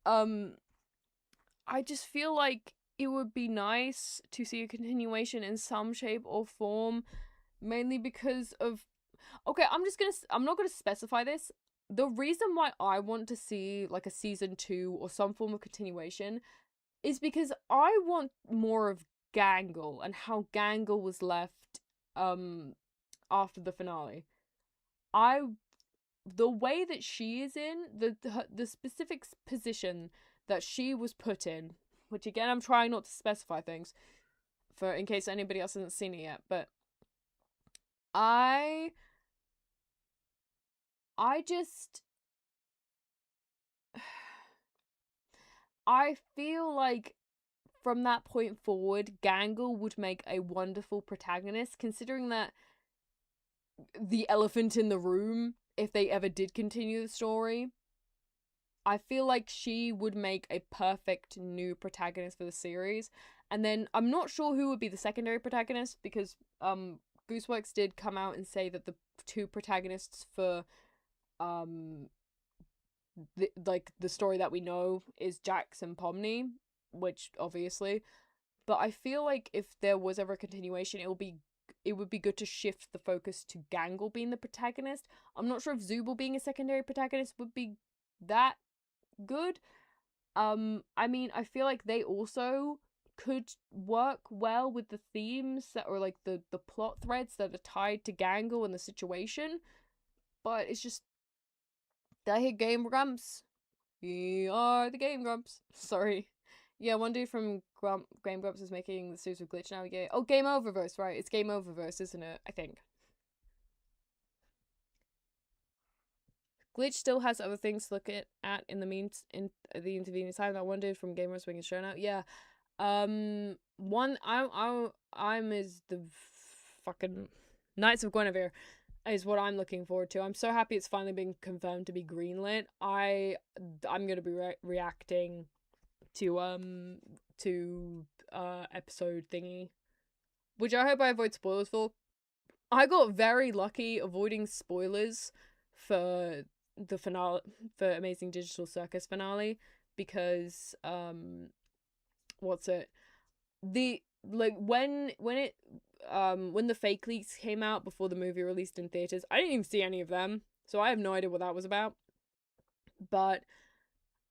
I just feel like it would be nice to see a continuation in some shape or form, mainly because of. Okay, I'm not gonna specify this. The reason why I want to see like a season 2 or some form of continuation is because I want more of Gangle and how Gangle was left after the finale. The way that she is in, the specific position that she was put in, which again I'm trying not to specify things for in case anybody else hasn't seen it yet, but I just I feel like from that point forward, Gangle would make a wonderful protagonist, considering that the elephant in the room, if they ever did continue the story, I feel like she would make a perfect new protagonist for the series. And then I'm not sure who would be the secondary protagonist because Gooseworks did come out and say that the two protagonists for the story that we know is Jax and Pomni, which obviously, but I feel like if there was ever a continuation, it would be good to shift the focus to Gangle being the protagonist. I'm not sure if Zubul being a secondary protagonist would be that good. I mean, I feel like they also could work well with the themes that are like the plot threads that are tied to Gangle and the situation, but it's just did I hit Game Grumps? We are the Game Grumps. Sorry. Yeah, one dude from Game Grumps is making the series with Glitch now. Yeah. Oh, Game Oververse, right? It's Game Oververse, isn't it? I think. Glitch still has other things to look at in the memes in the intervening time. That one dude from Gamers Wing is shown out. Yeah. I'm is the fucking Knights of Guinevere is what I'm looking forward to. I'm so happy it's finally been confirmed to be greenlit. I'm gonna be reacting to episode thingy, which I hope I avoid spoilers for. I got very lucky avoiding spoilers for the finale, for Amazing Digital Circus finale, because what's it, the like when the fake leaks came out before the movie released in theaters, I didn't even see any of them, so I have no idea what that was about. But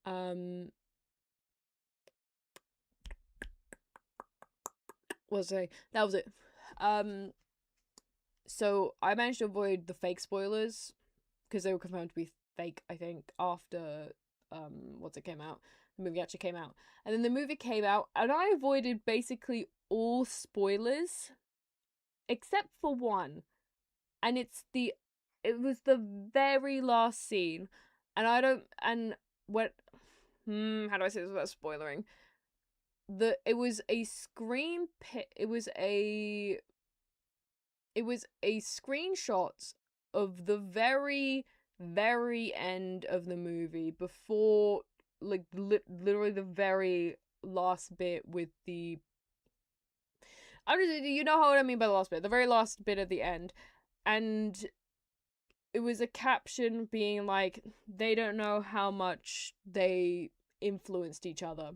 that was it. So I managed to avoid the fake spoilers because they were confirmed to be fake, I think, after came out. The movie actually came out. And then the movie came out and I avoided basically all spoilers except for one. And it was the very last scene. And I don't how do I say this without spoiling? It was a screenshot of the very very end of the movie before like literally the very last bit with the you know what I mean by the last bit, the very last bit at the end, and it was a caption being like they don't know how much they influenced each other,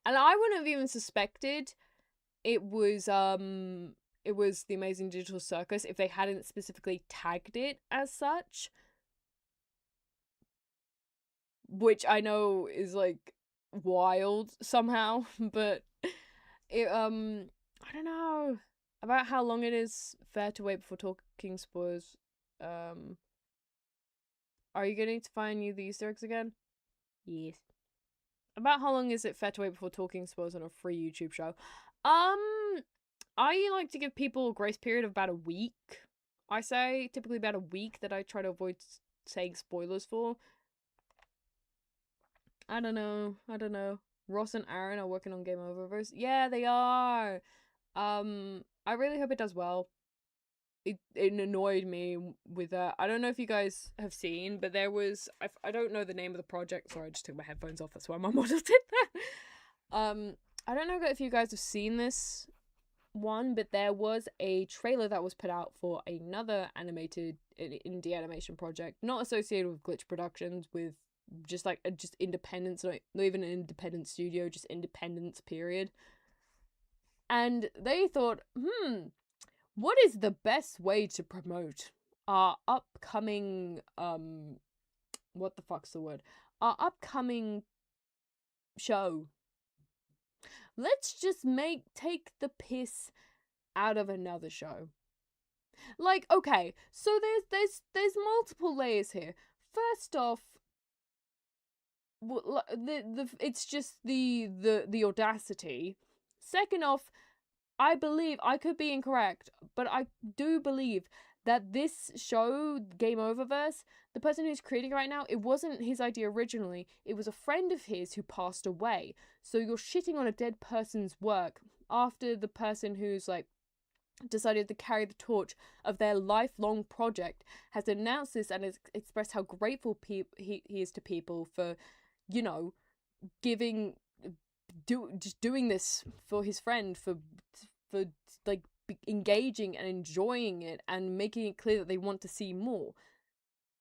and I wouldn't have even suspected it was the Amazing Digital Circus if they hadn't specifically tagged it as such, which I know is like wild somehow, but it I don't know about how long it is fair to wait before talking spoilers. Are you getting to find you the Easter eggs again? Yes. About how long is it fair to wait before talking spoilers on a free YouTube show? I like to give people a grace period of about a week. I say typically about a week that I try to avoid saying spoilers for. I don't know. Ross and Aaron are working on Game Oververse. Yeah, they are. I really hope it does well. It annoyed me with that. I don't know if you guys have seen, but there was I don't know the name of the project. Sorry, I just took my headphones off. That's why my model did that. I don't know if you guys have seen this one, but there was a trailer that was put out for another animated indie animation project, not associated with Glitch Productions, with just like just independence, not even an independent studio, just independence period. And they thought, what is the best way to promote our upcoming what the fuck's the word? Our upcoming show. Let's just take the piss out of another show. Like, okay, so there's multiple layers here. First off, it's just the audacity. Second off, I believe, I could be incorrect, but I do believe that this show, Game Oververse, the person who's creating it right now, it wasn't his idea originally. It was a friend of his who passed away. So you're shitting on a dead person's work after the person who's like decided to carry the torch of their lifelong project has announced this and has expressed how grateful he is to people for, you know, just doing this for his friend, for like engaging and enjoying it and making it clear that they want to see more.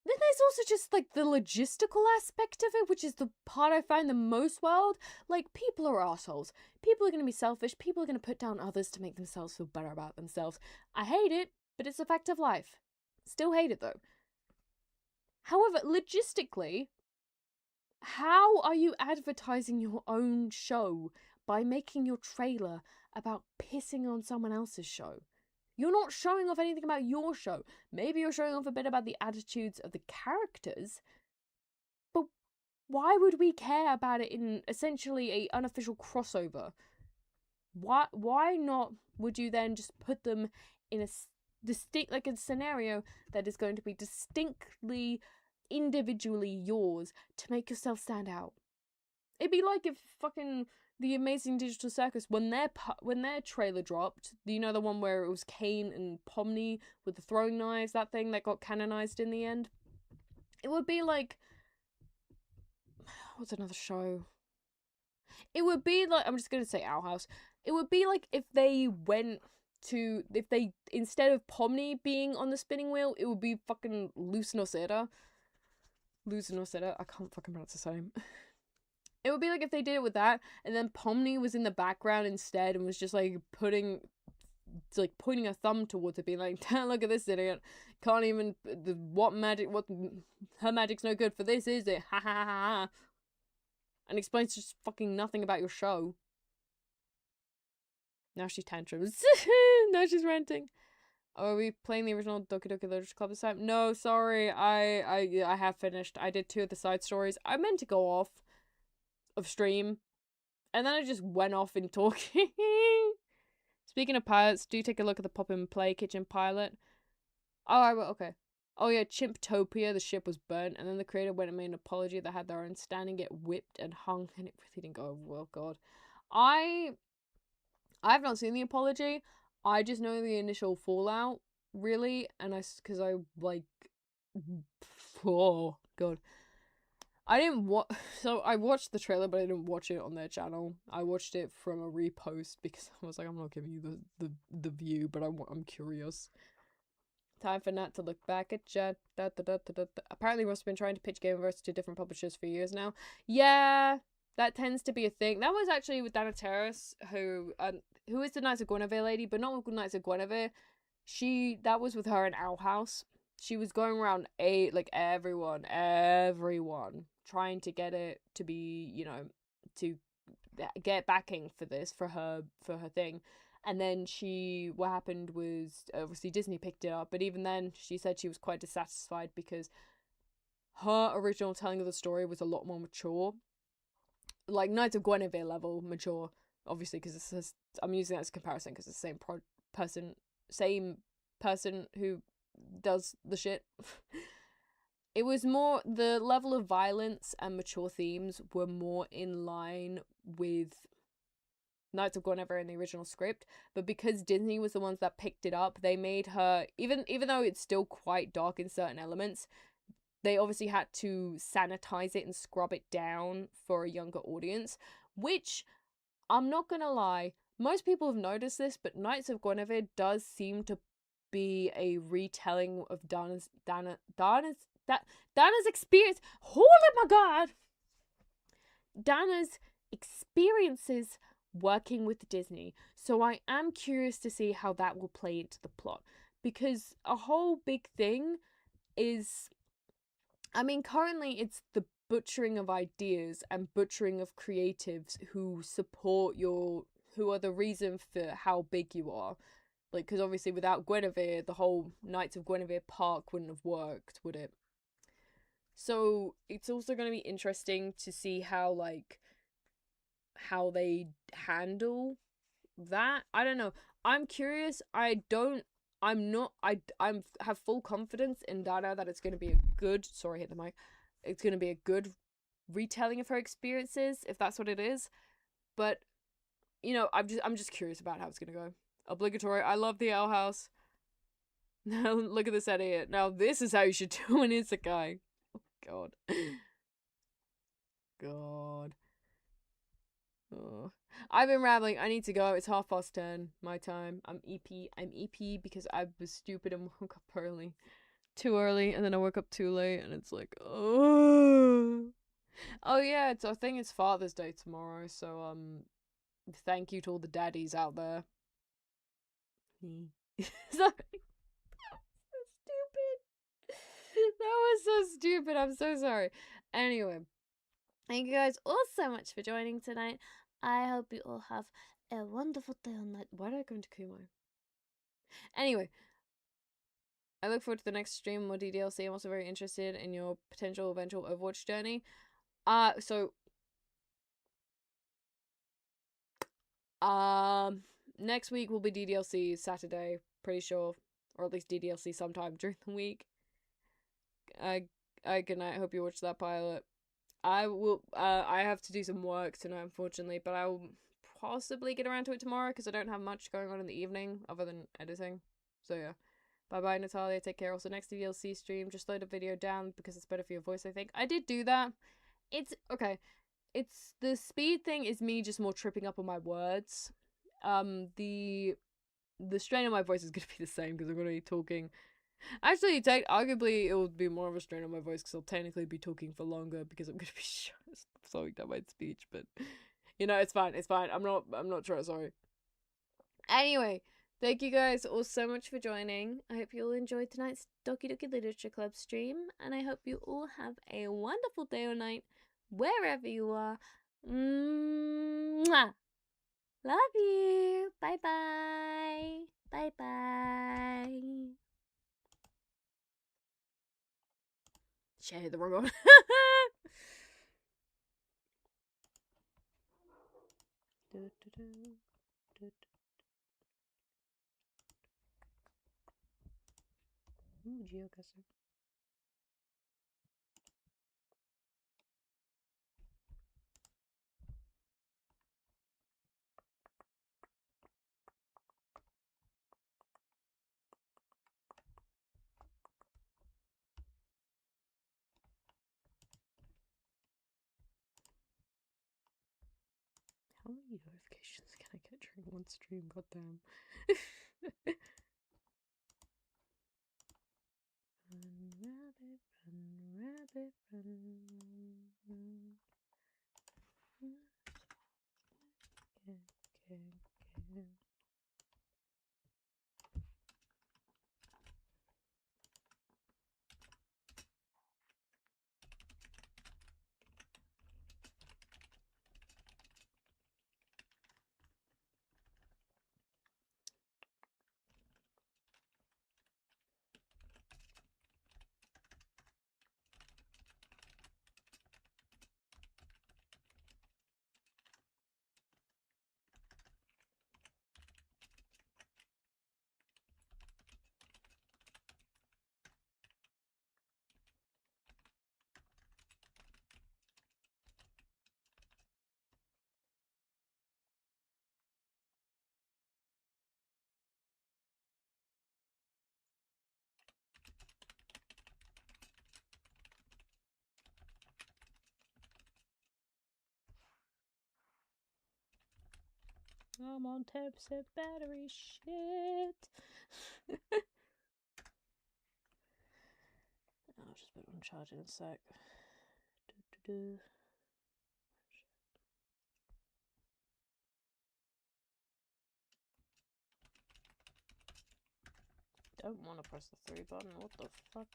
Then there's also just like the logistical aspect of it, which is the part I find the most wild. Like, people are assholes. People are going to be selfish. People are going to put down others to make themselves feel better about themselves. I hate it, but it's a fact of life. Still hate it though. However, logistically, how are you advertising your own show by making your trailer about pissing on someone else's show? You're not showing off anything about your show. Maybe you're showing off a bit about the attitudes of the characters, but why would we care about it in essentially a unofficial crossover? Why not would you then just put them in a distinct, like a scenario that is going to be distinctly individually yours to make yourself stand out? It'd be like if fucking the Amazing Digital Circus, when their trailer dropped, you know, the one where it was Kane and Pomni with the throwing knives, that thing that got canonized in the end. It would be like, what's another show? It would be like, I'm just gonna say Owl House. It would be like if they instead of Pomni being on the spinning wheel, it would be fucking Luz Nocera. I can't fucking pronounce the name. It would be like if they did it with that, and then Pomni was in the background instead and was just like pointing a thumb towards it, being like, "Look at this idiot! Can't even her magic's no good for this, is it? Ha ha ha ha!" And explains just fucking nothing about your show. Now she tantrums. Now she's ranting. Oh, are we playing the original Doki Doki Literature Club this time? No, sorry. I have finished. I did 2 of the side stories. I meant to go off of stream, and then I just went off in talking. Speaking of pilots, do take a look at the Pop and Play Kitchen pilot. Oh, I will. Okay. Oh yeah, Chimptopia, the ship was burnt, and then the creator went and made an apology that had their own standing, get whipped and hung, and it really didn't go over well. God, I've not seen the apology. I just know the initial fallout, really, and because I like, oh god, I didn't so I watched the trailer, but I didn't watch it on their channel. I watched it from a repost because I was like, I'm not giving you the view, but I'm curious. Time for Nat to look back at chat. Apparently, Ross has been trying to pitch Gameverse to different publishers for years now. Yeah, that tends to be a thing. That was actually with Dana Terrace, who is the Knights of Guinevere lady, but not with Knights of Guinevere. That was with her in Owl House. She was going around everyone, trying to get it to be, you know, to get backing for this, for her thing. And then what happened was, obviously Disney picked it up, but even then she said she was quite dissatisfied because her original telling of the story was a lot more mature. Like Knights of Guinevere level mature, obviously, because I'm using that as a comparison because it's the same person who does the shit. it was more, the level of violence and mature themes were more in line with Knights of Guinevere in the original script, but because Disney was the ones that picked it up, they made her, even though it's still quite dark in certain elements, they obviously had to sanitize it and scrub it down for a younger audience, which, I'm not gonna lie, most people have noticed this, but Knights of Guinevere does seem to be a retelling of Dana's experience. Holy my god! Dana's experiences working with Disney. So I am curious to see how that will play into the plot. Because a whole big thing is, I mean, currently it's the butchering of ideas and butchering of creatives who support who are the reason for how big you are. Like, because obviously without Guinevere, the whole Knights of Guinevere park wouldn't have worked, would it? So it's also going to be interesting to see how, like, how they handle that. I don't know. I'm curious. I'm have full confidence in Dana that it's going to be a good, sorry, hit the mic. It's going to be a good retelling of her experiences, if that's what it is. But, you know, I'm just curious about how it's going to go. Obligatory. I love the Owl House. Now look at this idiot. Now this is how you should do an isekai. Oh, God. God. Oh. I've been rambling. I need to go. It's 10:30 my time. I'm EP because I was stupid and woke up early. Too early, and then I woke up too late, and it's like, oh. Oh yeah, I think it's Father's Day tomorrow, so thank you to all the daddies out there. Sorry. So stupid. That was so stupid. I'm so sorry. Anyway, thank you guys all so much for joining tonight. I hope you all have a wonderful day or night. Why did I go into Kumo? Anyway, I look forward to the next stream, more DDLC. I'm also very interested in your potential eventual Overwatch journey. So next week will be DDLC Saturday, pretty sure, or at least DDLC sometime during the week. Good night. Hope you watch that pilot. I will. I have to do some work tonight, unfortunately, but I will possibly get around to it tomorrow because I don't have much going on in the evening other than editing. So yeah. Bye bye, Natalia. Take care. Also, next DLC stream, just load a video down because it's better for your voice, I think. I did do that. It's okay. It's the speed thing is me just more tripping up on my words. The strain of my voice is gonna be the same because I'm gonna be talking. Actually, arguably it would be more of a strain on my voice because I'll technically be talking for longer because I'm gonna be slowing down my speech. But you know, it's fine. It's fine. I'm not sure. Sorry. Anyway, thank you guys all so much for joining. I hope you all enjoyed tonight's Doki Doki Literature Club stream, and I hope you all have a wonderful day or night wherever you are. Mwah! Love you. Bye bye. Bye bye. Shit, I hit the wrong one. Ooh, geocacher. How many notifications can I get during one stream? Goddamn. Run, rabbit, run. Okay. I'm on 10% battery. Shit. I'll just put it on charge in a sec. Don't want to press the 3 button. What the fuck?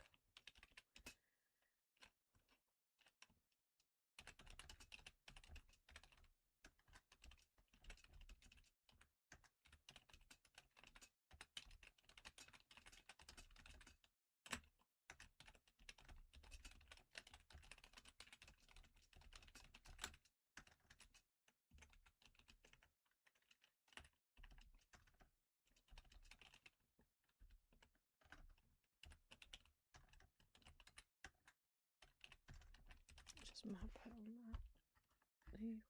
Just map it on that. Wasn't it?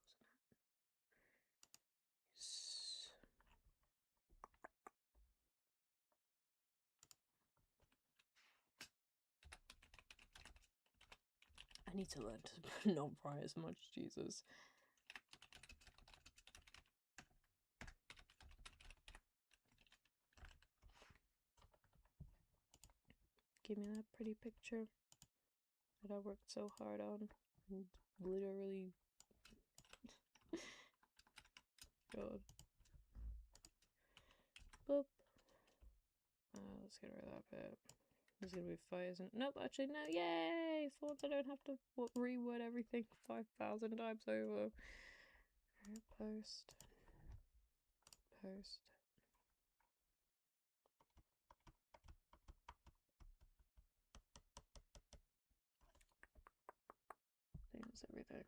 I need to learn to not pry as much, Jesus. Give me that pretty picture that I worked so hard on. And literally. God. Boop. Let's get rid of that bit. There's gonna be fires and nope, actually no, yay! For once I don't have to reword everything 5,000 times over. Post. That's everything.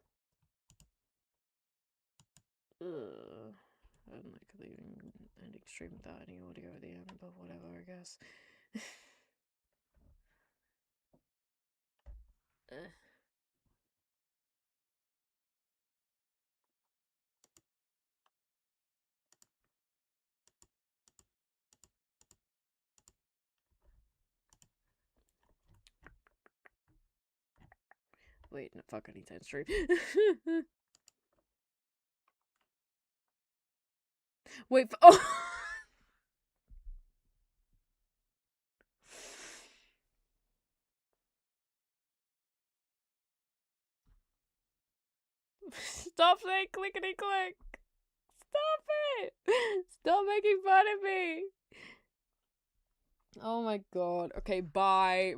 Ugh. I don't like leaving an extreme without any audio at the end, but whatever, I guess. Wait, no, fuck, I need to end stream. Wait, oh! Stop saying clickety click! Stop it! Stop making fun of me! Oh my god. Okay, bye.